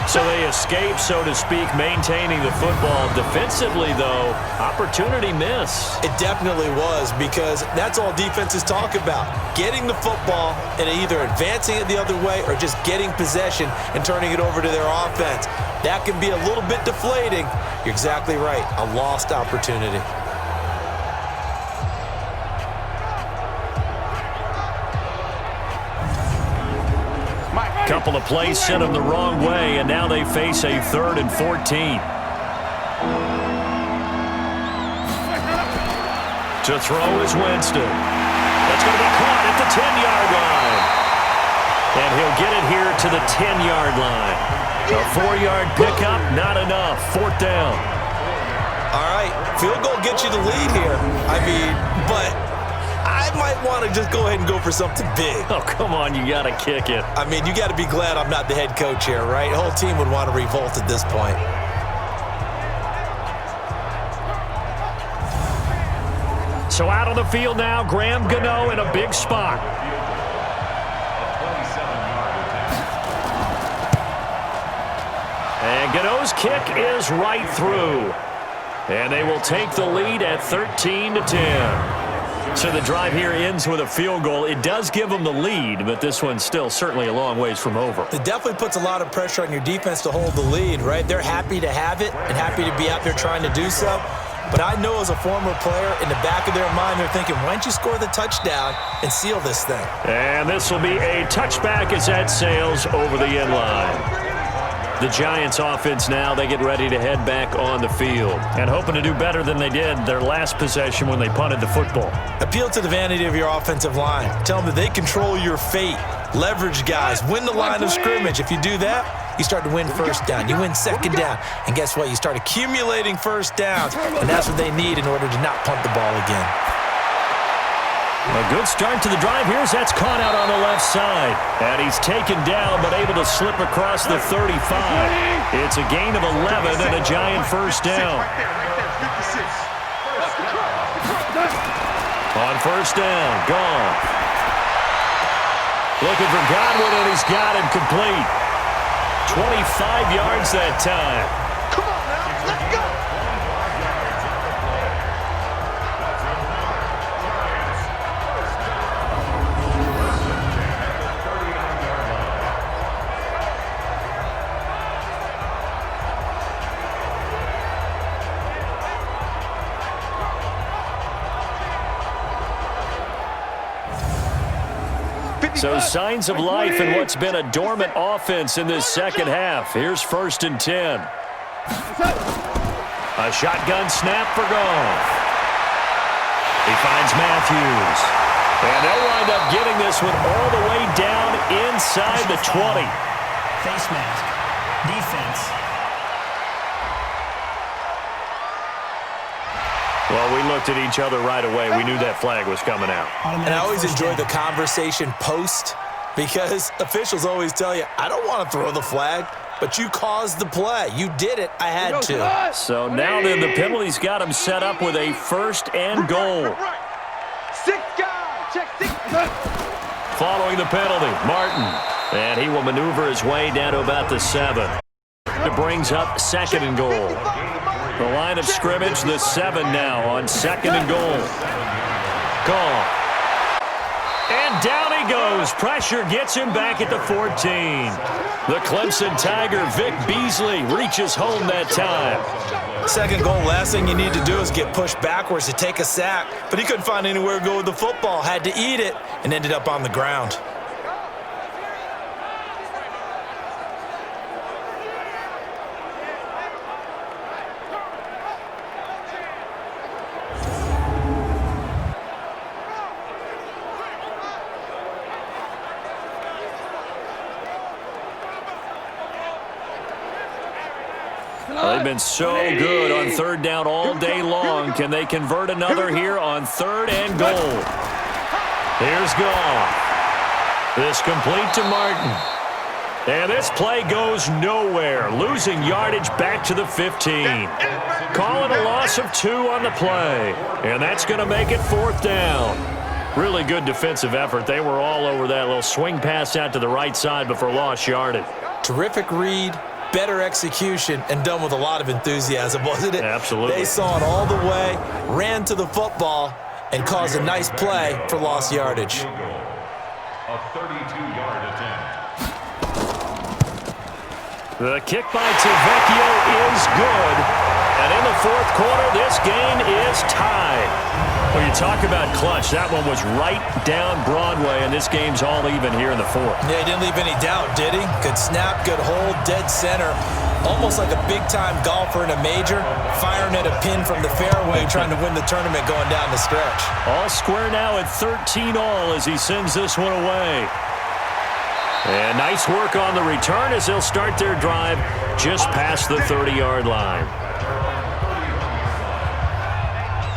So they escape, so to speak, maintaining the football. Defensively, though, opportunity miss. It definitely was, because that's all defenses talk about. Getting the football and either advancing it the other way or just getting possession and turning it over to their offense. That can be a little bit deflating. You're exactly right. A lost opportunity. Couple of plays sent them the wrong way, and now they face a 3rd and 14. To throw is Winston. That's going to be caught at the 10-yard line. And he'll get it here to the 10-yard line. A 4-yard pickup, not enough. 4th down. All right, field goal gets you the lead here. I mean, but I might want to just go ahead and go for something big. Oh, come on, you got to kick it. I mean, you got to be glad I'm not the head coach here, right? The whole team would want to revolt at this point. So out on the field now, Graham Gano in a big spot. And Gano's kick is right through. And they will take the lead at 13-10. So the drive here ends with a field goal. It does give them the lead, but this one's still certainly a long ways from over. It definitely puts a lot of pressure on your defense to hold the lead, right? They're happy to have it and happy to be out there trying to do so. But I know as a former player, in the back of their mind, they're thinking, why don't you score the touchdown and seal this thing? And this will be a touchback as that sails over the end line. The Giants offense now, they get ready to head back on the field and hoping to do better than they did their last possession when they punted the football. Appeal to the vanity of your offensive line. Tell them that they control your fate. Leverage guys. Win the line of scrimmage. If you do that, you start to win first down. You win second down. And guess what? You start accumulating first downs. And that's what they need in order to not punt the ball again. A good start to the drive. Here's that's caught out on the left side. And he's taken down but able to slip across the 35. It's a gain of 11 and a Giant first down. On first down, gone. Looking for Godwin, and he's got him complete. 25 yards that time. Come on now, let's go. So signs of life in what's been a dormant offense in this second half. Here's 1st and 10. A shotgun snap for Goff. He finds Matthews. And they'll wind up getting this one all the way down inside the 20. Face mask. Defense. Well, we looked at each other right away. We knew that flag was coming out. And I always enjoy the conversation post because officials always tell you, I don't want to throw the flag, but you caused the play. You did it. I had to. So now then the penalty's got him set up with a 1st and goal. Six guys. Check six. Following the penalty, Martin. And he will maneuver his way down to about the 7. It brings up 2nd and goal. The line of scrimmage, the 7 now on 2nd and goal. Gone. And down he goes. Pressure gets him back at the 14. The Clemson Tiger, Vic Beasley, reaches home that time. 2nd goal, last thing you need to do is get pushed backwards to take a sack. But he couldn't find anywhere to go with the football. Had to eat it and ended up on the ground. They've been so good on 3rd down all day long. Can they convert another here on 3rd and goal? Here's Goff. This complete to Martin. And this play goes nowhere. Losing yardage back to the 15. Calling a loss of 2 on the play. And that's going to make it 4th down. Really good defensive effort. They were all over that little swing pass out to the right side before lost yardage. Terrific read. Better execution, and done with a lot of enthusiasm, wasn't it? Absolutely. They saw it all the way, ran to the football, and caused a nice play for lost yardage. A 32-yard attempt. The kick by Tavecchio is good. And in the 4th quarter, this game is tied. When you talk about clutch, that one was right down Broadway, and this game's all even here in the 4th. Yeah, he didn't leave any doubt, did he? Good snap, good hold, dead center. Almost like a big-time golfer in a major, firing at a pin from the fairway, trying to win the tournament going down the stretch. All square now at 13 all as he sends this one away. And nice work on the return as they'll start their drive just past the 30-yard line.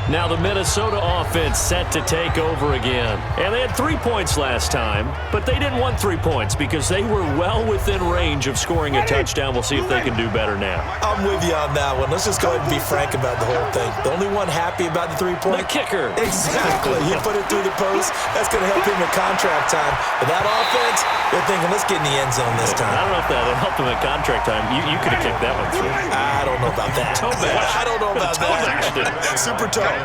Now the Minnesota offense set to take over again. And they had 3 points last time, but they didn't want 3 points because they were well within range of scoring a touchdown. We'll see if they can do better now. I'm with you on that one. Let's just go ahead and be frank about the whole thing. The only one happy about the 3-point? The kicker. Exactly. You put it through the post. That's going to help him at contract time. But that offense, they're thinking, let's get in the end zone this time. I don't know if that helped him at contract time. You could have kicked that one through. I don't know about that. I don't know about that. Super toe.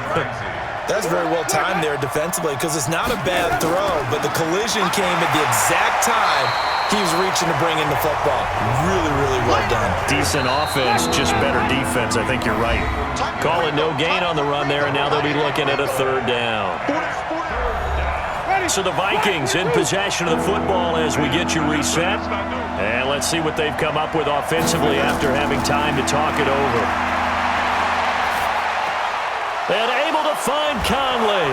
That's very well timed there defensively because it's not a bad throw, but the collision came at the exact time he was reaching to bring in the football. Really, really well done. Decent offense, just better defense. I think you're right. Call it no gain on the run there, and now they'll be looking at a 3rd down. So the Vikings in possession of the football as we get you reset. And let's see what they've come up with offensively after having time to talk it over. And able to find Conley.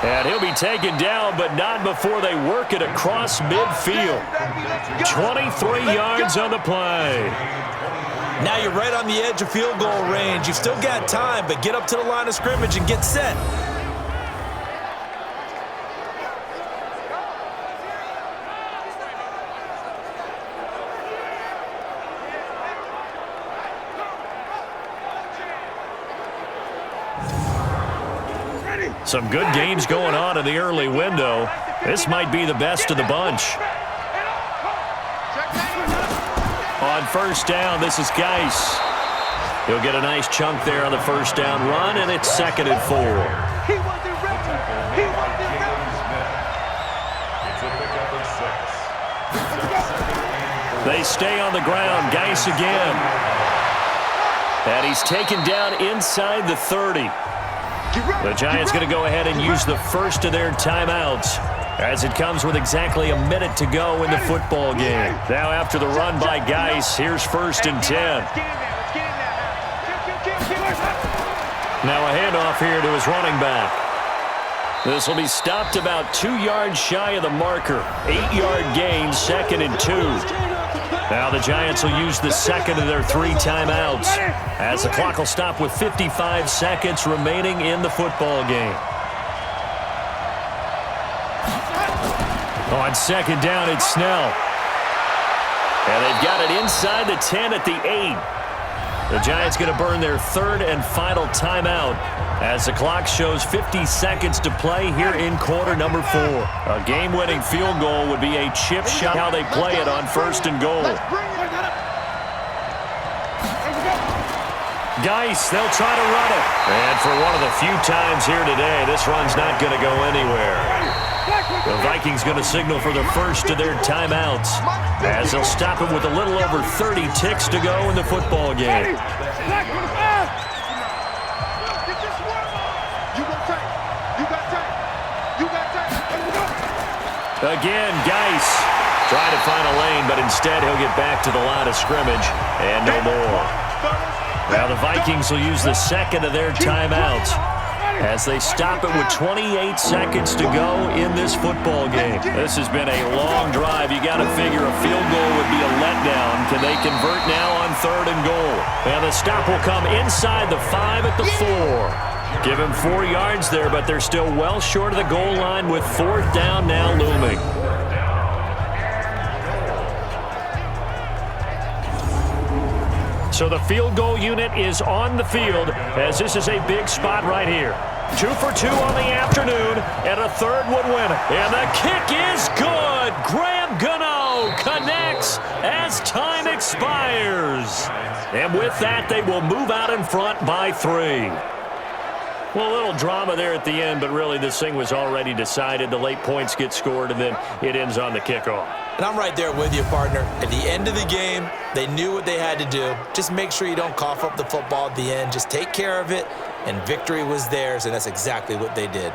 And he'll be taken down, but not before they work it across midfield. 23 yards on the play. Now you're right on the edge of field goal range. You've still got time, but get up to the line of scrimmage and get set. Some good games going on in the early window. This might be the best of the bunch. On 1st down, this is Geis. He'll get a nice chunk there on the 1st down run, and it's 2nd and 4. He wasn't ready. He wasn't ready. It's a pickup of 6. They stay on the ground. Geis again. And he's taken down inside the 30. The Giants going to go ahead and use the first of their timeouts as it comes with exactly a minute to go in the football game. Now after the run by Geis, here's 1st and 10. Now a handoff here to his running back. This will be stopped about 2 yards shy of the marker. 8-yard gain, 2nd and 2. Now the Giants will use the 2nd of their 3 timeouts as the clock will stop with 55 seconds remaining in the football game. On 2nd down, it's Snell. And they've got it inside the 10 at the 8. The Giants going to burn their 3rd and final timeout as the clock shows 50 seconds to play here in quarter number 4. A game-winning field goal would be a chip shot how they play it on 1st and goal. Geis, they'll try to run it. And for one of the few times here today, this run's not going to go anywhere. The Vikings going to signal for the first of their timeouts as they'll stop him with a little over 30 ticks to go in the football game. Again, Geis trying to find a lane, but instead he'll get back to the line of scrimmage and no more. Now the Vikings will use the 2nd of their timeouts as they stop it with 28 seconds to go in this football game. This has been a long drive. You got to figure a field goal would be a letdown. Can they convert now on 3rd and goal? And the stop will come inside the 5 at the 4. Give him 4 yards there, but they're still well short of the goal line with 4th down now looming. So the field goal unit is on the field as this is a big spot right here. 2 for 2 on the afternoon, and a 3rd would win it. And the kick is good. Graham Gano connects as time expires. And with that, they will move out in front by 3. Well, a little drama there at the end, but really this thing was already decided. The late points get scored, and then it ends on the kickoff. And I'm right there with you, partner. At the end of the game, they knew what they had to do. Just make sure you don't cough up the football at the end. Just take care of it, and victory was theirs, and that's exactly what they did.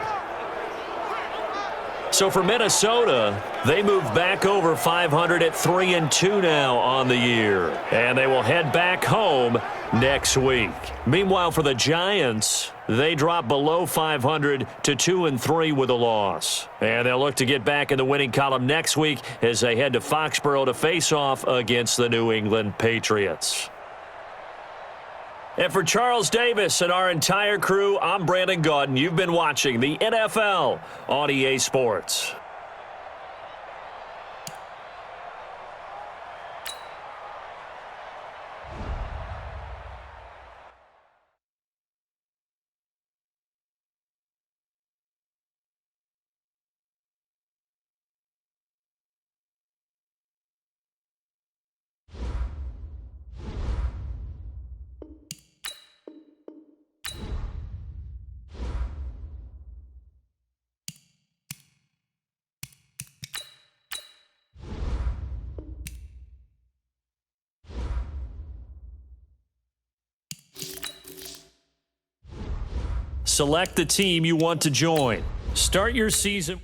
So for Minnesota, they move back over 500 at 3-2 now on the year. And they will head back home next week. Meanwhile, for the Giants, they drop below 500 to 2-3 with a loss. And they'll look to get back in the winning column next week as they head to Foxborough to face off against the New England Patriots. And for Charles Davis and our entire crew, I'm Brandon Gaudin. You've been watching the NFL on EA Sports. Select the team you want to join. Start your season.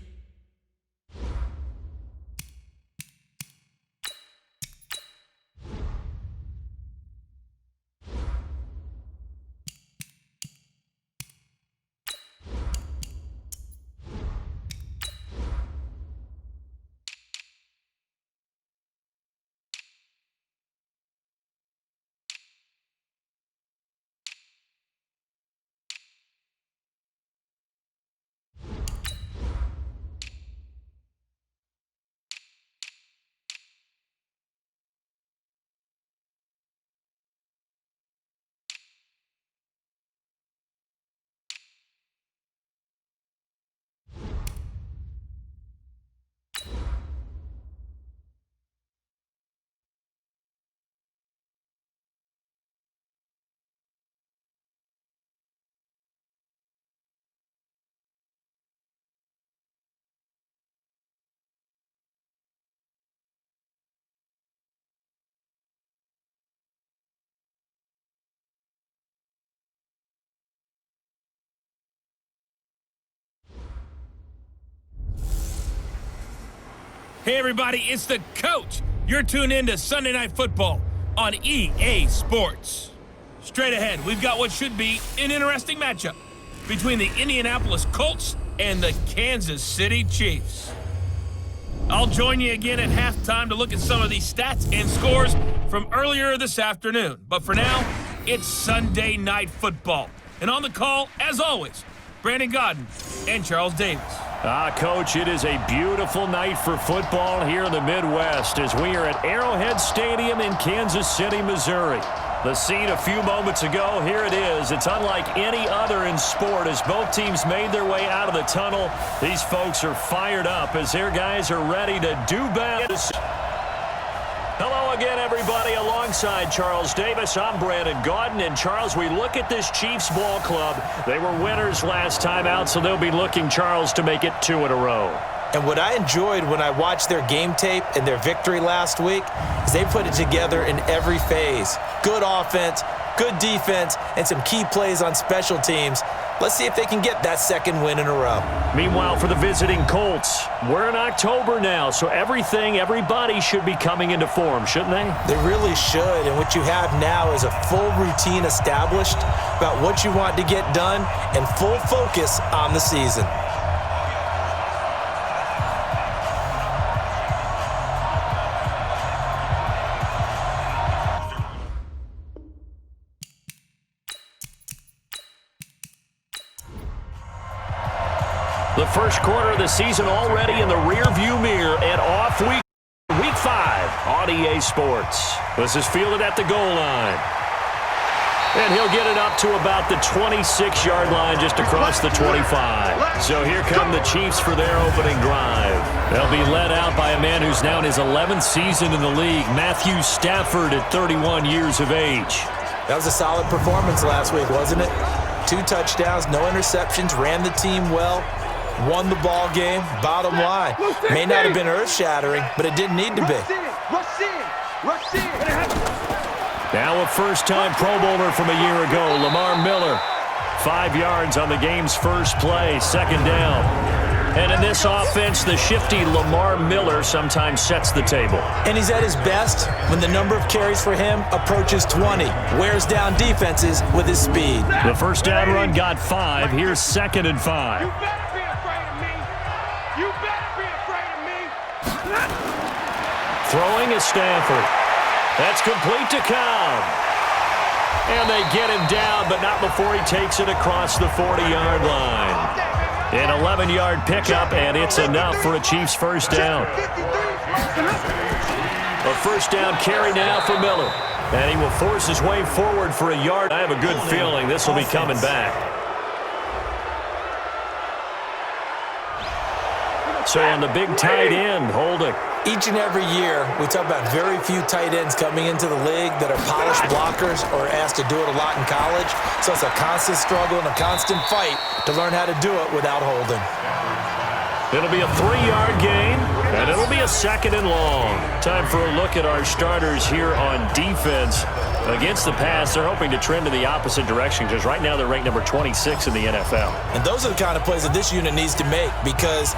Hey everybody, it's the coach. You're tuned in to Sunday Night Football on EA Sports. Straight ahead, we've got what should be an interesting matchup between the Indianapolis Colts and the Kansas City Chiefs. I'll join you again at halftime to look at some of these stats and scores from earlier this afternoon. But for now, it's Sunday Night Football. And on the call, as always, Brandon Gaudin and Charles Davis. Coach, it is a beautiful night for football here in the Midwest as we are at Arrowhead Stadium in Kansas City, Missouri. The scene a few moments ago, here it is. It's unlike any other in sport as both teams made their way out of the tunnel. These folks are fired up as their guys are ready to do battle. Hello again, everybody. Alongside Charles Davis, I'm Brandon Gaudin. And, Charles, we look at this Chiefs ball club. They were winners last time out, so they'll be looking, Charles, to make it 2 in a row. And what I enjoyed when I watched their game tape and their victory last week is they put it together in every phase. Good offense, good defense, and some key plays on special teams. Let's see if they can get that second win in a row. Meanwhile, for the visiting Colts, we're in October now, so everybody should be coming into form, shouldn't they? They really should, and what you have now is a full routine established about what you want to get done and full focus on the season. The first quarter of the season already in the rearview mirror and off week 5 on EA Sports. This is fielded at the goal line. And he'll get it up to about the 26-yard line just across the 25. So here come the Chiefs for their opening drive. They'll be led out by a man who's now in his 11th season in the league, Matthew Stafford at 31 years of age. That was a solid performance last week, wasn't it? 2 touchdowns, no interceptions, ran the team well. Won the ball game, bottom line. May not have been earth-shattering, but it didn't need to be. Now a first-time Pro Bowler from a year ago, Lamar Miller. 5 yards on the game's first play, second down. And in this offense, the shifty Lamar Miller sometimes sets the table. And he's at his best when the number of carries for him approaches 20. Wears down defenses with his speed. The first down run got 5. Here's 2nd and 5. Throwing is Stafford. That's complete to Cobb. And they get him down, but not before he takes it across the 40-yard line. An 11-yard pickup, and it's enough for a Chiefs first down. A first down carry now for Miller. And he will force his way forward for a yard. I have a good feeling this will be coming back. So on the big tight end, holding. Each and every year, we talk about very few tight ends coming into the league that are polished blockers or asked to do it a lot in college. So it's a constant struggle and a constant fight to learn how to do it without holding. It'll be a 3-yard gain, and it'll be a 2nd and long. Time for a look at our starters here on defense. Against the pass, they're hoping to trend in the opposite direction because right now they're ranked number 26 in the NFL. And those are the kind of plays that this unit needs to make because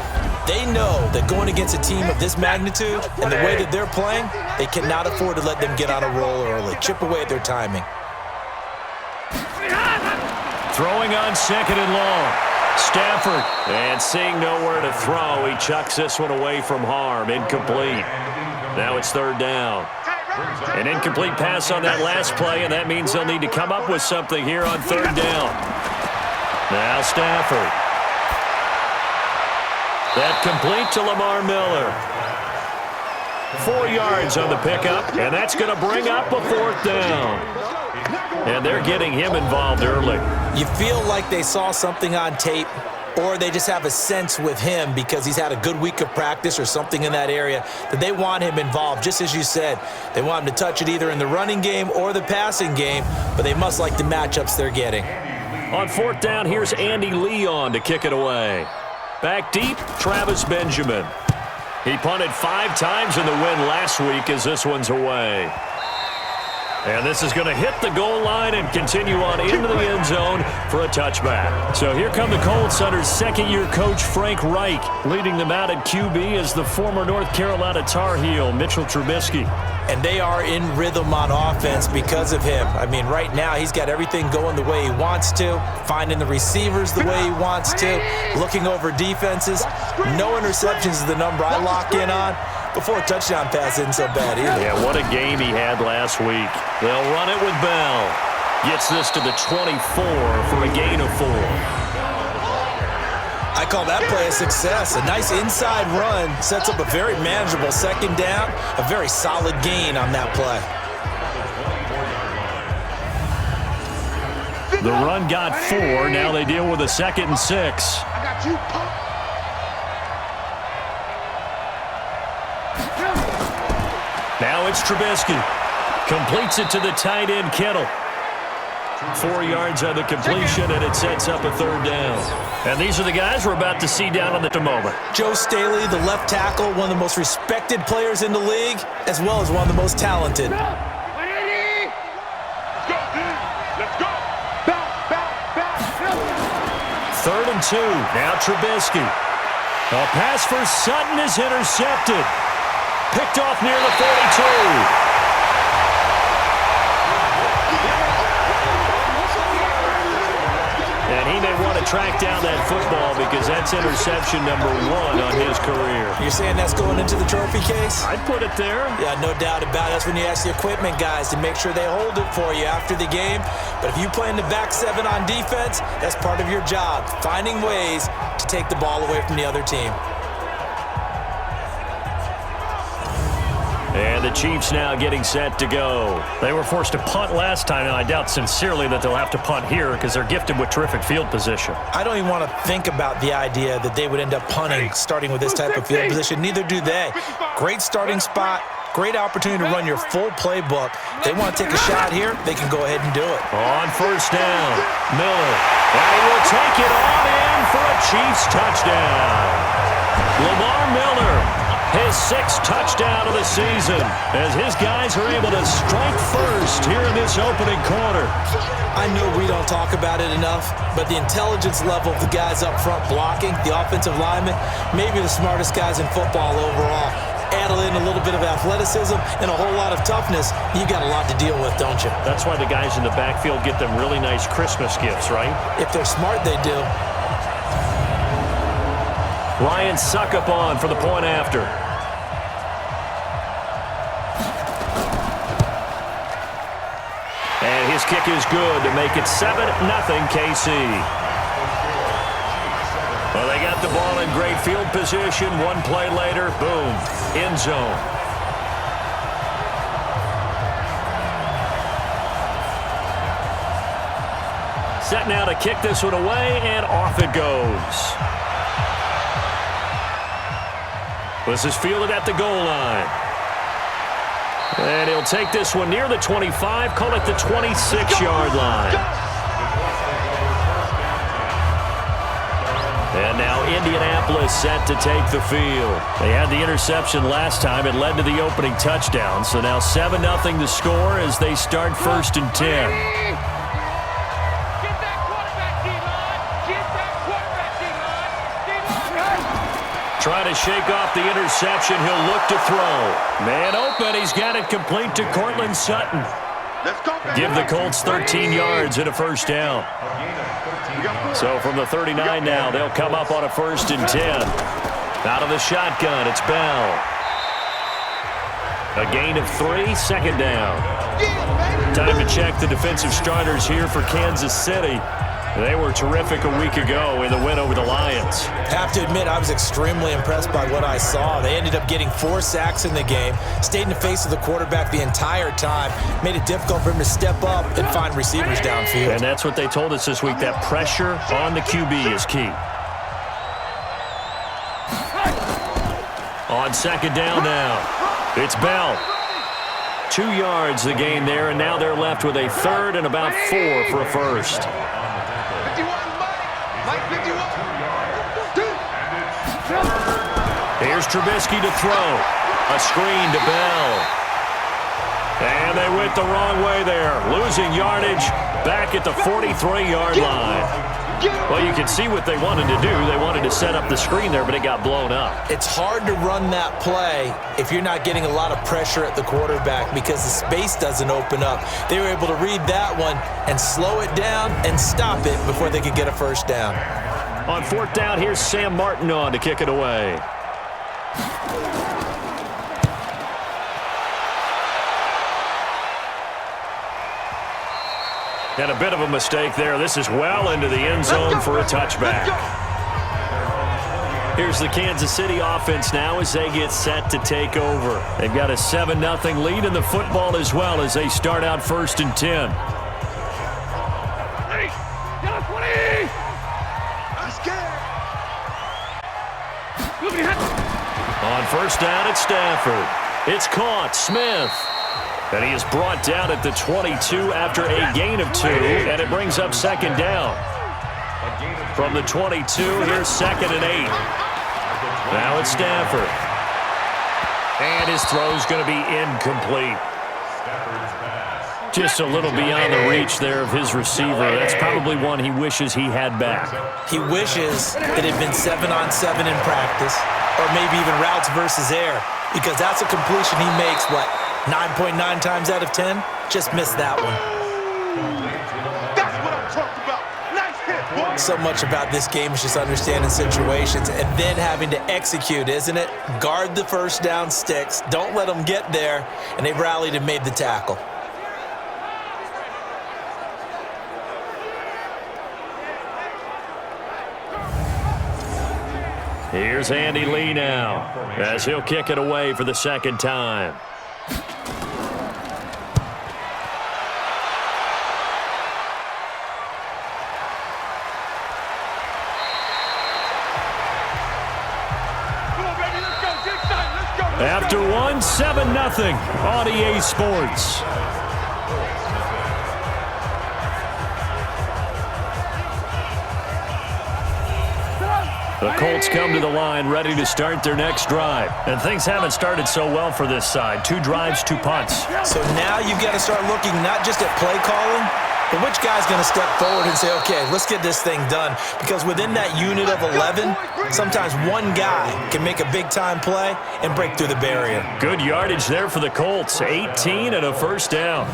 they know that going against a team of this magnitude and the way that they're playing, they cannot afford to let them get on a roll early. Chip away at their timing. Throwing on 2nd and long. Stafford, and seeing nowhere to throw, he chucks this one away from harm. Incomplete. Now it's 3rd down. An incomplete pass on that last play, and that means they'll need to come up with something here on 3rd down. Now Stafford. That complete to Lamar Miller. 4 yards on the pickup, and that's going to bring up a 4th down. And they're getting him involved early. You feel like they saw something on tape, or they just have a sense with him because he's had a good week of practice or something in that area that they want him involved. Just as you said, they want him to touch it either in the running game or the passing game, but they must like the matchups they're getting. On 4th down, here's Andy Leon to kick it away. Back deep, Travis Benjamin. He punted 5 times in the win last week as this one's away. And this is going to hit the goal line and continue on into the end zone for a touchback. So here come the Colts under second-year coach Frank Reich. Leading them out at QB is the former North Carolina Tar Heel, Mitchell Trubisky. And they are in rhythm on offense because of him. I mean, right now he's got everything going the way he wants to, finding the receivers the way he wants to, looking over defenses. No interceptions is the number I lock in on. Before a touchdown pass isn't so bad either. Yeah, what a game he had last week. They'll run it with Bell. Gets this to the 24 for a gain of 4. I call that play a success. A nice inside run sets up a very manageable 2nd down. A very solid gain on that play. The run got 4. Now they deal with a 2nd and 6. I got you. Now it's Trubisky. Completes it to the tight end, Kittle. 4 yards on the completion, and it sets up a 3rd down. And these are the guys we're about to see down on the moment. Joe Staley, the left tackle, one of the most respected players in the league, as well as one of the most talented. Let's go. 3rd and 2. Now Trubisky. A pass for Sutton is intercepted. Picked off near the 42. And he may want to track down that football because that's interception number 1 on his career. You're saying that's going into the trophy case? I'd put it there. Yeah, no doubt about it. That's when you ask the equipment guys to make sure they hold it for you after the game. But if you play in the back 7 on defense, that's part of your job, finding ways to take the ball away from the other team. And the Chiefs now getting set to go. They were forced to punt last time, and I doubt sincerely that they'll have to punt here because they're gifted with terrific field position. I don't even want to think about the idea that they would end up punting starting with this type of field position. Neither do they. Great starting spot, great opportunity to run your full playbook. They want to take a shot here, they can go ahead and do it. On 1st down, Miller. And he will take it on in for a Chiefs touchdown. Lamar Miller. His 6th touchdown of the season as his guys are able to strike first here in this opening quarter. I know we don't talk about it enough, but the intelligence level of the guys up front blocking, the offensive linemen, maybe the smartest guys in football overall. Add in a little bit of athleticism and a whole lot of toughness, you got a lot to deal with, don't you? That's why the guys in the backfield get them really nice Christmas gifts, right? If they're smart, they do. Ryan Suckup on for the point after. And his kick is good to make it 7-0 KC. Well, they got the ball in great field position. One play later, boom, end zone. Set now to kick this one away, and off it goes. This is fielded at the goal line. And he'll take this one near the 25, call it the 26-yard line. And now Indianapolis set to take the field. They had the interception last time. It led to the opening touchdown. So now 7-0 the score as they start 1st and 10. Trying to shake off the interception. He'll look to throw. Man open. He's got it complete to Cortland Sutton. Give the Colts 13 yards and a first down. So from the 39 now, they'll come up on a 1st and 10. Out of the shotgun, it's Bell. A gain of 3, 2nd down. Time to check the defensive starters here for Kansas City. They were terrific a week ago in the win over the Lions. Have to admit, I was extremely impressed by what I saw. They ended up getting 4 sacks in the game, stayed in the face of the quarterback the entire time, made it difficult for him to step up and find receivers downfield. And that's what they told us this week, that pressure on the QB is key. On 2nd down now, it's Bell. 2 yards the gain there, and now they're left with a 3rd and about 4 for a first. Here's Trubisky to throw. A screen to Bell. And they went the wrong way there. Losing yardage back at the 43-yard line. Well, you can see what they wanted to do. They wanted to set up the screen there, but it got blown up. It's hard to run that play if you're not getting a lot of pressure at the quarterback because the space doesn't open up. They were able to read that one and slow it down and stop it before they could get a first down. On 4th down, here's Sam Martin on to kick it away. And a bit of a mistake there. This is well into the end zone for a touchback. Here's the Kansas City offense now as they get set to take over. They've got a 7-0 lead in the football as well as they start out 1st and 10. On 1st down, it's Stafford. It's caught. Smith. And he is brought down at the 22 after a gain of 2, and it brings up 2nd down. From the 22, here's 2nd and 8. Now it's Stafford. And his throw's going to be incomplete. Just a little beyond the reach there of his receiver. That's probably one he wishes he had back. He wishes it had been 7-on-7 in practice, or maybe even routes versus air, because that's a completion he makes, 9.9 times out of 10? Just missed that one. That's what I'm talking about. Nice hit, boy. So much about this game is just understanding situations and then having to execute, isn't it? Guard the first down sticks. Don't let them get there. And they rallied and made the tackle. Here's Andy Lee now as he'll kick it away for the 2nd time. After one, 7-0 on EA Sports. The Colts come to the line ready to start their next drive. And things haven't started so well for this side. 2 drives, 2 punts. So now you've got to start looking not just at play calling, but which guy's going to step forward and say, okay, let's get this thing done. Because within that unit of 11, sometimes one guy can make a big-time play and break through the barrier. Good yardage there for the Colts. 18 and a first down.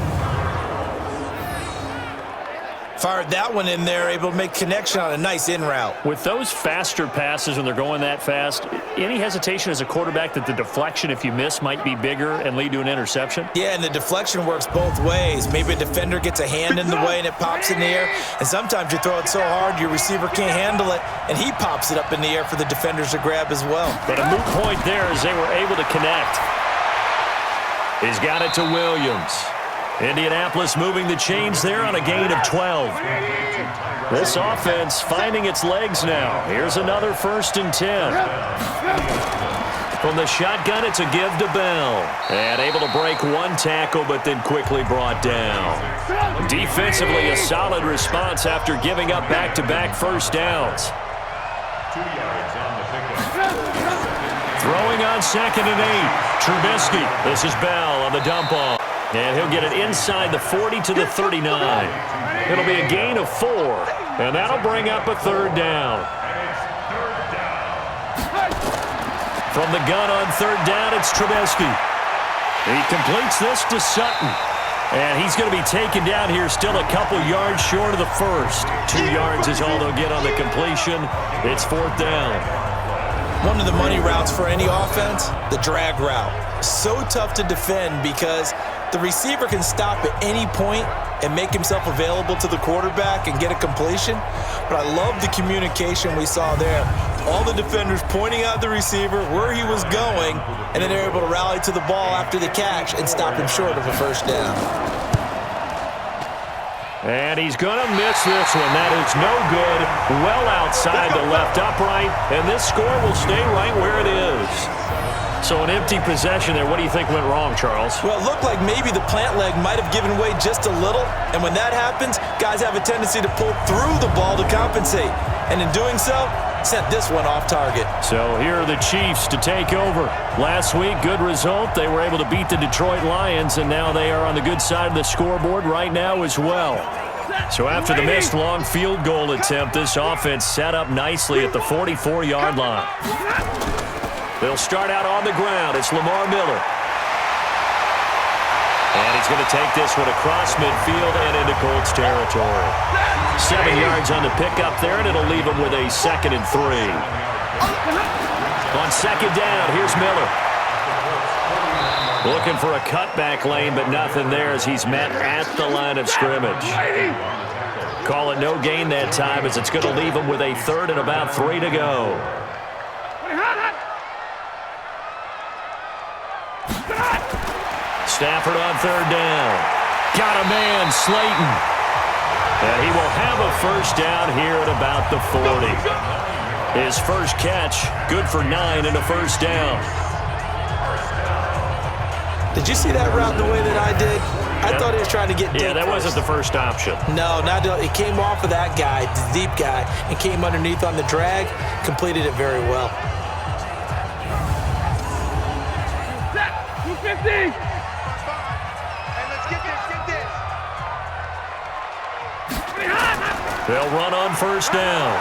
Fired that one in there, able to make connection on a nice in route. With those faster passes when they're going that fast, any hesitation as a quarterback that the deflection, if you miss, might be bigger and lead to an interception? Yeah, and the deflection works both ways. Maybe a defender gets a hand in the way and it pops in the air, and sometimes you throw it so hard your receiver can't handle it, and he pops it up in the air for the defenders to grab as well. But a moot point there as they were able to connect. He's got it to Williams. Indianapolis moving the chains there on a gain of 12. This offense finding its legs now. Here's another 1st and 10. From the shotgun, it's a give to Bell. And able to break one tackle, but then quickly brought down. Defensively, a solid response after giving up back-to-back first downs. 2 yards on the pickup. Throwing on 2nd and 8. Trubisky. This is Bell on the dump off. And he'll get it inside the 40 to the 39. It'll be a gain of 4. And that'll bring up a 3rd down. From the gun on 3rd down, it's Trubisky. He completes this to Sutton. And he's going to be taken down here still a couple yards short of the first. 2 yards is all they'll get on the completion. It's 4th down. One of the money routes for any offense, the drag route. So tough to defend because the receiver can stop at any point and make himself available to the quarterback and get a completion. But I love the communication we saw there. All the defenders pointing out the receiver, where he was going, and then they're able to rally to the ball after the catch and stop him short of a 1st down. And he's going to miss this one. That is no good. Well outside the left upright. And this score will stay right where it is. So an empty possession there. What do you think went wrong, Charles? Well, it looked like maybe the plant leg might have given way just a little. And when that happens, guys have a tendency to pull through the ball to compensate. And in doing so, sent this one off target. So here are the Chiefs to take over. Last week, good result. They were able to beat the Detroit Lions, and now they are on the good side of the scoreboard right now as well. So after the missed long field goal attempt, this offense set up nicely at the 44-yard line. They'll start out on the ground. It's Lamar Miller. And he's going to take this one across midfield and into Colts territory. 7 yards on the pickup there, and it'll leave him with a 2nd and 3. On 2nd down, here's Miller. Looking for a cutback lane, but nothing there as he's met at the line of scrimmage. Call it no gain that time as it's going to leave him with a 3rd and about 3 to go. Stafford on 3rd down. Got a man, Slayton. And he will have a 1st down here at about the 40. His first catch, good for 9 and a 1st down. Did you see that route the way that I did? I thought he was trying to get deep. Yeah, that wasn't the first option. No, it came off of that guy, the deep guy, and came underneath on the drag, completed it very well. 250! They'll run on 1st down.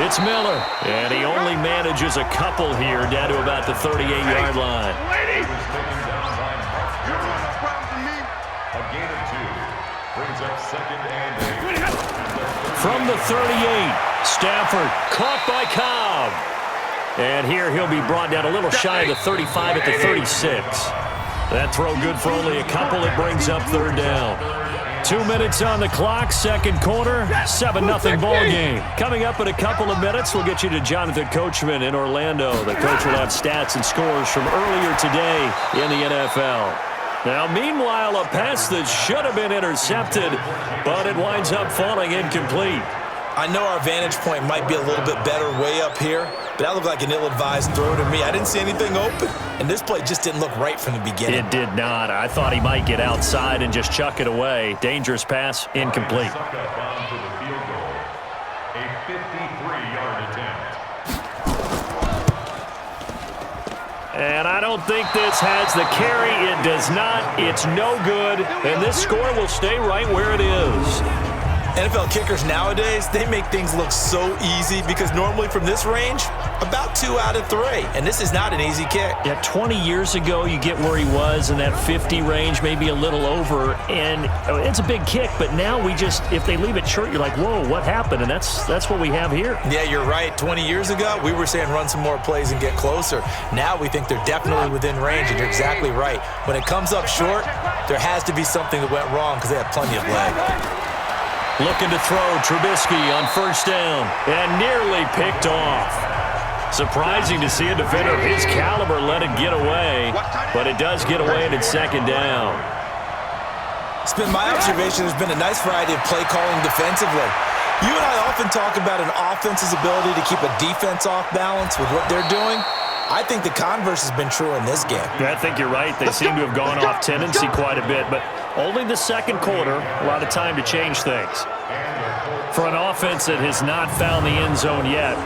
It's Miller, and he only manages a couple here down to about the 38-yard line. A gain of 2 brings up 2nd and 8. From the 38, Stafford caught by Cobb. And here he'll be brought down a little shy of the 35 at the 36. That throw good for only a couple. It brings up 3rd down. 2 minutes on the clock, 2nd quarter, 7-0 ball game. Coming up in a couple of minutes, we'll get you to Jonathan Coachman in Orlando. The coach will have stats and scores from earlier today in the NFL. Now, meanwhile, a pass that should have been intercepted, but it winds up falling incomplete. I know our vantage point might be a little bit better way up here, but that looked like an ill-advised throw to me. I didn't see anything open, and this play just didn't look right from the beginning. It did not. I thought he might get outside and just chuck it away. Dangerous pass, incomplete. Suck up onto the field goal. A 53-yard attempt. And I don't think this has the carry. It does not. It's no good. And this score will stay right where it is. NFL kickers nowadays, they make things look so easy because normally from this range, about 2 out of 3. And this is not an easy kick. Yeah, 20 years ago, you get where he was in that 50 range, maybe a little over, and it's a big kick, but now we just, if they leave it short, you're like, whoa, what happened? And that's what we have here. Yeah, you're right. 20 years ago, we were saying run some more plays and get closer. Now we think they're definitely within range, and you're exactly right. When it comes up short, there has to be something that went wrong because they have plenty of leg. Looking to throw, Trubisky on first down, and nearly picked off. Surprising to see a defender of his caliber let it get away, but it does get away and it's second down. It's been my observation there's been a nice variety of play calling defensively. You and I often talk about an offense's ability to keep a defense off balance with what they're doing. I think the converse has been true in this game. I think you're right. They seem to have gone off tendency quite a bit, but only the second quarter, a lot of time to change things. For an offense that has not found the end zone yet,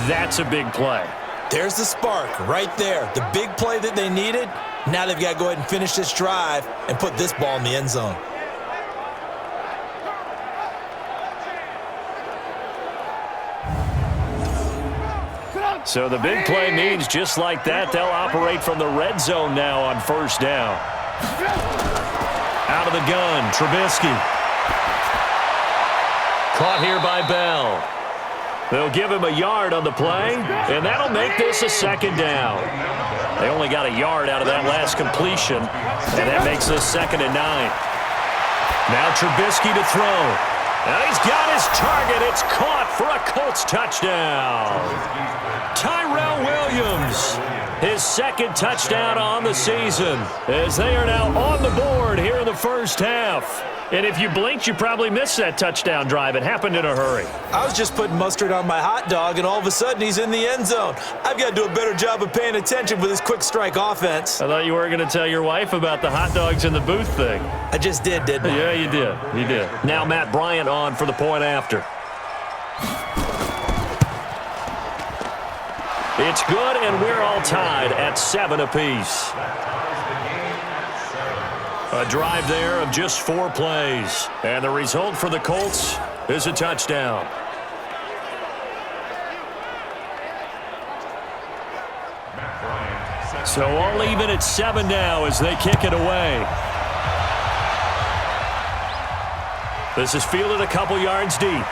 that's a big play. There's the spark right there. The big play that they needed. Now they've got to go ahead and finish this drive and put this ball in the end zone. So the big play means just like that, they'll operate from the red zone now on first down. Out of the gun, Trubisky. Caught here by Bell. They'll give him a yard on the play, and that'll make this a second down. They only got a yard out of that last completion, and that makes this 2nd and 9. Now Trubisky to throw. And he's got his target. It's caught for a Colts touchdown. Tyrell Williams, his 2nd touchdown on the season, as they are now on the board here in the first half. And if you blinked, you probably missed that touchdown drive. It happened in a hurry. I was just putting mustard on my hot dog, and all of a sudden he's in the end zone. I've got to do a better job of paying attention with this quick strike offense. I thought you were going to tell your wife about the hot dogs in the booth thing. I just did, didn't I? Yeah, you did. You did. Now Matt Bryant on for the point after. It's good, and we're all tied at 7 apiece. A drive there of just 4 plays. And the result for the Colts is a touchdown. So all even at 7 now as they kick it away. This is fielded a couple yards deep.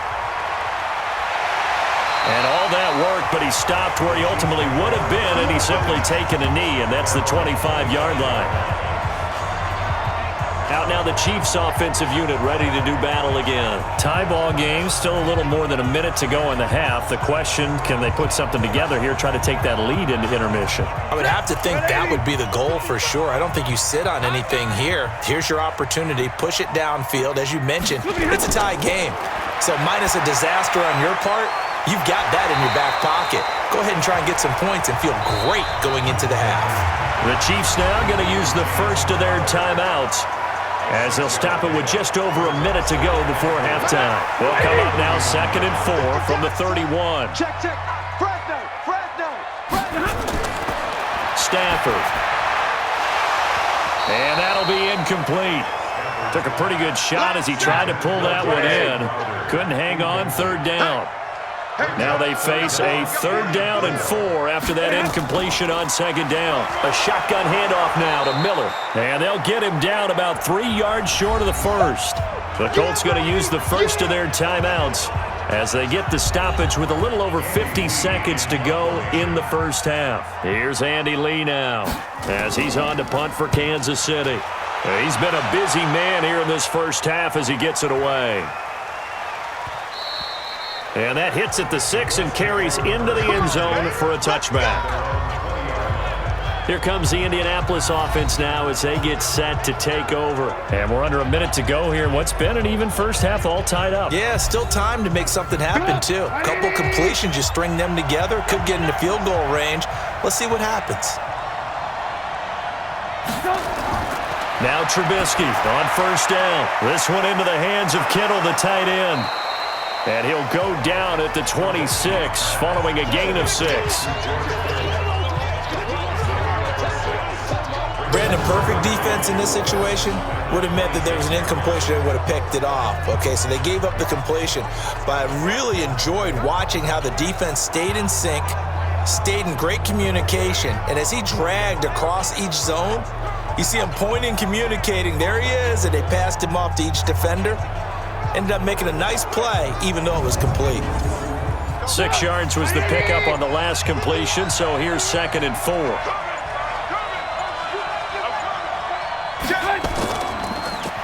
And all that work, but he stopped where he ultimately would have been, and he's simply taken a knee, and that's the 25-yard line. Out now the Chiefs offensive unit ready to do battle again. Tie ball game, still a little more than a minute to go in the half. The question, can they put something together here, try to take that lead into intermission? I would have to think that would be the goal for sure. I don't think you sit on anything here. Here's your opportunity. Push it downfield. As you mentioned, it's a tie game. So minus a disaster on your part, you've got that in your back pocket. Go ahead and try and get some points and feel great going into the half. The Chiefs now going to use the first of their timeouts, as they'll stop it with just over a minute to go before halftime. They'll come up now 2nd and 4 from the 31. Check. Fresno. Stafford. And that'll be incomplete. Took a pretty good shot as he tried to pull that one in. Couldn't hang on 3rd down. Now they face a 3rd down and 4 after that incompletion on 2nd down. A shotgun handoff now to Miller. And they'll get him down about 3 yards short of the first. The Colts going to use the first of their timeouts as they get the stoppage with a little over 50 seconds to go in the first half. Here's Andy Lee now as he's on to punt for Kansas City. He's been a busy man here in this first half as he gets it away. And that hits at the 6 and carries into the end zone for a touchback. Here comes the Indianapolis offense now as they get set to take over. And we're under a minute to go here in what's been an even first half, all tied up. Yeah, still time to make something happen, too. A couple completions, you string them together, could get into field goal range. Let's see what happens. Now Trubisky on first down. This one into the hands of Kittle, the tight end. And he'll go down at the 26 following a gain of 6. Brandon, perfect defense in this situation would have meant that there was an incompletion and would have picked it off. Okay, so they gave up the completion. But I really enjoyed watching how the defense stayed in sync, stayed in great communication, and as he dragged across each zone, you see him pointing, communicating. There he is, and they passed him off to each defender. Ended up making a nice play, even though it was complete. 6 yards was the pickup on the last completion, so here's 2nd and 4.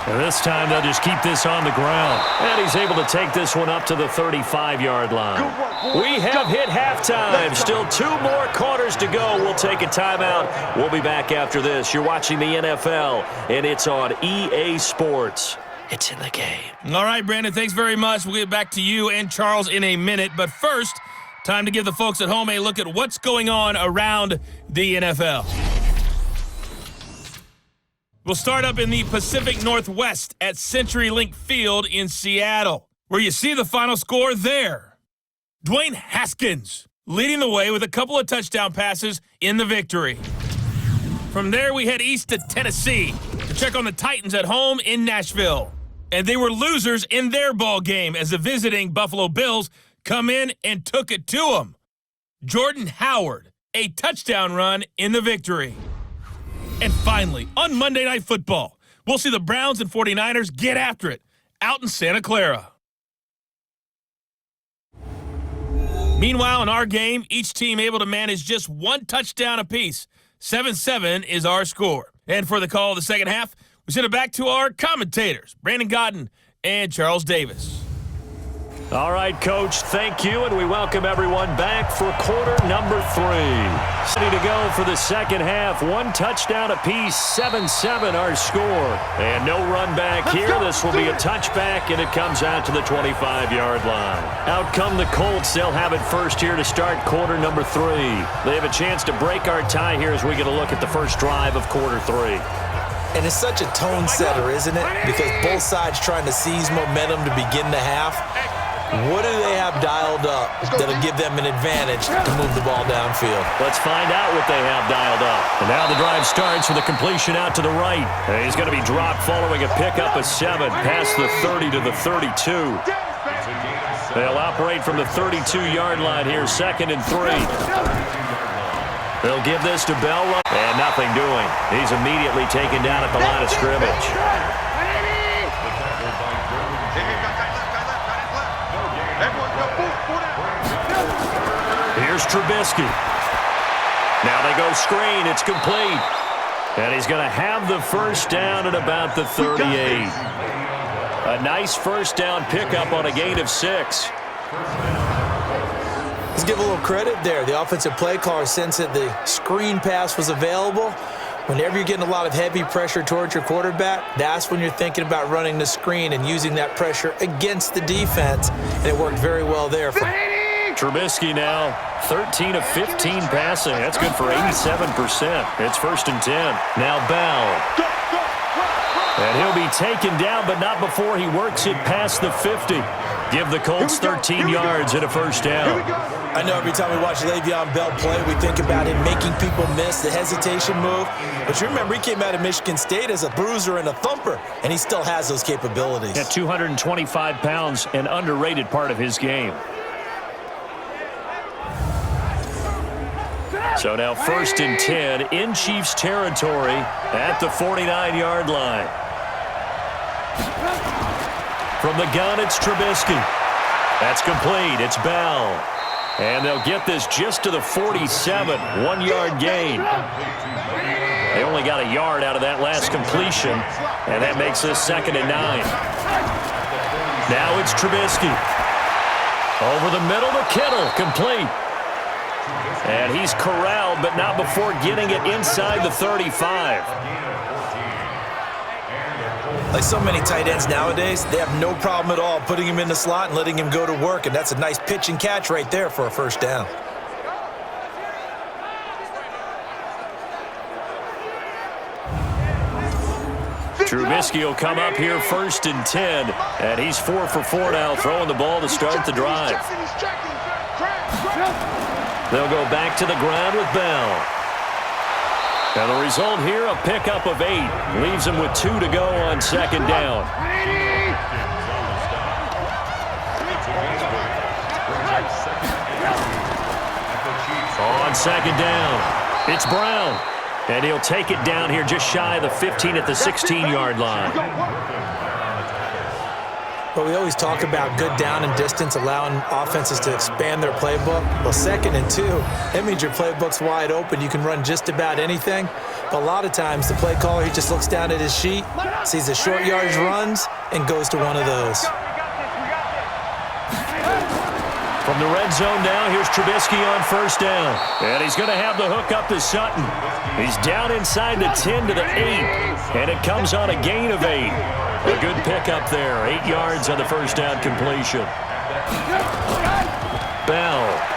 And this time they'll just keep this on the ground. And he's able to take this one up to the 35-yard line. We have hit halftime. Still 2 more quarters to go. We'll take a timeout. We'll be back after this. You're watching the NFL, and it's on EA Sports. It's in the game. All right, Brandon, thanks very much. We'll get back to you and Charles in a minute. But first, time to give the folks at home a look at what's going on around the NFL. We'll start up in the Pacific Northwest at CenturyLink Field in Seattle, where you see the final score there. Dwayne Haskins leading the way with a couple of touchdown passes in the victory. From there, we head east to Tennessee to check on the Titans at home in Nashville. And they were losers in their ball game as the visiting Buffalo Bills come in and took it to them. Jordan Howard, a touchdown run in the victory. And finally, on Monday Night Football, we'll see the Browns and 49ers get after it out in Santa Clara. Meanwhile, in our game, each team able to manage just 1 touchdown apiece. 7-7 is our score. And for the call of the second half, we send it back to our commentators, Brandon Godden and Charles Davis. All right, Coach, thank you, and we welcome everyone back for quarter number 3. Ready to go for the second half. 1 touchdown apiece, 7-7 our score. And no run back here. This will be a touchback, and it comes out to the 25-yard line. Out come the Colts. They'll have it first here to start quarter number 3. They have a chance to break our tie here as we get a look at the first drive of quarter 3. And it's such a tone setter, isn't it? Because both sides trying to seize momentum to begin the half. What do they have dialed up that'll give them an advantage to move the ball downfield? Let's find out what they have dialed up. And now the drive starts with a completion out to the right. And he's going to be dropped following a pickup of 7 past the 30 to the 32. They'll operate from the 32-yard line here, 2nd and 3. They'll give this to Bell, and nothing doing. He's immediately taken down at the line of scrimmage. Here's Trubisky. Now they go screen. It's complete. And he's going to have the first down at about the 38. A nice first down pickup on a gain of 6. Let's give a little credit there. The offensive play caller sensed that the screen pass was available. Whenever you're getting a lot of heavy pressure towards your quarterback, that's when you're thinking about running the screen and using that pressure against the defense. And it worked very well there. Trubisky now 13 of 15 passing. That's good for 87%. It's 1st and 10. Now Bell. And he'll be taken down, but not before he works it past the 50. Give the Colts 13 yards and a first down. I know every time we watch Le'Veon Bell play, we think about him making people miss the hesitation move. But you remember, he came out of Michigan State as a bruiser and a thumper, and he still has those capabilities. At 225 pounds, an underrated part of his game. So now 1st and 10 in Chiefs territory at the 49-yard line. From the gun, it's Trubisky. That's complete. It's Bell. And they'll get this just to the 47, 1-yard gain. They only got a yard out of that last completion, and that makes this 2nd and 9. Now it's Trubisky. Over the middle to Kittle, complete. And he's corralled, but not before getting it inside the 35. Like so many tight ends nowadays, they have no problem at all putting him in the slot and letting him go to work, and that's a nice pitch and catch right there for a first down. Trubisky will come up here 1st and 10, and he's 4 for 4 now, throwing the ball to start the drive. They'll go back to the ground with Bell. And the result here, a pickup of 8. Leaves him with 2 to go on second down. On second down, it's Brown. And he'll take it down here just shy of the 15 at the 16-yard line. But we always talk about good down and distance, allowing offenses to expand their playbook. Well, 2nd and 2, that means your playbook's wide open. You can run just about anything. But a lot of times, the play caller, he just looks down at his sheet, sees the short yardage runs, and goes to one of those. From the red zone now, here's Trubisky on first down. And he's going to have the hook up to Sutton. He's down inside the 10 to the 8. And it comes on a gain of 8. A good pickup there. 8 yards on the first down completion. Bell.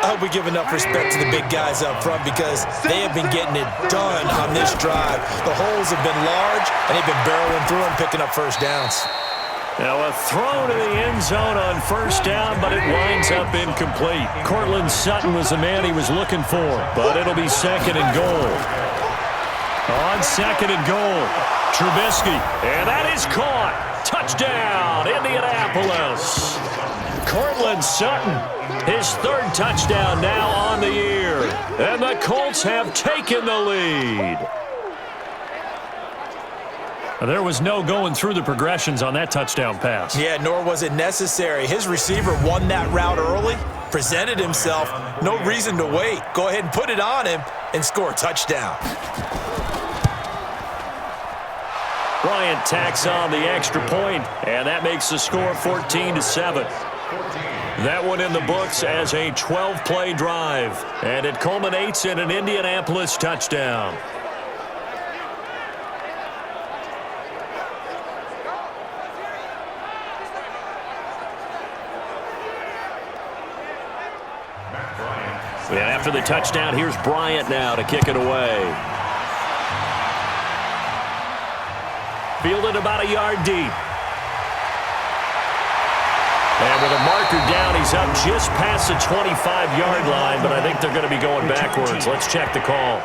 I hope we give enough respect to the big guys up front because they have been getting it done on this drive. The holes have been large, and they've been barreling through and picking up first downs. Now a throw to the end zone on first down, but it winds up incomplete. Cortland Sutton was the man he was looking for, but it'll be 2nd and goal. On 2nd and goal, Trubisky, and that is caught. Touchdown, Indianapolis. Cortland Sutton, his 3rd touchdown now on the year. And the Colts have taken the lead. There was no going through the progressions on that touchdown pass. Yeah, nor was it necessary. His receiver won that route early, presented himself, no reason to wait. Go ahead and put it on him and score a touchdown. Bryant tacks on the extra point, and that makes the score 14-7. That one in the books as a 12-play drive, and it culminates in an Indianapolis touchdown. And after the touchdown, here's Bryant now to kick it away. Fielded about a yard deep. And with a marker down, he's up just past the 25-yard line, but I think they're going to be going backwards. Let's check the call.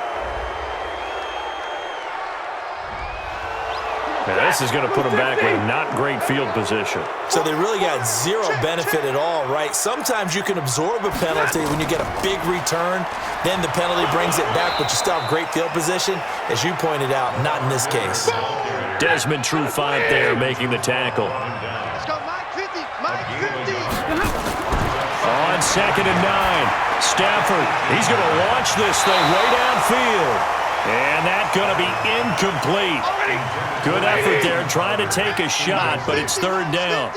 And this is going to put them back with not great field position. So they really got zero benefit at all, right? Sometimes you can absorb a penalty when you get a big return, then the penalty brings it back, but you still have great field position. As you pointed out, not in this case. Desmond Trufant there making the tackle. Let's go, Mike 50, Mike 50. On 2nd and 9, Stafford, he's going to launch this thing way downfield. And that's going to be incomplete. Good effort there trying to take a shot, but it's 3rd down.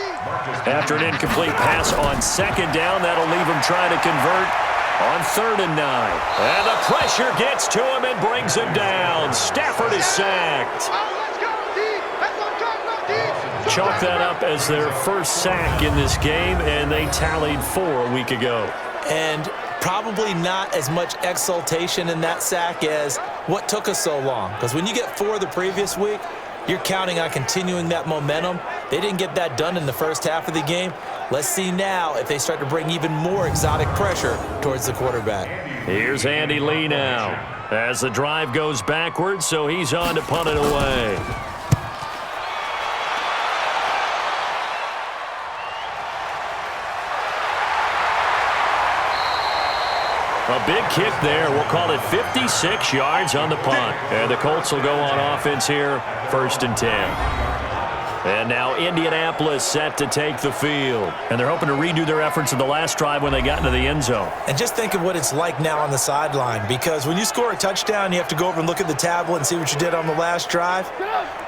After an incomplete pass on 2nd down, that'll leave him trying to convert on 3rd and 9. And the pressure gets to him and brings him down. Stafford is sacked. Chalk that up as their first sack in this game, and they tallied 4 a week ago. And probably not as much exultation in that sack as what took us so long. Because when you get 4 the previous week, you're counting on continuing that momentum. They didn't get that done in the first half of the game. Let's see now if they start to bring even more exotic pressure towards the quarterback. Here's Andy Lee now as the drive goes backwards, so he's on to punt it away. A big kick there. We'll call it 56 yards on the punt. And the Colts will go on offense here, 1st and 10. And now Indianapolis set to take the field. And they're hoping to redo their efforts in the last drive when they got into the end zone. And just think of what it's like now on the sideline, because when you score a touchdown, you have to go over and look at the tablet and see what you did on the last drive.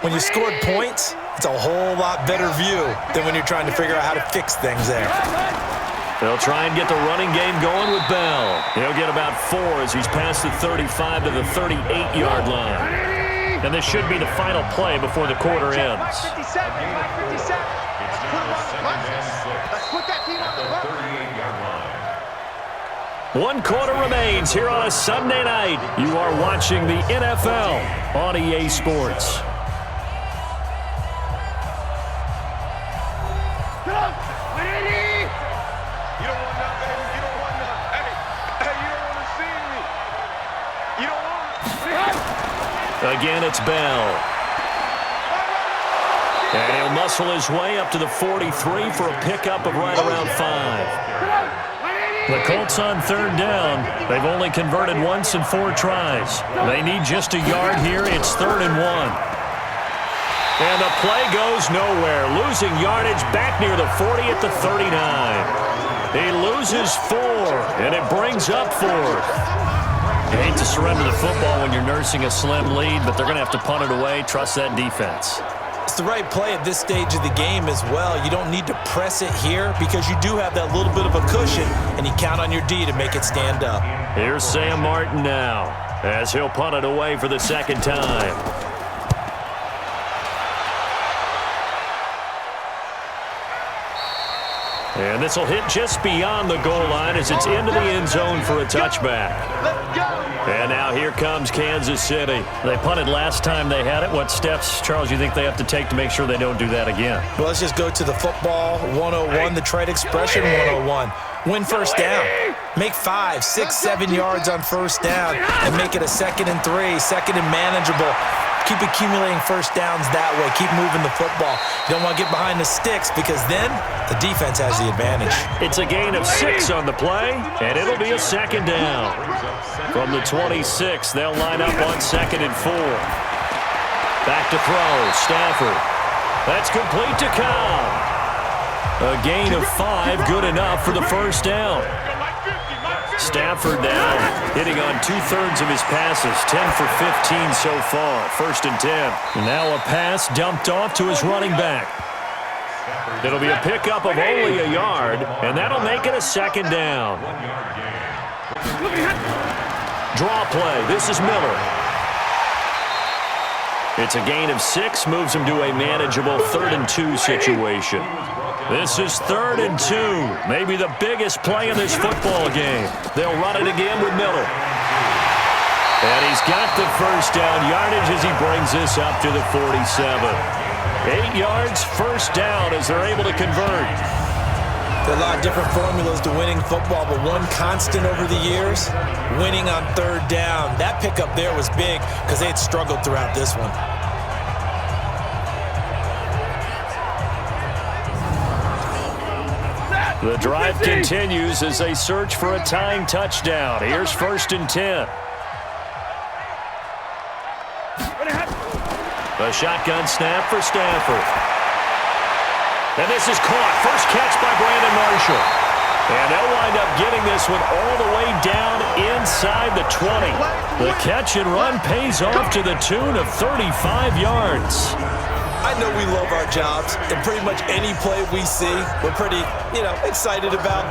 When you scored points, it's a whole lot better view than when you're trying to figure out how to fix things there. They'll try and get the running game going with Bell. He'll get about 4 as he's past the 35 to the 38-yard line. And this should be the final play before the quarter ends. Let's put that team on the 38-yard line. 1 quarter remains here on a Sunday night. You are watching the NFL on EA Sports. Ready? Again, it's Bell. And he'll muscle his way up to the 43 for a pickup of right around 5. The Colts on third down. They've only converted once in 4 tries. They need just a yard here. It's 3rd and 1. And the play goes nowhere. Losing yardage back near the 40 at the 39. He loses 4, and it brings up 4th. You hate to surrender the football when you're nursing a slim lead, but they're going to have to punt it away. Trust that defense. It's the right play at this stage of the game as well. You don't need to press it here because you do have that little bit of a cushion, and you count on your D to make it stand up. Here's Sam Martin now as he'll punt it away for the 2nd time. And this will hit just beyond the goal line as it's into the end zone for a touchback. And now here comes Kansas City. They punted last time they had it. What steps, Charles, you think they have to take to make sure they don't do that again? Well, let's just go to the football 101, the trade expression 101. Win first down. Make 5, 6, 7 yards on first down and make it a 2nd and 3, 2nd and manageable. Keep accumulating first downs that way. Keep moving the football. You don't want to get behind the sticks because then the defense has the advantage. It's a gain of 6 on the play, and it'll be a 2nd down. From the 26, they'll line up on 2nd and 4. Back to throw, Stafford. That's complete to Cobb. A gain of 5, good enough for the first down. Stafford now hitting on 2/3 of his passes, 10 for 15 so far, 1st and 10. Now a pass dumped off to his running back. It'll be a pickup of only a yard, and that'll make it a 2nd down. Draw play, this is Miller. It's a gain of 6, moves him to a manageable 3rd and 2 situation. This is 3rd and 2, maybe the biggest play in this football game. They'll run it again with Miller. And he's got the first down yardage as he brings this up to the 47. 8 yards, first down as they're able to convert. There are a lot of different formulas to winning football, but one constant over the years, winning on 3rd down. That pickup there was big because they had struggled throughout this one. The drive continues as they search for a tying touchdown. Here's 1st and 10. A shotgun snap for Stafford. And this is caught. First catch by Brandon Marshall. And they'll wind up getting this one all the way down inside the 20. The catch and run pays off to the tune of 35 yards. I know we love our jobs, and pretty much any play we see, we're pretty, excited about.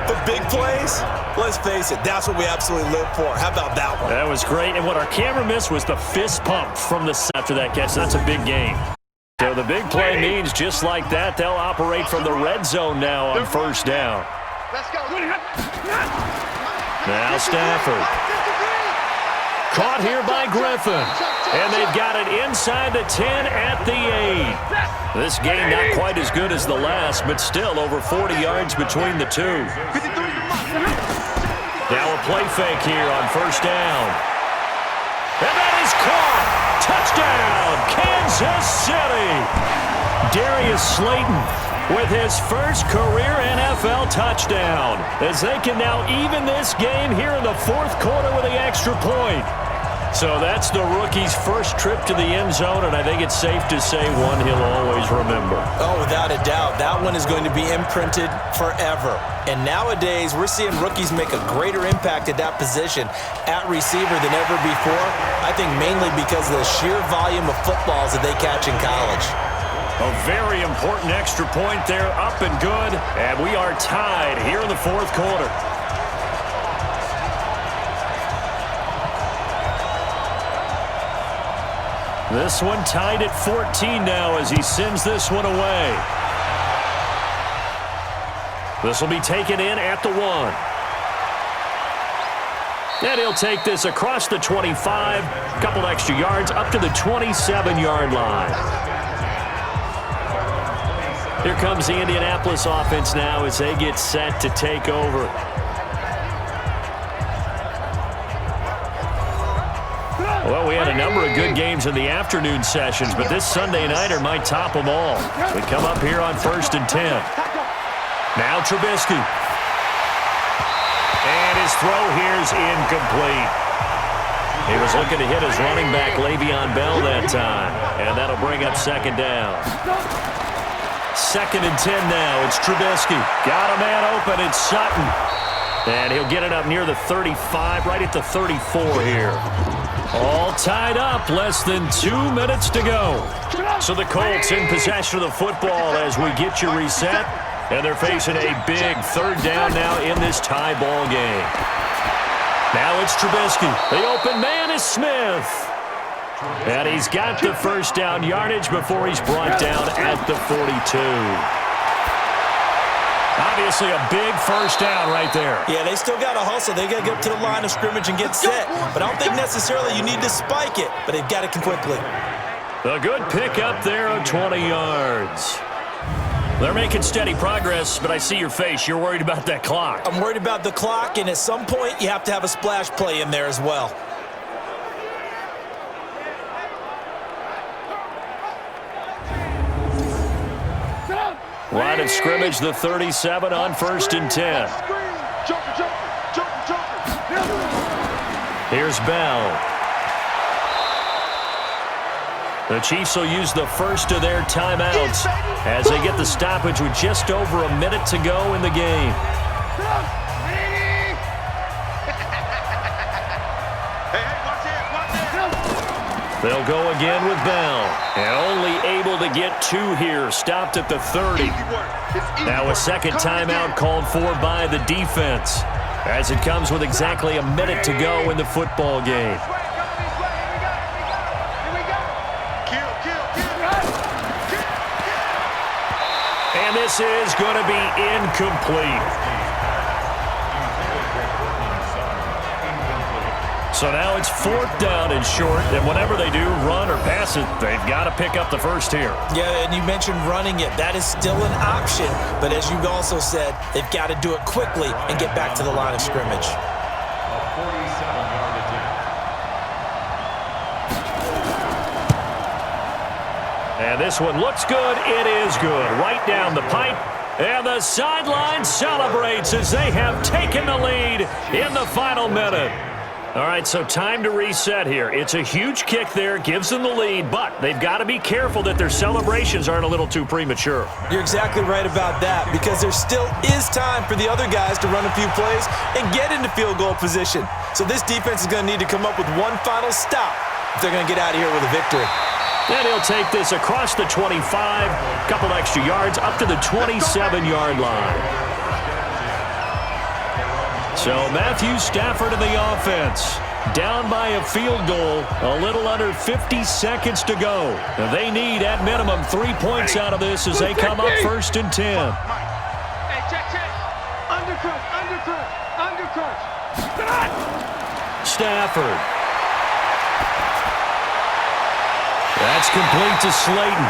But big plays, let's face it, that's what we absolutely live for. How about that one? That was great, and what our camera missed was the fist pump from the after that catch. That's a big gain. So the big play means just like that, they'll operate from the red zone now on first down. Let's go. Now Stafford. Caught here by Griffin. And they've got it inside the 10 at the 8. This game not quite as good as the last, but still over 40 yards between the two. Now a play fake here on first down. And that is caught. Touchdown, Kansas City. Darius Slayton with his first career NFL touchdown as they can now even this game here in the 4th quarter with the extra point. So that's the rookie's first trip to the end zone, and I think it's safe to say one he'll always remember. Oh, without a doubt. That one is going to be imprinted forever. And nowadays, we're seeing rookies make a greater impact at that position at receiver than ever before. I think mainly because of the sheer volume of footballs that they catch in college. A very important extra point there, up and good, and we are tied here in the 4th quarter. This one tied at 14 now as he sends this one away. This will be taken in at the 1. And he'll take this across the 25, a couple extra yards up to the 27-yard line. Here comes the Indianapolis offense now as they get set to take over. Well, we had a number of good games in the afternoon sessions, but this Sunday nighter might top them all. We come up here on 1st and 10. Now Trubisky. And his throw here's incomplete. He was looking to hit his running back, Le'Veon Bell, that time. And that'll bring up 2nd down. 2nd and 10 now. It's Trubisky. Got a man open. It's Sutton. And he'll get it up near the 35, right at the 34 here. All tied up, less than 2 minutes to go. So the Colts in possession of the football as we get you reset. And they're facing a big 3rd down now in this tie ball game. Now it's Trubisky. The open man is Smith. And he's got the 1st down yardage before he's brought down at the 42. Obviously a big 1st down right there. Yeah, they still got to hustle. They got to get up to the line of scrimmage and get set. But I don't think necessarily you need to spike it, but they've got it quickly. A good pick up there of 20 yards. They're making steady progress, but I see your face. You're worried about that clock. I'm worried about the clock, and at some point you have to have a splash play in there as well. Line of scrimmage, the 37 on 1st and 10. Here's Bell. The Chiefs will use the first of their timeouts as they get the stoppage with just over a minute to go in the game. They'll go again with Bell. And only able to get 2 here. Stopped at the 30. Now a 2nd timeout called for by the defense as it comes with exactly a minute to go in the football game. And this is going to be incomplete. So now it's 4th down and short, and whenever they do run or pass it, they've got to pick up the first here. Yeah, and you mentioned running it. That is still an option, but as you also said, they've got to do it quickly and get back to the line of scrimmage. And this one looks good. It is good. Right down the pipe. And the sideline celebrates as they have taken the lead in the final minute. All right, so time to reset here. It's a huge kick there, gives them the lead, but they've got to be careful that their celebrations aren't a little too premature. You're exactly right about that, because there still is time for the other guys to run a few plays and get into field goal position. So this defense is going to need to come up with one final stop if they're going to get out of here with a victory. And he'll take this across the 25, couple extra yards, up to the 27-yard line. So Matthew Stafford in the offense, down by a field goal, a little under 50 seconds to go. Now they need, at minimum, 3 points out of this as they come up 1st and 10. Hey, check. Undercrunch. Stafford. That's complete to Slayton.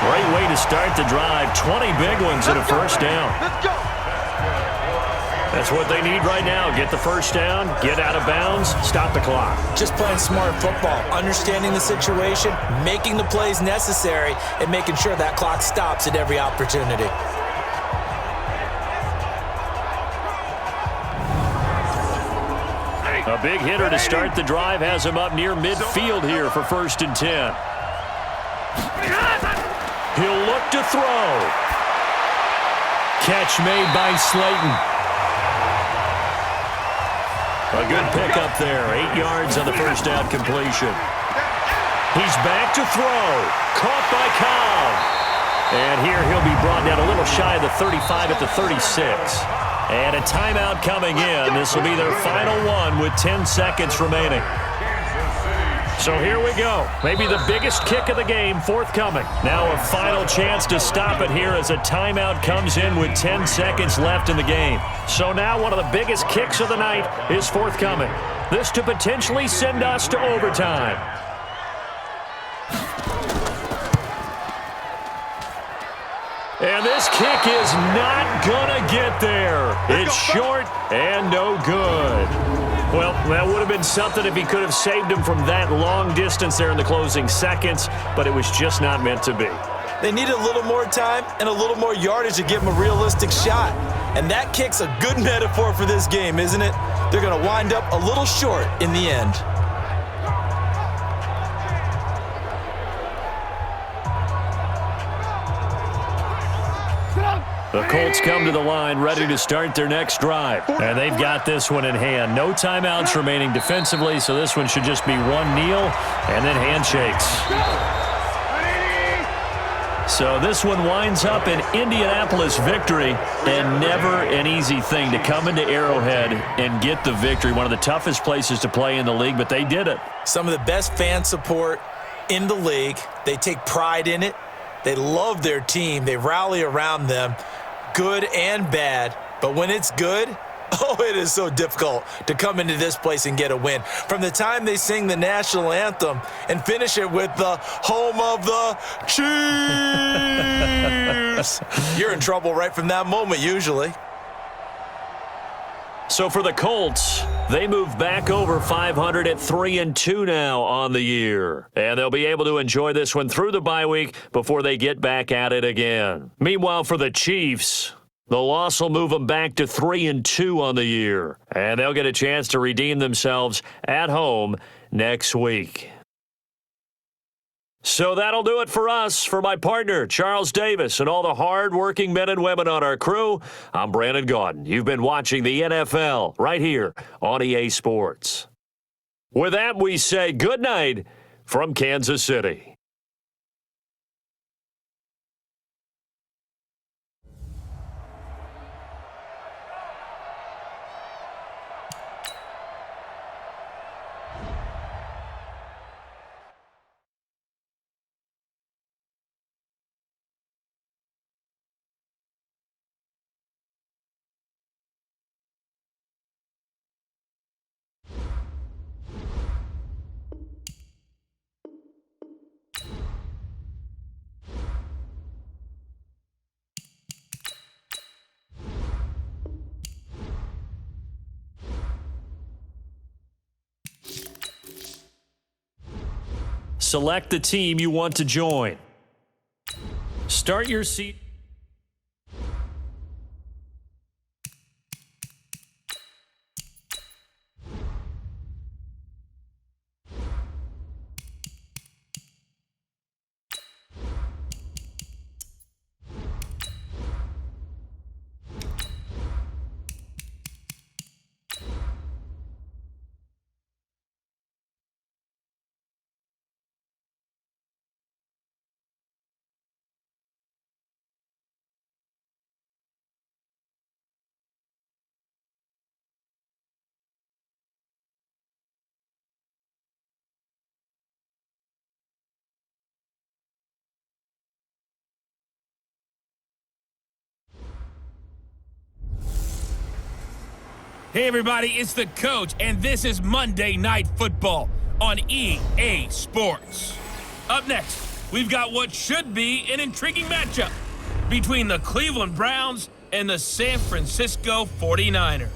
Great way to start the drive. 20 big ones and a 1st down. Let's go. That's what they need right now. Get the 1st down, get out of bounds, stop the clock. Just playing smart football, understanding the situation, making the plays necessary, and making sure that clock stops at every opportunity. A big hitter to start the drive has him up near midfield here for 1st and 10. He'll look to throw. Catch made by Slayton. A good pickup there. 8 yards on the 1st down completion. He's back to throw. Caught by Cobb. And here he'll be brought down a little shy of the 35 at the 36. And a timeout coming in. This will be their final one with 10 seconds remaining. So here we go. Maybe the biggest kick of the game forthcoming. Now a final chance to stop it here as a timeout comes in with 10 seconds left in the game. So now one of the biggest kicks of the night is forthcoming. This to potentially send us to overtime. And this kick is not gonna get there. It's short and no good. Well, that would have been something if he could have saved him from that long distance there in the closing seconds, but it was just not meant to be. They needed a little more time and a little more yardage to give him a realistic shot. And that kick's a good metaphor for this game, isn't it? They're going to wind up a little short in the end. The Colts come to the line ready to start their next drive. And they've got this one in hand. No timeouts remaining defensively, so this one should just be one kneel and then handshakes. So this one winds up an Indianapolis victory, and never an easy thing to come into Arrowhead and get the victory. One of the toughest places to play in the league, but they did it. Some of the best fan support in the league. They take pride in it. They love their team. They rally around them, good and bad. But when it's good, oh, it is so difficult to come into this place and get a win. From the time they sing the national anthem and finish it with the home of the Chiefs, you're in trouble right from that moment usually. So for the Colts, they move back over 500 at 3-2 now on the year. And they'll be able to enjoy this one through the bye week before they get back at it again. Meanwhile, for the Chiefs, the loss will move them back to 3-2 on the year. And they'll get a chance to redeem themselves at home next week. So that'll do it for us. For my partner, Charles Davis, and all the hard-working men and women on our crew, I'm Brandon Gaudin. You've been watching the NFL right here on EA Sports. With that, we say good night from Kansas City. Select the team you want to join. Start your seat. Hey everybody, it's the coach, and this is Monday Night Football on EA Sports. Up next, we've got what should be an intriguing matchup between the Cleveland Browns and the San Francisco 49ers.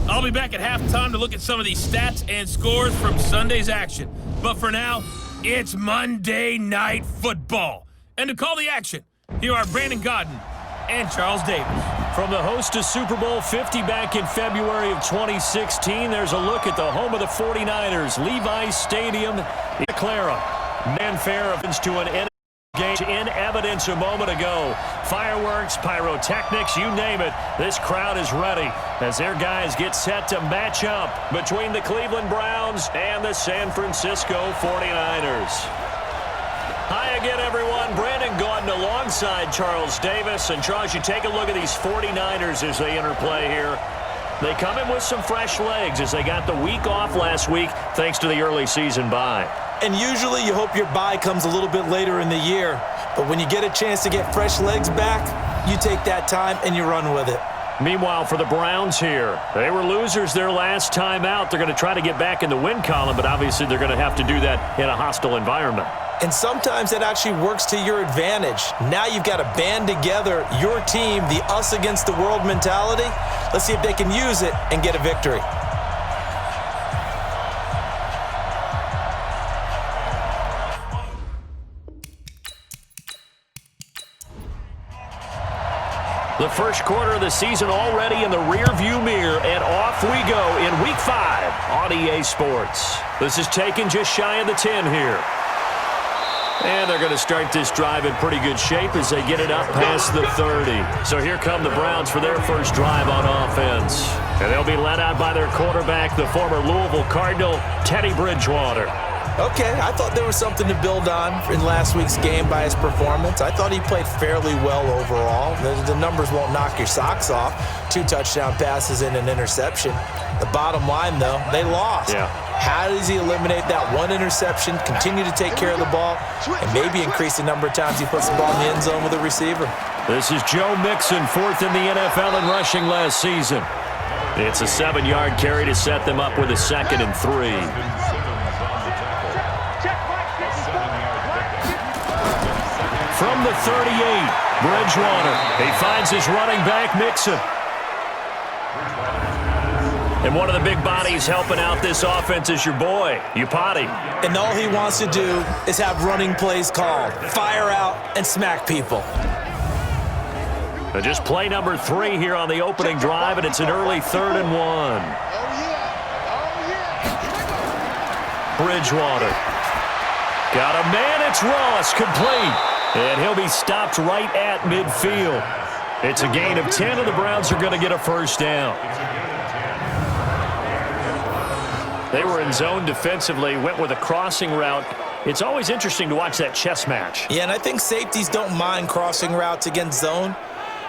I'll be back at halftime to look at some of these stats and scores from Sunday's action. But for now, it's Monday Night Football. And to call the action, here are Brandon Gaudin and Charles Davis. From the host to Super Bowl 50 back in February of 2016, there's a look at the home of the 49ers, Levi's Stadium in Clara. Fanfare events to an end game in evidence a moment ago. Fireworks, pyrotechnics, you name it. This crowd is ready as their guys get set to match up between the Cleveland Browns and the San Francisco 49ers. Hi again, everyone. Brandon Gaudin alongside Charles Davis. And, Charles, you take a look at these 49ers as they interplay here. They come in with some fresh legs as they got the week off last week thanks to the early season bye. And usually you hope your bye comes a little bit later in the year. But when you get a chance to get fresh legs back, you take that time and you run with it. Meanwhile, for the Browns here, they were losers their last time out. They're going to try to get back in the win column, but obviously they're going to have to do that in a hostile environment. And sometimes that actually works to your advantage. Now you've got to band together your team, the us against the world mentality. Let's see if they can use it and get a victory. The first quarter of the season already in the rearview mirror, and off we go in Week 5 on EA Sports. This is taken just shy of the 10 here. And they're going to start this drive in pretty good shape as they get it up past the 30. So here come the Browns for their first drive on offense. And they'll be led out by their quarterback, the former Louisville Cardinal, Teddy Bridgewater. Okay, I thought there was something to build on in last week's game by his performance. I thought he played fairly well overall. The numbers won't knock your socks off. 2 touchdown passes and an interception. The bottom line, though, they lost. Yeah. How does he eliminate that one interception, continue to take care of the ball, and maybe increase the number of times he puts the ball in the end zone with a receiver? This is Joe Mixon, 4th in the NFL in rushing last season. It's a 7-yard carry to set them up with a 2nd and 3. From the 38, Bridgewater. He finds his running back, Mixon. And one of the big bodies helping out this offense is your boy, Upati. And all he wants to do is have running plays called. Fire out and smack people. Just play number 3 here on the opening drive, and it's an early 3rd and 1. Bridgewater. Got a man, it's Ross, complete. And he'll be stopped right at midfield. It's a gain of 10, and the Browns are going to get a first down. They were in zone defensively, went with a crossing route. It's always interesting to watch that chess match. Yeah, and I think safeties don't mind crossing routes against zone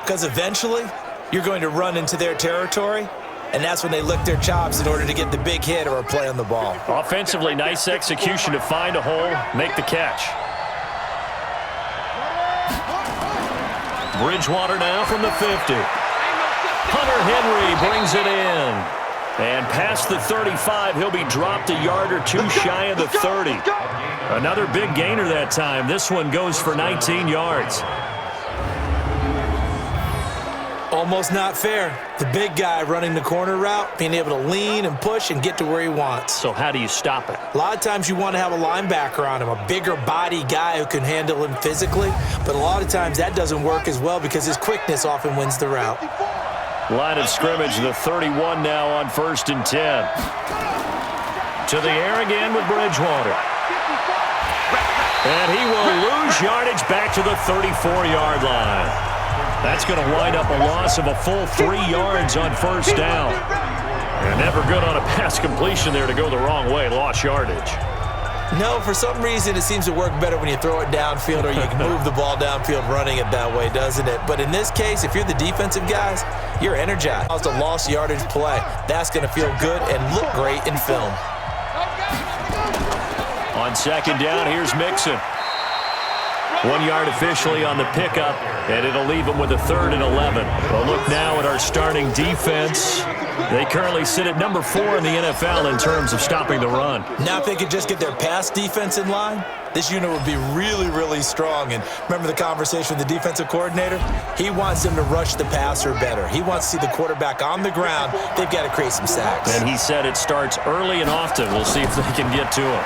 because eventually you're going to run into their territory, and that's when they lick their chops in order to get the big hit or a play on the ball. Offensively, nice execution to find a hole, make the catch. Bridgewater now from the 50. Hunter Henry brings it in. And past the 35, he'll be dropped a yard or 2 shy of the 30. Another big gainer that time. This one goes for 19 yards. Almost not fair. The big guy running the corner route, being able to lean and push and get to where he wants. So how do you stop it? A lot of times you want to have a linebacker on him, a bigger body guy who can handle him physically. But a lot of times that doesn't work as well because his quickness often wins the route. Line of scrimmage, the 31 now on 1st and 10. To the air again with Bridgewater. And he will lose yardage back to the 34-yard line. That's going to wind up a loss of a full 3 yards on 1st down. And never good on a pass completion there to go the wrong way, lost yardage. No, for some reason it seems to work better when you throw it downfield or you can move the ball downfield running it that way, doesn't it? But in this case, if you're the defensive guys, you're energized. It's a lost yardage play. That's going to feel good and look great in film. On 2nd down, here's Mixon. 1 yard officially on the pickup, and it'll leave them with a 3rd and 11. Well, look now at our starting defense. They currently sit at number 4 in the NFL in terms of stopping the run. Now if they could just get their pass defense in line, this unit would be really, really strong. And remember the conversation with the defensive coordinator? He wants them to rush the passer better. He wants to see the quarterback on the ground. They've got to create some sacks. And he said it starts early and often. We'll see if they can get to him.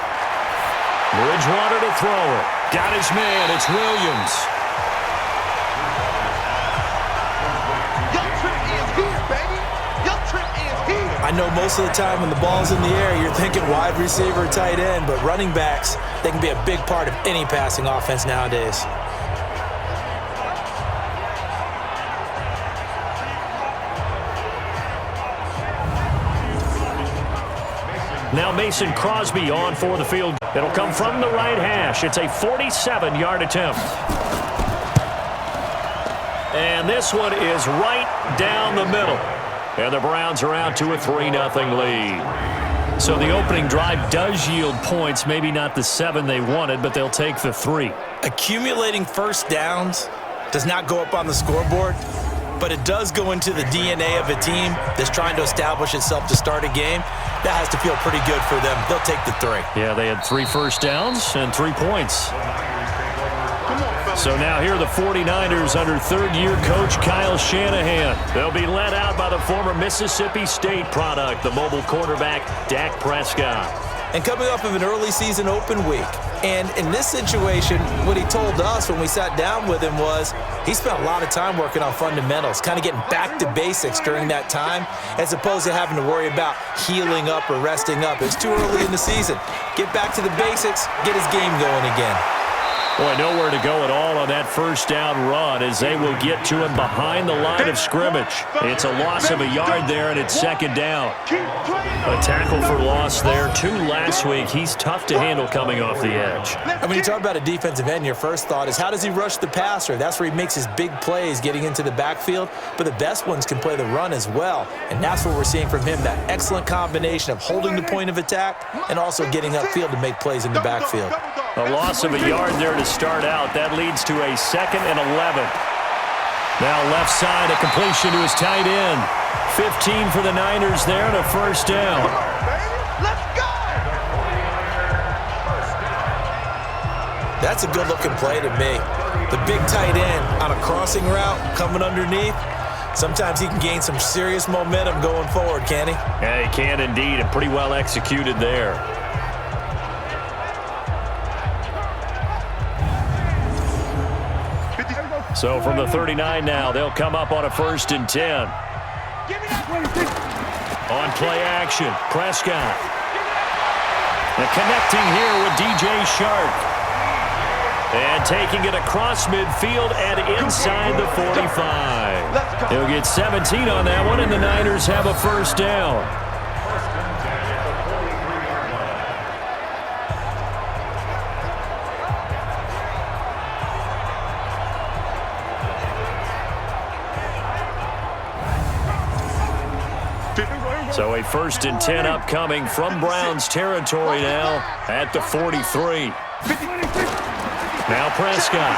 Bridgewater to throw it. Got his man. It's Williams. I know most of the time when the ball's in the air, you're thinking wide receiver, tight end, but running backs, they can be a big part of any passing offense nowadays. Now Mason Crosby on for the field. It'll come from the right hash. It's a 47-yard attempt. And this one is right down the middle. And the Browns are out to a 3-0 lead. So the opening drive does yield points, maybe not the 7 they wanted, but they'll take the 3. Accumulating first downs does not go up on the scoreboard, but it does go into the DNA of a team that's trying to establish itself to start a game. That has to feel pretty good for them. They'll take the 3. Yeah, they had 3 first downs and 3 points. So now here are the 49ers under third-year coach Kyle Shanahan. They'll be led out by the former Mississippi State product, the mobile quarterback Dak Prescott. and coming off of an early season open week. And in this situation, what he told us when we sat down with him was he spent a lot of time working on fundamentals, kind of getting back to basics during that time, as opposed to having to worry about healing up or resting up. It's too early in the season. Get back to the basics, get his game going again. Boy, nowhere to go at all on that first down run as they will get to him behind the line of scrimmage. It's a loss of a yard there, and it's second down. A tackle for loss there. 2 last week. He's tough to handle coming off the edge. And when you talk about a defensive end, your first thought is how does he rush the passer? That's where he makes his big plays getting into the backfield. But the best ones can play the run as well. And that's what we're seeing from him, that excellent combination of holding the point of attack and also getting upfield to make plays in the backfield. A loss of a yard there to start out. That leads to a 2nd and 11. Now left side, a completion to his tight end. 15 for the Niners there and a first down. Let's go! That's a good-looking play to me. The big tight end on a crossing route coming underneath. Sometimes he can gain some serious momentum going forward, can he? Yeah, he can indeed, and pretty well executed there. So from the 39 now, they'll come up on a 1st and 10. On play action, Prescott. And connecting here with DJ Shark. And taking it across midfield and inside the 45. He'll get 17 on that one, and the Niners have a first down. So a 1st and 10 upcoming from Browns territory now at the 43. Now Prescott.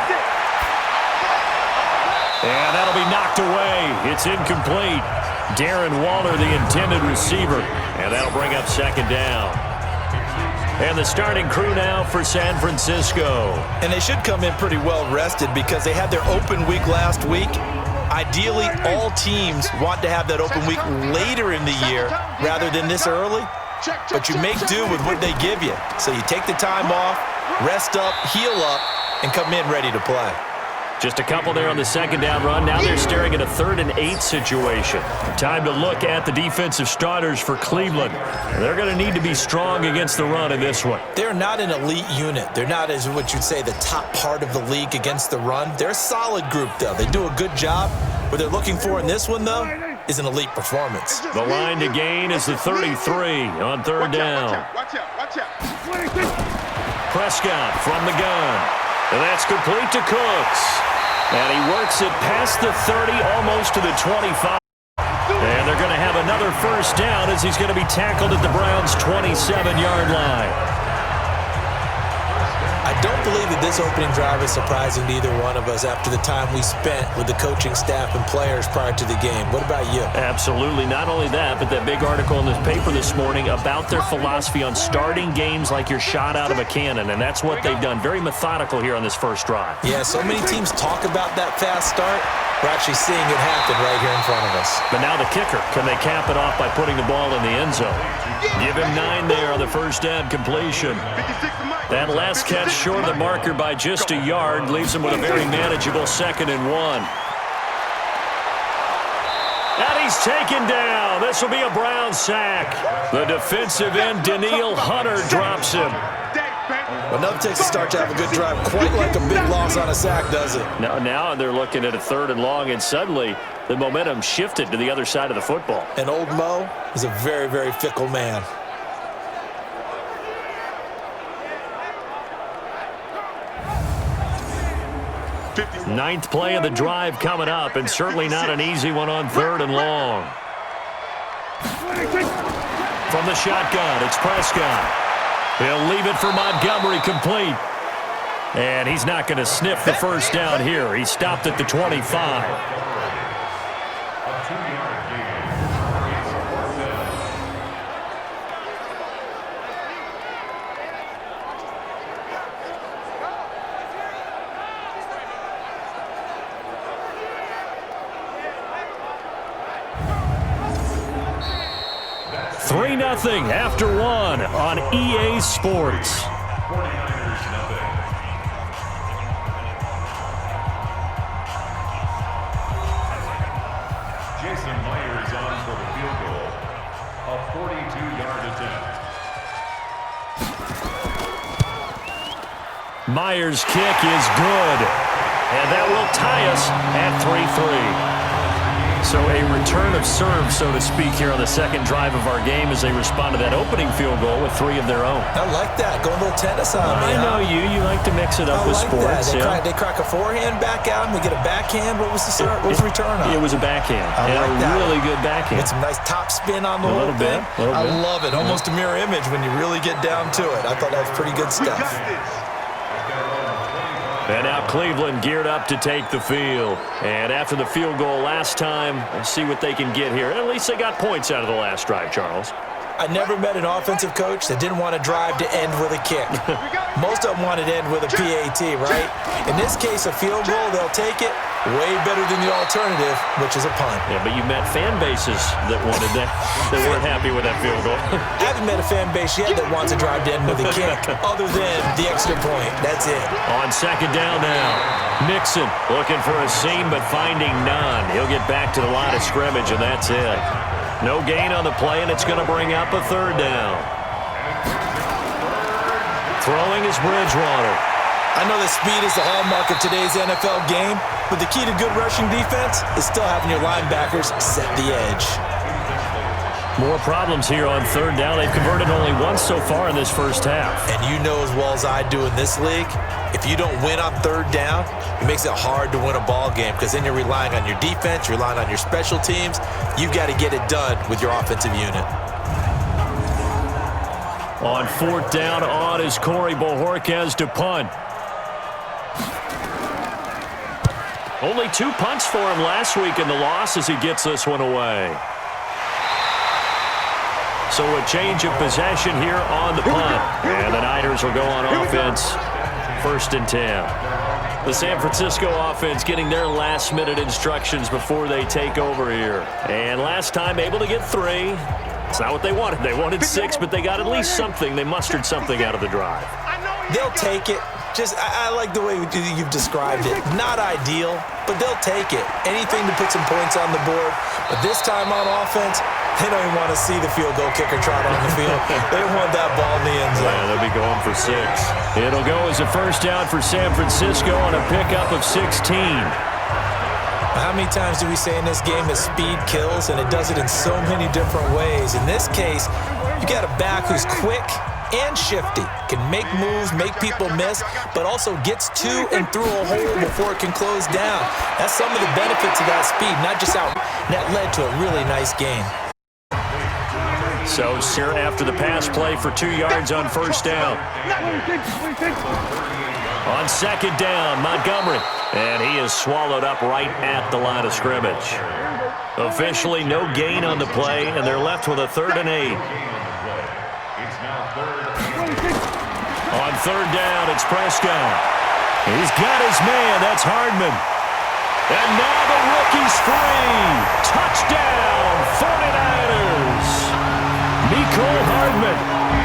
And that'll be knocked away. It's incomplete. Darren Waller, the intended receiver. And that'll bring up 2nd down. And the starting crew now for San Francisco. And they should come in pretty well rested because they had their open week last week. Ideally, all teams want to have that open week later in the year rather than this early. But you make do with what they give you. So you take the time off, rest up, heal up, and come in ready to play. Just a couple there on the 2nd down run. Now they're staring at a 3rd and 8 situation. Time to look at the defensive starters for Cleveland. They're going to need to be strong against the run in this one. They're not an elite unit. They're not, as what you'd say, the top part of the league against the run. They're a solid group, though. They do a good job. What they're looking for in this one, though, is an elite performance. The line to gain is the 33 on 3rd down. Watch out. Prescott from the gun. And that's complete to Cooks. And he works it past the 30, almost to the 25. And they're going to have another first down as he's going to be tackled at the Browns' 27-yard line. I don't believe that this opening drive is surprising to either one of us after the time we spent with the coaching staff and players prior to the game. What about you? Absolutely. Not only that, but that big article in the paper this morning about their philosophy on starting games like you're shot out of a cannon, and that's what they've done. Very methodical here on this first drive. Yeah, so many teams talk about that fast start. We're actually seeing it happen right here in front of us. But now the kicker. Can they cap it off by putting the ball in the end zone? Give him 9 there on the first down completion. That last catch short of the marker by just a yard leaves him with a very manageable 2nd and 1. And he's taken down. This will be a Brown sack. The defensive end, Danielle Hunter, drops him. Well, nothing takes a start to have a good drive quite like a big loss on a sack, does it? Now they're looking at a 3rd and long, and suddenly the momentum shifted to the other side of the football. And old Mo is a very, very fickle man. Ninth play of the drive coming up, and certainly not an easy one on 3rd and long. From the shotgun, it's Prescott. He'll leave it for Montgomery complete. And he's not going to sniff the first down here. He stopped at the 25. 0 after 1 on EA Sports. 49ers nothing. Jason Myers on for the field goal. A 42-yard attempt. Myers' kick is good. And that will tie us at 3-3. So a return of serve, so to speak, here on the second drive of our game as they respond to that opening field goal with 3 of their own. I like that. Going a little tennis on me. I know you. You like to mix it up with sports. They crack a forehand back out and they get a backhand. What was the return on? It was a backhand. I like that. Really good backhand. Get some nice top spin on the whole thing. I love it. Almost a mirror image when you really get down to it. I thought that was pretty good stuff. And now Cleveland geared up to take the field. And after the field goal last time, we'll see what they can get here. At least they got points out of the last drive, Charles. I never met an offensive coach that didn't want to drive to end with a kick. Most of them wanted to end with a PAT, right? In this case, a field goal, they'll take it. Way better than the alternative, which is a punt. Yeah, but you met fan bases that wanted that, that weren't happy with that field goal. I haven't met a fan base yet that wants to drive to end with a kick, other than the extra point. That's it. On second down now, Mixon looking for a seam, but finding none. He'll get back to the line of scrimmage, and that's it. No gain on the play, and it's going to bring up a third down. Throwing is Bridgewater. I know that speed is the hallmark of today's NFL game, but the key to good rushing defense is still having your linebackers set the edge. More problems here on third down. They've converted only once so far in this first half. And you know as well as I do in this league, if you don't win on third down, it makes it hard to win a ball game because then you're relying on your defense, you're relying on your special teams. You've got to get it done with your offensive unit. On fourth down, on is Corey Bojorquez to punt. Only 2 punts for him last week in the loss as he gets this one away. So a change of possession here on the punt. And the Niners will go on offense, 1st and 10. The San Francisco offense getting their last-minute instructions before they take over here. And last time able to get 3. It's not what they wanted. They wanted 6, but they got at least something. They mustered something out of the drive. They'll take it. I like the way you've described it. Not ideal, but they'll take it. Anything to put some points on the board. But this time on offense, they don't even want to see the field goal kicker trot on the field. They want that ball in the end zone. Yeah, they'll be going for 6. It'll go as a first down for San Francisco on a pickup of 16. How many times do we say in this game that speed kills, and it does it in so many different ways? In this case, you got a back who's quick and shifty, can make moves, make people miss, but also gets to and through a hole before it can close down. That's some of the benefits of that speed, not just out. That led to a really nice game. So, sir, after the pass play for 2 yards on first down. On second down, Montgomery. And he is swallowed up right at the line of scrimmage. Officially no gain on the play, and they're left with a 3rd and 8. On third down, it's Prescott. He's got his man. That's Hardman. And now the rookie's free. Touchdown, 49ers. Mecole Hardman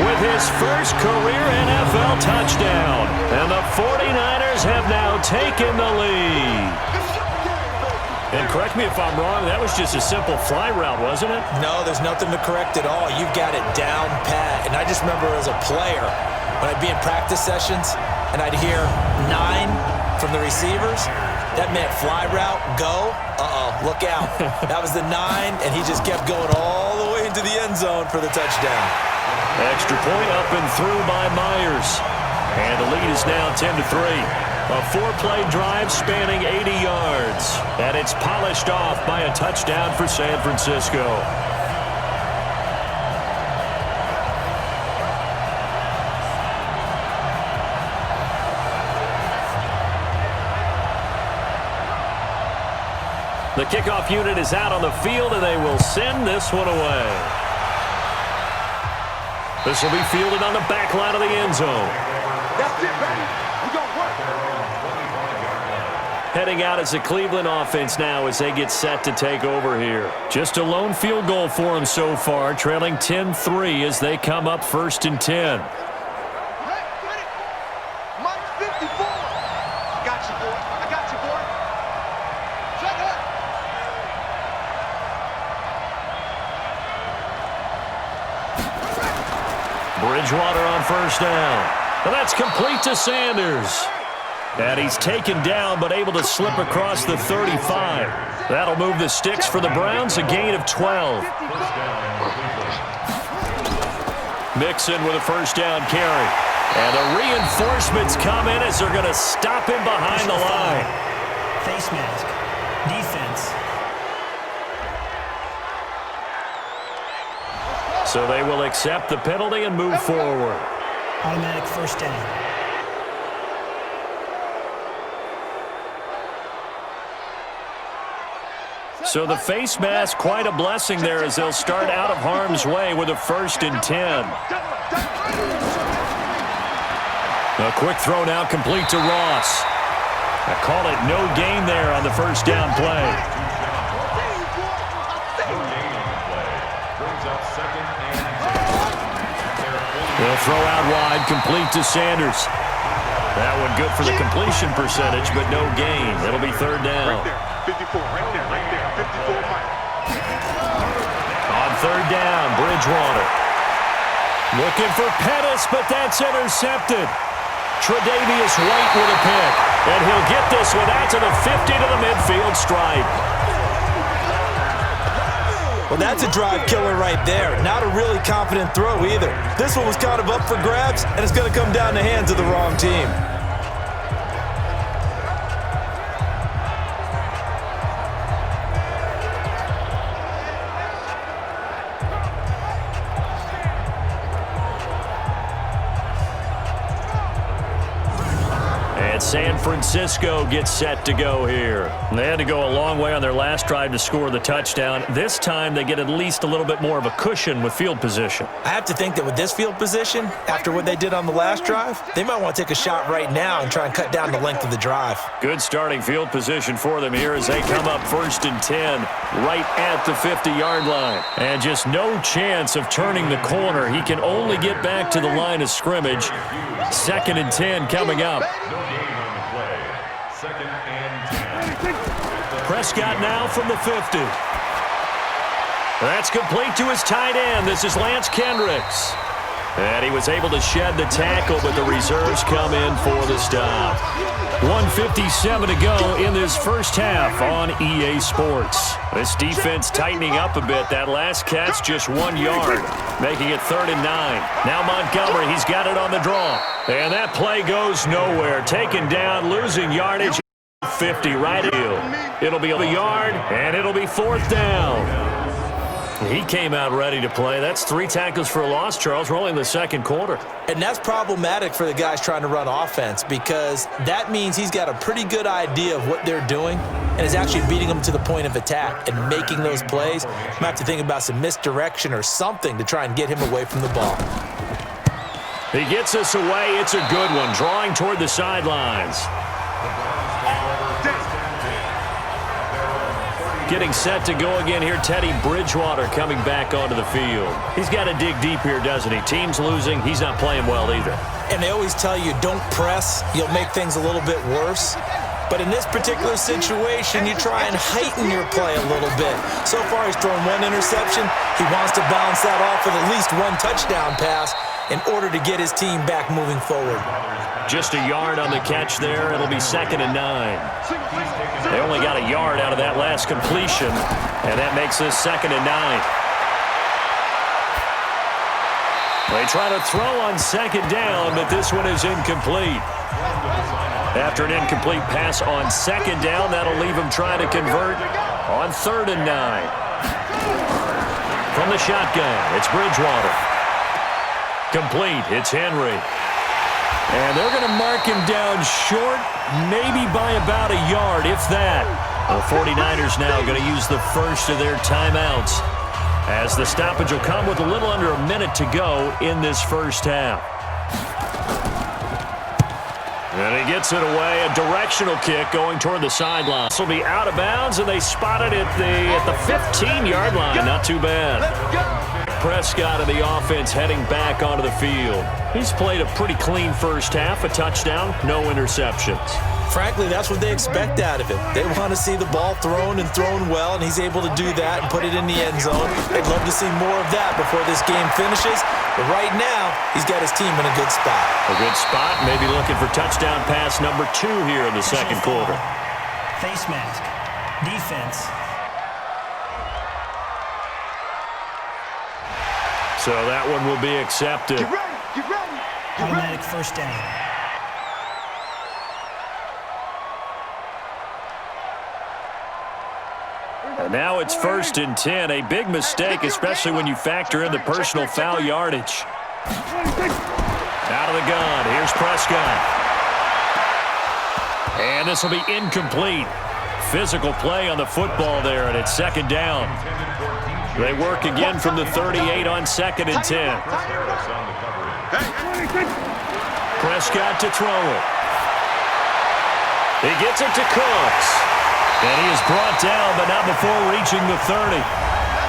with his first career NFL touchdown. And the 49ers have now taken the lead. And correct me if I'm wrong, that was just a simple fly route, wasn't it? No, there's nothing to correct at all. You've got it down pat. And I just remember as a player, when I'd be in practice sessions and I'd hear 9 from the receivers, that meant fly route, go, look out. That was the 9, and he just kept going all the way into the end zone for the touchdown. Extra point up and through by Myers. And the lead is now 10-3. A 4-play drive spanning 80 yards. And it's polished off by a touchdown for San Francisco. The kickoff unit is out on the field, and they will send this one away. This will be fielded on the back line of the end zone. That's it, baby. We gonna work. Heading out as the Cleveland offense now as they get set to take over here. Just a lone field goal for them so far, trailing 10-3 as they come up 1st and 10. Mike's 54. I got you, boy. I got you, boy. Shut up. Bridgewater on 1st down. And that's complete to Sanders. And he's taken down but able to slip across the 35. That'll move the sticks for the Browns, a gain of 12. Mixon with a 1st down carry. And the reinforcements come in as they're going to stop him behind the line. Face mask. Defense. So they will accept the penalty and move forward. Automatic 1st down. So the face mask, quite a blessing there as they'll start out of harm's way with a 1st and 10. A quick throw now complete to Ross. I call it no gain there on the 1st down play. They'll throw out wide, complete to Sanders. That one good for the completion percentage, but no gain. It'll be 3rd down. Right there, 54, right there, right there. 54, Mike. On 3rd down, Bridgewater. Looking for Pettis, but that's intercepted. Tre'Davious White with a pick. And he'll get this one out to the 50 to the midfield stripe. Well, that's a drive killer right there. Not a really confident throw either. This one was kind of up for grabs, and it's going to come down the hands of the wrong team. San Francisco gets set to go here. They had to go a long way on their last drive to score the touchdown. This time they get at least a little bit more of a cushion with field position. I have to think that with this field position, after what they did on the last drive, they might want to take a shot right now and try and cut down the length of the drive. Good starting field position for them here as they come up 1st and 10 right at the 50-yard line. And just no chance of turning the corner. He can only get back to the line of scrimmage. 2nd and 10 coming up. Prescott now from the 50. That's complete to his tight end. This is Lance Kendricks. And he was able to shed the tackle, but the reserves come in for the stop. 1:57 to go in this 1st half on EA Sports. This defense tightening up a bit. That last catch just 1 yard, making it 3rd and 9. Now Montgomery, he's got it on the draw. And that play goes nowhere. Taken down, losing yardage. 50 right heel. It'll be a yard, and it'll be 4th down. He came out ready to play. That's 3 tackles for a loss, Charles. We're only in the 2nd quarter. And that's problematic for the guys trying to run offense because that means he's got a pretty good idea of what they're doing and is actually beating them to the point of attack and making those plays. I'm going to have to think about some misdirection or something to try and get him away from the ball. He gets us away. It's a good one, drawing toward the sidelines. Getting set to go again here, Teddy Bridgewater coming back onto the field. He's got to dig deep here, doesn't he? Team's losing. He's not playing well either. And they always tell you, don't press. You'll make things a little bit worse. But in this particular situation, you try and heighten your play a little bit. So far, he's thrown 1 interception. He wants to bounce that off with at least 1 touchdown pass in order to get his team back moving forward. Just a yard on the catch there. It'll be 2nd and 9. They only got a yard out of that last completion, and that makes this 2nd and 9. They try to throw on 2nd down, but this one is incomplete. After an incomplete pass on 2nd down, that'll leave them trying to convert on 3rd and 9. From the shotgun, it's Bridgewater. Complete, it's Henry. And they're going to mark him down short, maybe by about a yard, if that. The 49ers now going to use the first of their timeouts as the stoppage will come with a little under a minute to go in this 1st half. And he gets it away, a directional kick going toward the sideline. This will be out of bounds, and they spotted it at the 15-yard line. Not too bad. Prescott of the offense heading back onto the field. He's played a pretty clean first half, a touchdown, no interceptions. Frankly, that's what they expect out of him. They want to see the ball thrown and thrown well, and he's able to do that and put it in the end zone. They'd love to see more of that before this game finishes. But right now, he's got his team in a good spot. A good spot, maybe looking for touchdown pass number 2 here in the second quarter. Face mask. Defense. So that one will be accepted. Get ready. Get ready. Automatic first down. And now it's 1st and 10. A big mistake, especially when you factor in the personal foul yardage. Out of the gun. Here's Prescott. And this will be incomplete. Physical play on the football there, and it's 2nd down. They work again from the 38 on 2nd and 10. Prescott to throw it. He gets it to Cooks. And he is brought down, but not before reaching the 30.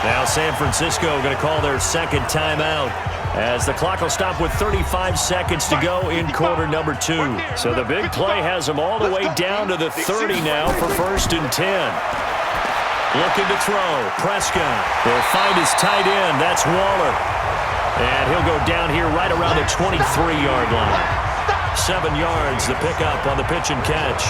Now San Francisco going to call their second timeout as the clock will stop with 35 seconds to go in quarter number 2. So the big play has them all the way down to the 30 now for 1st and 10. Looking to throw. Prescott. They'll find his tight end. That's Waller. And he'll go down here right around the 23-yard line. 7 yards, the pickup on the pitch and catch.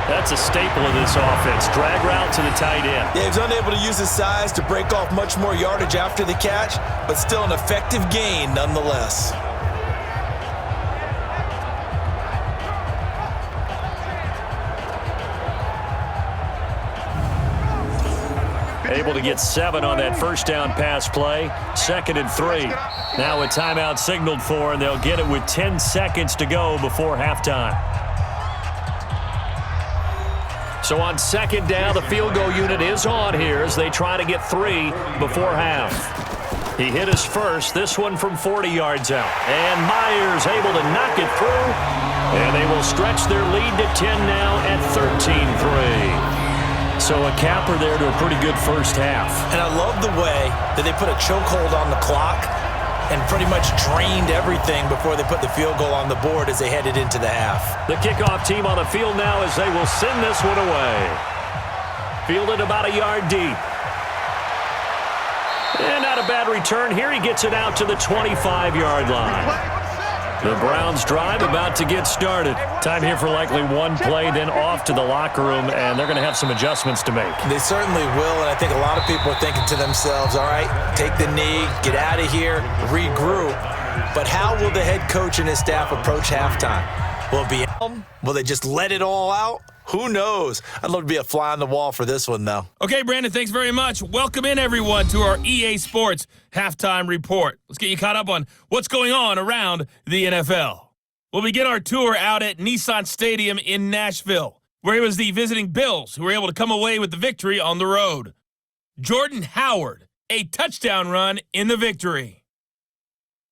That's a staple of this offense. Drag route to the tight end. Yeah, he's unable to use his size to break off much more yardage after the catch, but still an effective gain nonetheless. Able to get 7 on that first down pass play. 2nd and 3. Now a timeout signaled for, and they'll get it with 10 seconds to go before halftime. So on 2nd down, the field goal unit is on here as they try to get 3 before half. He hit his first, this one from 40 yards out. And Myers able to knock it through. And they will stretch their lead to 10 now at 13-3. So a capper there to a pretty good first half. And I love the way that they put a chokehold on the clock and pretty much drained everything before they put the field goal on the board as they headed into the half. The kickoff team on the field now as they will send this one away. Fielded about a yard deep. And not a bad return here. He gets it out to the 25-yard line. The Browns drive about to get started. Time here for likely one play, then off to the locker room, and they're going to have some adjustments to make. They certainly will, and I think a lot of people are thinking to themselves, all right, take the knee, get out of here, regroup. But how will the head coach and his staff approach halftime? Will it be them? Will they just let it all out? Who knows? I'd love to be a fly on the wall for this one, though. Okay, Brandon, thanks very much. Welcome in, everyone, to our EA Sports Halftime Report. Let's get you caught up on what's going on around the NFL. We'll begin our tour out at Nissan Stadium in Nashville, where it was the visiting Bills who were able to come away with the victory on the road. Jordan Howard, a touchdown run in the victory.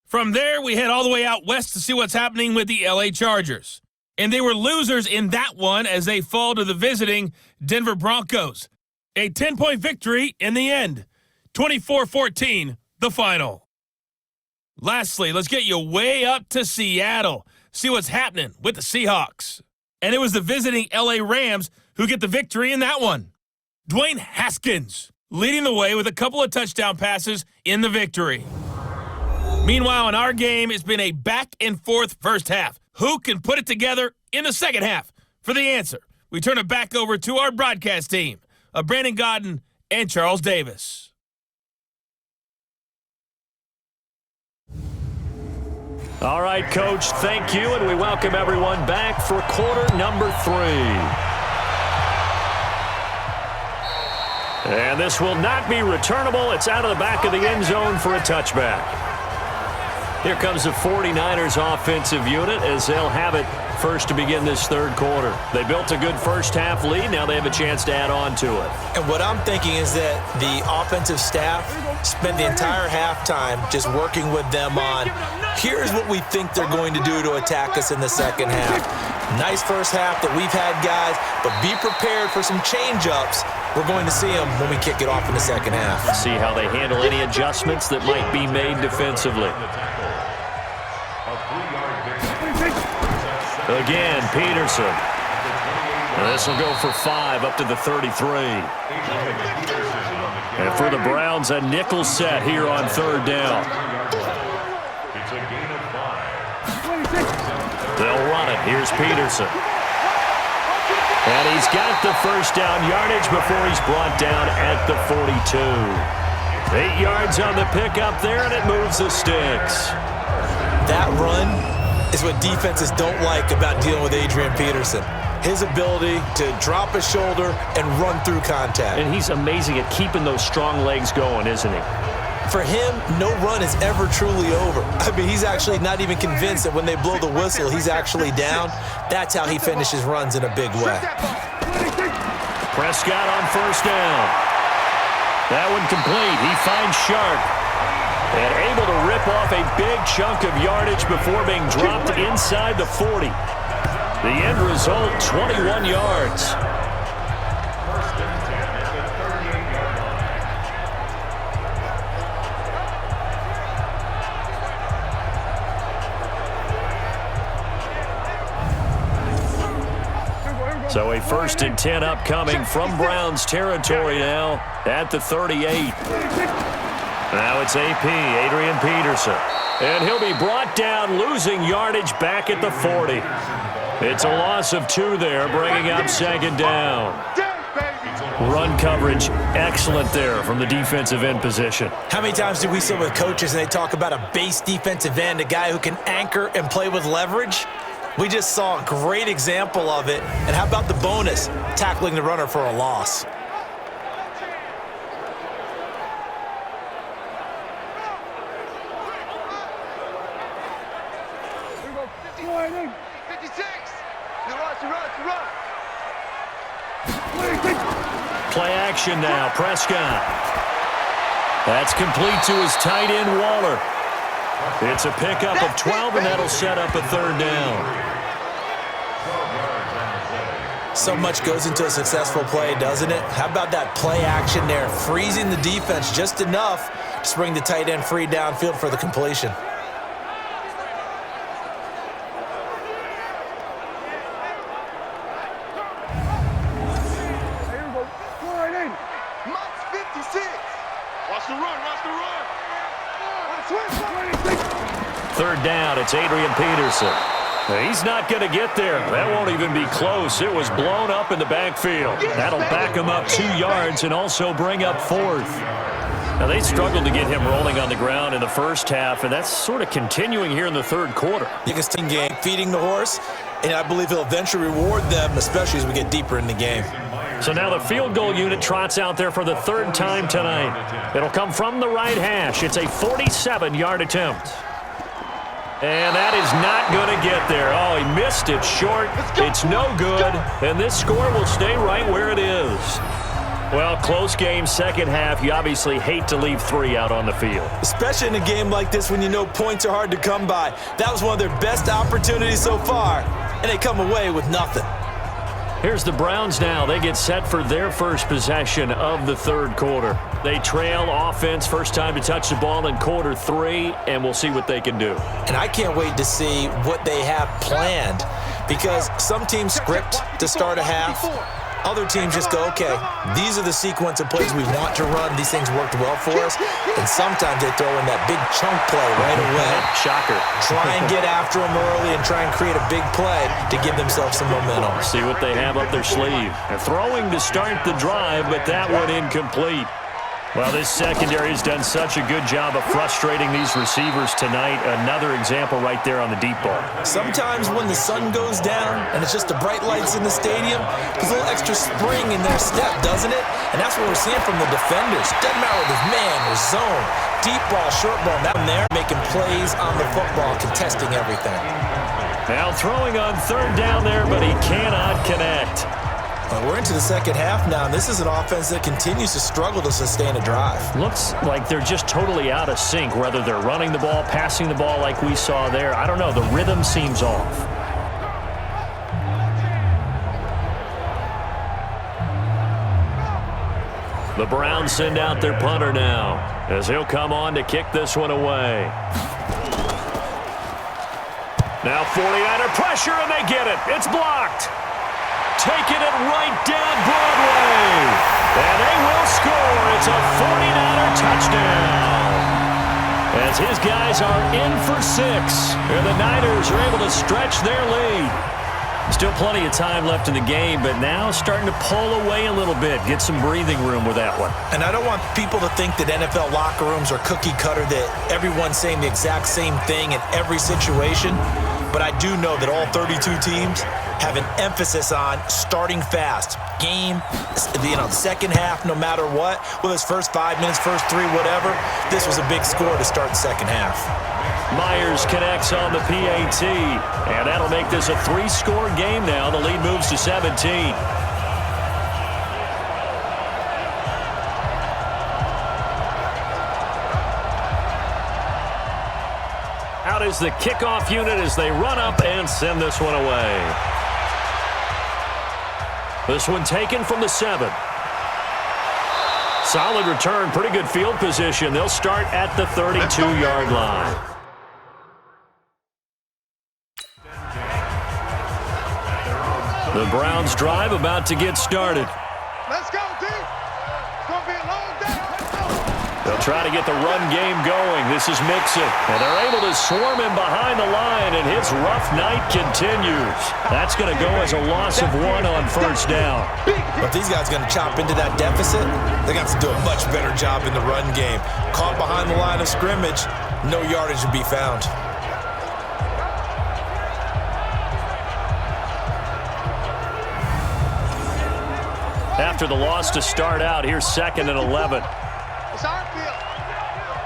From there, we head all the way out west to see what's happening with the LA Chargers. And they were losers in that one as they fall to the visiting Denver Broncos. A 10-point victory in the end. 24-14, the final. Lastly, let's get you way up to Seattle. See what's happening with the Seahawks. And it was the visiting LA Rams who get the victory in that one. Dwayne Haskins leading the way with a couple of touchdown passes in the victory. Meanwhile, in our game, it's been a back-and-forth first half. Who can put it together in the second half? For the answer, we turn it back over to our broadcast team of Brandon Godden and Charles Davis. All right, Coach, thank you, and we welcome everyone back for quarter number 3. And this will not be returnable. It's out of the back of the end zone for a touchback. Here comes the 49ers offensive unit as they'll have it first to begin this third quarter. They built a good first-half lead. Now they have a chance to add on to it. And what I'm thinking is that the offensive staff spent the entire halftime just working with them on, here's what we think they're going to do to attack us in the second half. Nice first half that we've had, guys, but be prepared for some change-ups. We're going to see them when we kick it off in the second half. See how they handle any adjustments that might be made defensively. Again, Peterson. This will go for 5 up to the 33. And for the Browns, a nickel set here on third down. It's a gain of 5. They'll run it. Here's Peterson. And he's got the first down yardage before he's brought down at the 42. 8 yards on the pickup there, and it moves the sticks. That run is what defenses don't like about dealing with Adrian Peterson. His ability to drop his shoulder and run through contact. And he's amazing at keeping those strong legs going, isn't he? For him, no run is ever truly over. I mean, he's actually not even convinced that when they blow the whistle, he's actually down. That's how he finishes runs in a big way. Prescott on first down. That one complete. He finds Sharp. And able to rip off a big chunk of yardage before being dropped inside the 40. The end result, 21 yards. So a 1st and 10 upcoming from Browns territory now at the 38. Now it's AP, Adrian Peterson. And he'll be brought down, losing yardage back at the 40. It's a loss of 2 there, bringing up second down. Run coverage, excellent there from the defensive end position. How many times do we sit with coaches and they talk about a base defensive end, a guy who can anchor and play with leverage? We just saw a great example of it. And how about the bonus, tackling the runner for a loss? Play action now, Prescott. That's complete to his tight end, Waller. It's a pickup of 12, and that'll set up a third down. So much goes into a successful play, doesn't it? How about that play action there, freezing the defense just enough to bring the tight end free downfield for the completion. Third down, it's Adrian Peterson. He's not going to get there. That won't even be close. It was blown up in the backfield. That'll back him up 2 yards and also bring up 4th. Now, they struggled to get him rolling on the ground in the first half, and that's sort of continuing here in the third quarter. Biggest team game, feeding the horse, and I believe he'll eventually reward them, especially as we get deeper in the game. So now the field goal unit trots out there for the 3rd time tonight. It'll come from the right hash. It's a 47-yard attempt. And that is not going to get there. Oh, he missed it short. It's no good. And this score will stay right where it is. Well, close game, second half. You obviously hate to leave 3 out on the field. Especially in a game like this when you know points are hard to come by. That was one of their best opportunities so far, and they come away with nothing. Here's the Browns now. They get set for their first possession of the third quarter. They trail offense, first time to touch the ball in quarter 3, and we'll see what they can do. And I can't wait to see what they have planned, because some teams script to start a half. Other teams just go, okay, these are the sequence of plays we want to run. These things worked well for us. And sometimes they throw in that big chunk play right away. Shocker. Try and get after them early and try and create a big play to give themselves some momentum. See what they have up their sleeve. They're throwing to start the drive, but that one incomplete. Well, this secondary has done such a good job of frustrating these receivers tonight. Another example right there on the deep ball. Sometimes when the sun goes down and it's just the bright lights in the stadium, there's a little extra spring in their step, doesn't it? And that's what we're seeing from the defenders. Doesn't matter whether it's man or zone, deep ball, short ball, that one there, making plays on the football, contesting everything. Now throwing on third down there, but he cannot connect. Well, we're into the second half now, and this is an offense that continues to struggle to sustain a drive. Looks like they're just totally out of sync, whether they're running the ball, passing the ball like we saw there. I don't know. The rhythm seems off. The Browns send out their punter now, as he'll come on to kick this one away. Now 49er pressure, and they get it. It's blocked. Taking it right down Broadway. And they will score. It's a 49er touchdown. As his guys are in for 6. And the Niners are able to stretch their lead. Still plenty of time left in the game, but now starting to pull away a little bit. Get some breathing room with that one. And I don't want people to think that NFL locker rooms are cookie cutter, that everyone's saying the exact same thing in every situation. But I do know that all 32 teams have an emphasis on starting fast. Game, the second half, no matter what, whether it's first 5 minutes, first 3, whatever, this was a big score to start the second half. Myers connects on the PAT, and that'll make this a 3-score game now. The lead moves to 17. Out is the kickoff unit as they run up and send this one away. This one taken from the 7. Solid return, pretty good field position. They'll start at the 32-yard line. The Browns drive about to get started. Let's go, D. It's going to be a long day. They'll try to get the run game going. This is Mixon. And they're able to swarm him behind the line, and his rough night continues. That's going to go as a loss of 1 on first down. But these guys are going to chop into that deficit. They're going to have to do a much better job in the run game. Caught behind the line of scrimmage, no yardage to be found. After the loss to start out, here's 2nd and 11. It's our field.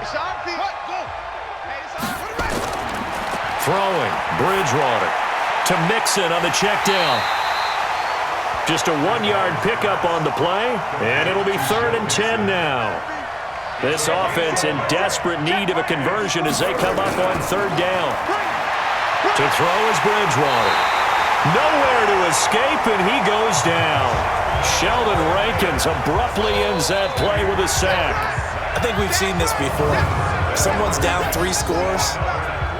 It's our field. Go. Hey, it's our field. Throwing, Bridgewater to Mixon on the check down. Just a 1-yard pickup on the play, and it'll be 3rd and 10 now. This offense in desperate need of a conversion as they come up on 3rd down. To throw is Bridgewater. Nowhere to escape, and he goes down. Sheldon Rankins abruptly ends that play with a sack. I think we've seen this before. Someone's down 3 scores.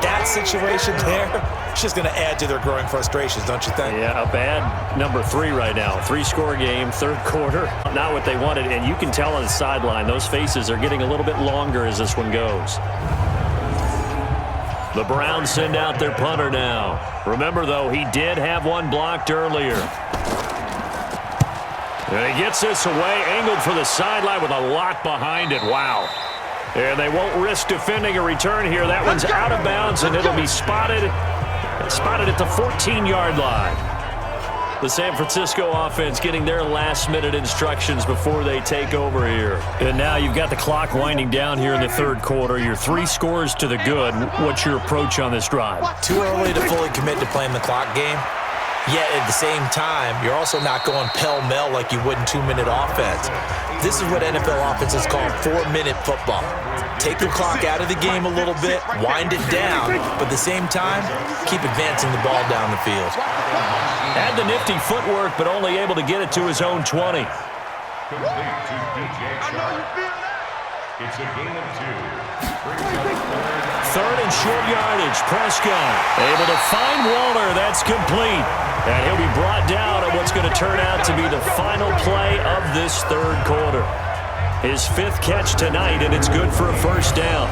That situation there, it's just going to add to their growing frustrations, don't you think? Yeah, a bad number 3 right now. 3-score game, 3rd quarter. Not what they wanted, and you can tell on the sideline, those faces are getting a little bit longer as this one goes. The Browns send out their punter now. Remember, though, he did have one blocked earlier. And he gets this away, angled for the sideline with a lot behind it. Wow. And they won't risk defending a return here. That one's out of bounds, and it'll be spotted at the 14-yard line. The San Francisco offense getting their last-minute instructions before they take over here. And now you've got the clock winding down here in the 3rd quarter. You're 3 scores to the good. What's your approach on this drive? Too early to fully commit to playing the clock game. Yet at the same time, you're also not going pell-mell like you would in 2-minute offense. This is what NFL offenses call 4-minute football. Take the clock out of the game a little bit, wind it down, but at the same time, keep advancing the ball down the field. Had the nifty footwork, but only able to get it to his own 20. Complete to DJ Chark. It's a gain of 2. Brings up 3rd and short yardage. Prescott able to find Waller. That's complete. And he'll be brought down on what's going to turn out to be the final play of this 3rd quarter. His 5th catch tonight, and it's good for a first down.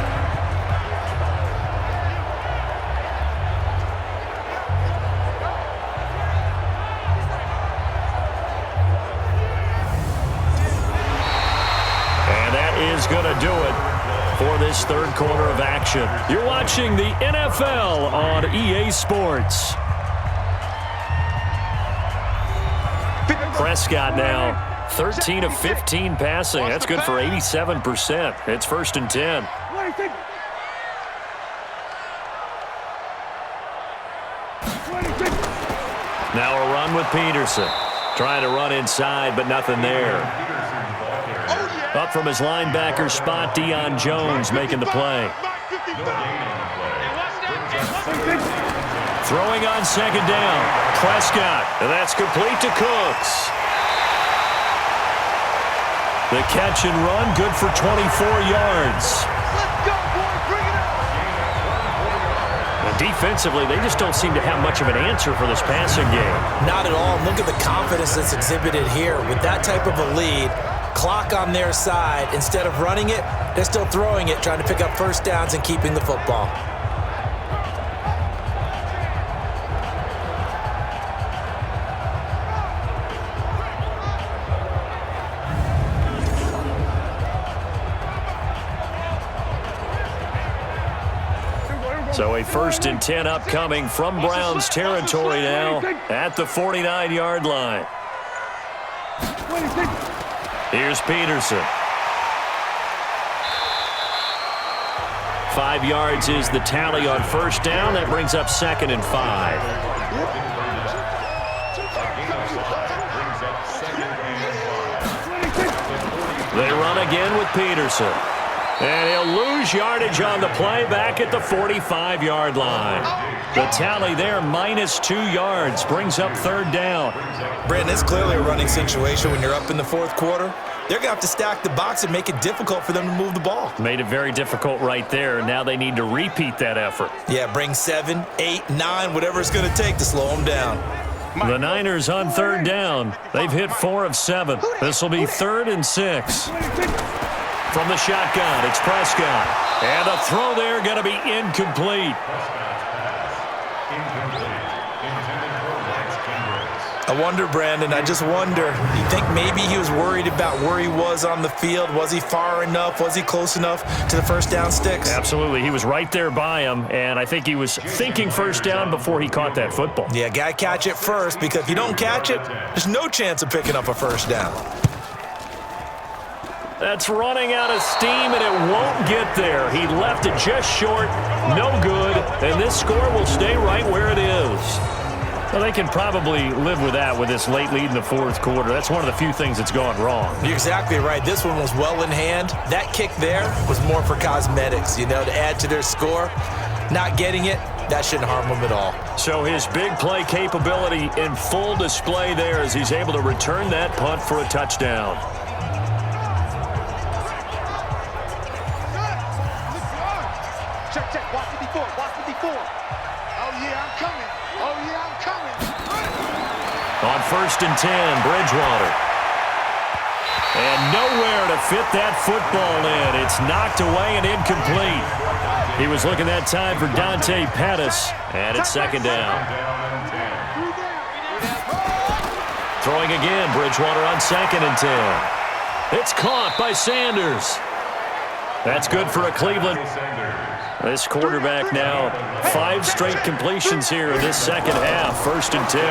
is going to do it for this third quarter of action. You're watching the NFL on EA Sports. Prescott now 13 of 15 passing. That's good for 87%. It's 1st and 10. Now a run with Peterson. Trying to run inside, but nothing there. Up from his linebacker spot, Deion Jones making the play. Throwing on 2nd down. Prescott, and that's complete to Cooks. The catch and run, good for 24 yards. Let's go, boys. Bring it up. And defensively, they just don't seem to have much of an answer for this passing game. Not at all. Look at the confidence that's exhibited here. With that type of a lead, clock on their side, instead of running it, they're still throwing it, trying to pick up 1st downs and keeping the football. So a 1st and 10 upcoming from Browns territory now at the 49-yard line. Here's Peterson. 5 yards is the tally on 1st down. That brings up 2nd and 5. They run again with Peterson. And he'll lose yardage on the play back at the 45-yard line. The tally there, -2 yards, brings up 3rd down. Brandon, it's clearly a running situation when you're up in the 4th quarter. They're going to have to stack the box and make it difficult for them to move the ball. Made it very difficult right there. Now they need to repeat that effort. Yeah, bring 7, 8, 9, whatever it's going to take to slow them down. The Niners on 3rd down. They've hit 4 of 7. This will be 3rd and 6. From the shotgun, it's Prescott. And a throw there going to be incomplete. I wonder, Brandon, I just wonder, you think maybe he was worried about where he was on the field? Was he far enough? Was he close enough to the 1st down sticks? Absolutely. He was right there by him, and I think he was thinking 1st down before he caught that football. Yeah, got to catch it first, because if you don't catch it, there's no chance of picking up a 1st down. That's running out of steam, and it won't get there. He left it just short, no good, and this score will stay right where it is. Well, they can probably live with that with this late lead in the 4th quarter. That's one of the few things that's gone wrong. You're exactly right. This one was well in hand. That kick there was more for cosmetics, to add to their score. Not getting it, that shouldn't harm them at all. So his big play capability in full display there as he's able to return that punt for a touchdown. Check. Watch it before. Oh, yeah, I'm coming. On 1st and 10, Bridgewater. And nowhere to fit that football in. It's knocked away and incomplete. He was looking that time for Dante Pettis, and it's 2nd down. Throwing again, Bridgewater on 2nd and 10. It's caught by Sanders. That's good for a Cleveland. This quarterback now, 5 straight completions here in this 2nd half. 1st and 10.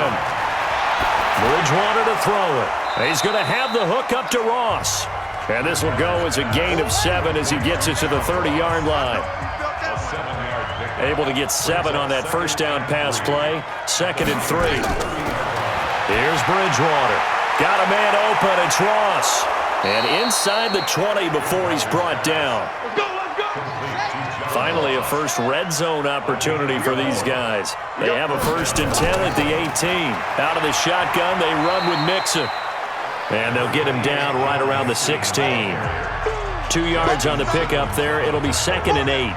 Bridgewater to throw it. He's going to have the hook up to Ross. And this will go as a gain of 7 as he gets it to the 30-yard line. Able to get 7 on that 1st down pass play. 2nd and 3. Here's Bridgewater. Got a man open. It's Ross. And inside the 20 before he's brought down. Finally, a first red zone opportunity for these guys. They have a 1st and 10 at the 18. Out of the shotgun, they run with Mixon. And they'll get him down right around the 16. 2 yards on the pickup there. It'll be 2nd and 8.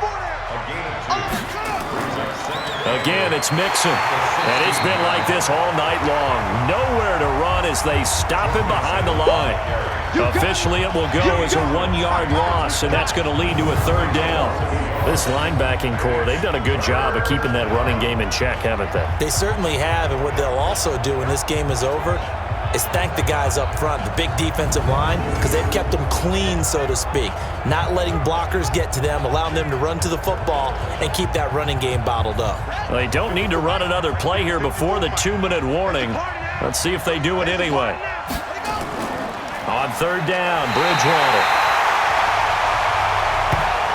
Again, it's Mixon. And it's been like this all night long. Nowhere to run as they stop him behind the line. Officially, it will go as a 1-yard loss, and that's going to lead to a 3rd down. This linebacking core, they've done a good job of keeping that running game in check, haven't they? They certainly have, and what they'll also do when this game is over, is thank the guys up front, the big defensive line, because they've kept them clean, so to speak, not letting blockers get to them, allowing them to run to the football and keep that running game bottled up. Well, they don't need to run another play here before the 2-minute warning. Let's see if they do it anyway. On third down, Bridgewater.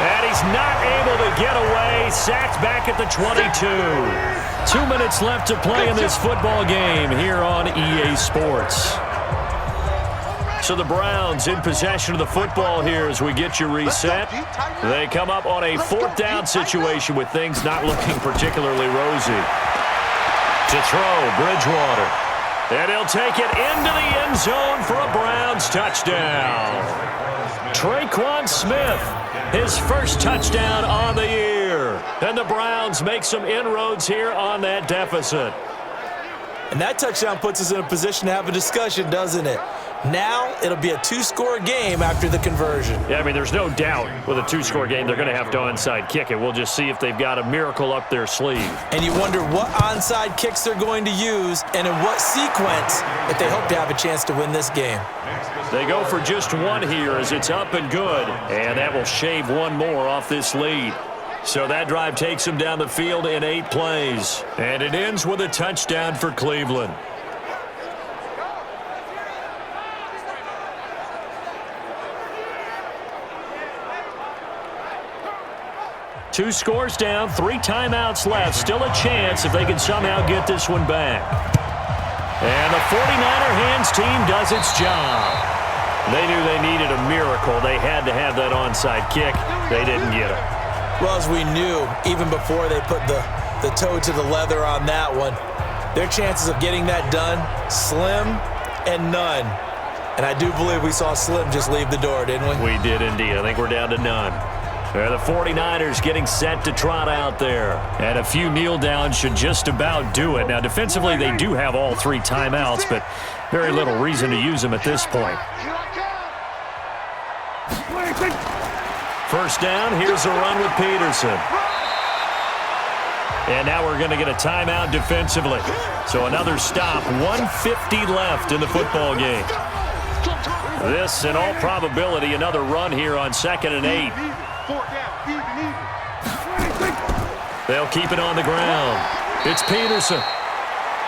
And he's not able to get away. Sacked back at the 22. 2 minutes left to play in this football game here on EA Sports. So the Browns in possession of the football here as we get you reset. They come up on a fourth down situation with things not looking particularly rosy. To throw, Bridgewater. And he'll take it into the end zone for a Browns touchdown. Traquan Smith, his first touchdown on the year. And the Browns make some inroads here on that deficit. And that touchdown puts us in a position to have a discussion, doesn't it? Now it'll be a 2-score game after the conversion. Yeah, I mean, there's no doubt with a 2-score game they're going to have to onside kick it. We'll just see if they've got a miracle up their sleeve. And you wonder what onside kicks they're going to use and in what sequence if they hope to have a chance to win this game. They go for just one here as it's up and good, and that will shave one more off this lead. So that drive takes them down the field in 8 plays, and it ends with a touchdown for Cleveland. Two scores down, 3 timeouts left. Still a chance if they can somehow get this one back. And the 49er hands team does its job. They knew they needed a miracle. They had to have that onside kick. They didn't get it. Well, as we knew, even before they put the toe to the leather on that one, their chances of getting that done, slim and none. And I do believe we saw Slim just leave the door, didn't we? We did indeed. I think we're down to none. The 49ers getting set to trot out there. And a few kneel downs should just about do it. Now, defensively, they do have all 3 timeouts, but very little reason to use them at this point. First down, here's a run with Peterson. And now we're going to get a timeout defensively. So another stop, 1:50 left in the football game. This, in all probability, another run here on 2nd and 8. They'll keep it on the ground. It's Peterson.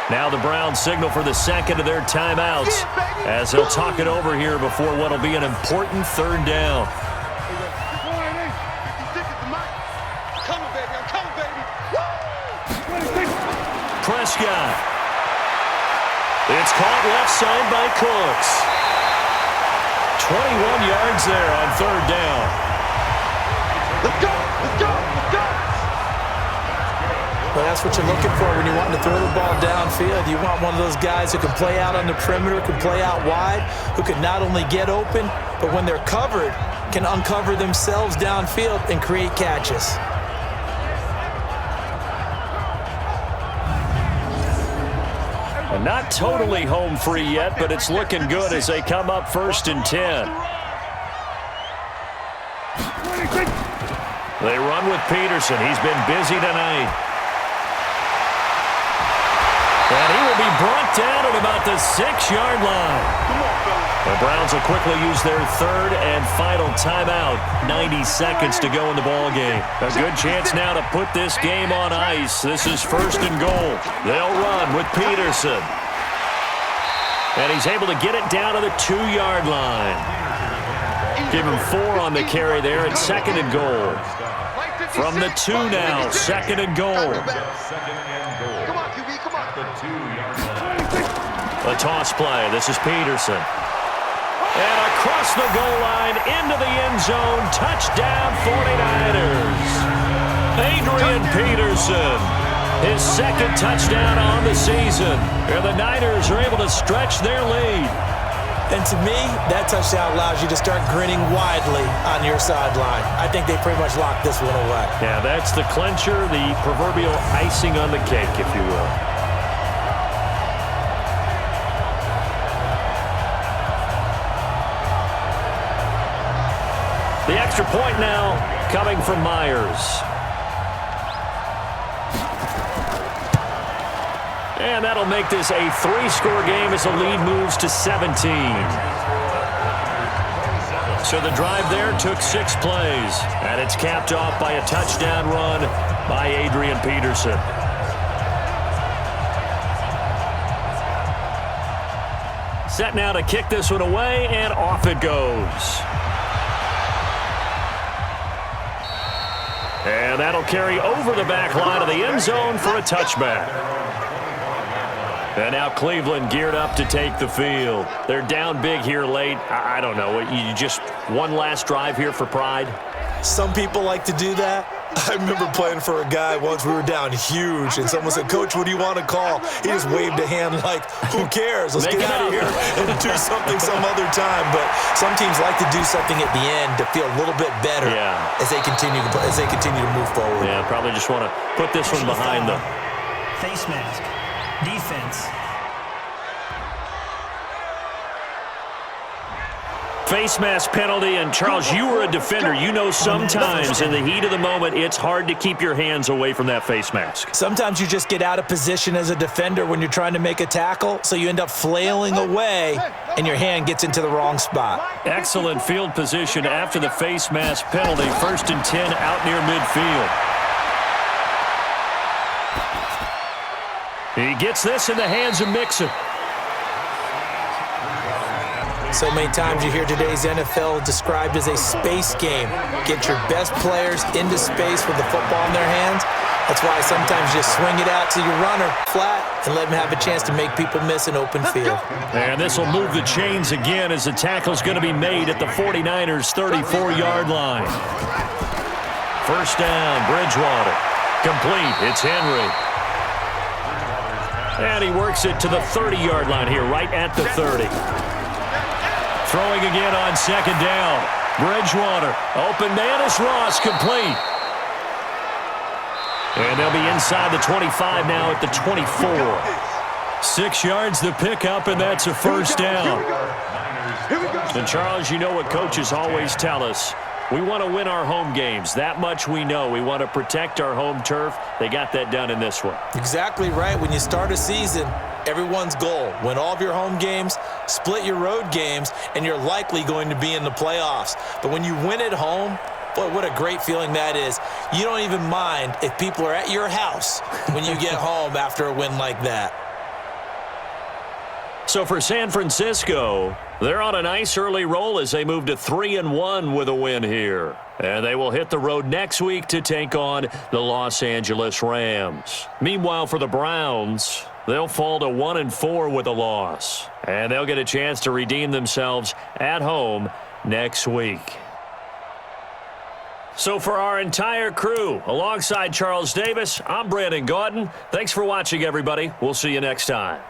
Now the Browns signal for the second of their timeouts as they'll talk it over here before what will be an important 3rd down. Prescott. It's caught left side by Cooks. 21 yards there on 3rd down. Let's go! Let's go! Let's go! Well, that's what you're looking for when you're wanting to throw the ball downfield. You want one of those guys who can play out on the perimeter, can play out wide, who can not only get open, but when they're covered, can uncover themselves downfield and create catches. And not totally home free yet, but it's looking good as they come up 1st and 10. They run with Peterson. He's been busy tonight. And he will be brought down at about the 6-yard line. The Browns will quickly use their 3rd and final timeout. 90 seconds to go in the ball game. A good chance now to put this game on ice. This is 1st and goal. They'll run with Peterson. And he's able to get it down to the 2-yard line. Give him 4 on the carry there at 2nd and goal. From the 2 now, 2nd and goal. Come on, QB, come on. A toss play. This is Peterson. And across the goal line, into the end zone. Touchdown, 49ers. Adrian Peterson. His 2nd touchdown on the season. And the Niners are able to stretch their lead. And to me, that touchdown allows you to start grinning widely on your sideline. I think they pretty much locked this one away. Yeah, that's the clincher, the proverbial icing on the cake, if you will. The extra point now coming from Myers. And that'll make this a 3-score game as the lead moves to 17. So the drive there took 6 plays, and it's capped off by a touchdown run by Adrian Peterson. Set now to kick this one away, and off it goes. And that'll carry over the back line of the end zone for a touchback. And now Cleveland geared up to take the field. They're down big here late. I don't know. You just one last drive here for pride? Some people like to do that. I remember playing for a guy once. We were down huge, and someone said, "Coach, what do you want to call?" He just waved a hand like, "Who cares? Let's get out of here and do something some other time." But some teams like to do something at the end to feel a little bit better as they continue to move forward. Yeah, probably just want to put this one behind them. Face mask. Defense. Face mask penalty, and Charles, you were a defender. You know sometimes in the heat of the moment, it's hard to keep your hands away from that face mask. Sometimes you just get out of position as a defender when you're trying to make a tackle, so you end up flailing away, and your hand gets into the wrong spot. Excellent field position after the face mask penalty. 1st and 10 out near midfield. He gets this in the hands of Mixon. So many times you hear today's NFL described as a space game. Get your best players into space with the football in their hands. That's why sometimes you just swing it out to your runner flat and let him have a chance to make people miss an open field. And this will move the chains again as the tackle's going to be made at the 49ers' 34-yard line. 1st down, Bridgewater. Complete. It's Henry. And he works it to the 30-yard line here, right at the 30. Throwing again on 2nd down. Bridgewater. Open man is Ross. Complete. And they'll be inside the 25 now at the 24. 6 yards the pickup, and that's a 1st down. And Charles, you know what coaches always tell us. We want to win our home games. That much we know. We want to protect our home turf. They got that done in this one. Exactly right. When you start a season, everyone's goal, win all of your home games, split your road games, and you're likely going to be in the playoffs. But when you win at home, boy, what a great feeling that is. You don't even mind if people are at your house when you get home after a win like that. So for San Francisco, they're on a nice early roll as they move to 3-1 with a win here. And they will hit the road next week to take on the Los Angeles Rams. Meanwhile, for the Browns, they'll fall to 1-4 with a loss. And they'll get a chance to redeem themselves at home next week. So for our entire crew, alongside Charles Davis, I'm Brandon Gaudin. Thanks for watching, everybody. We'll see you next time.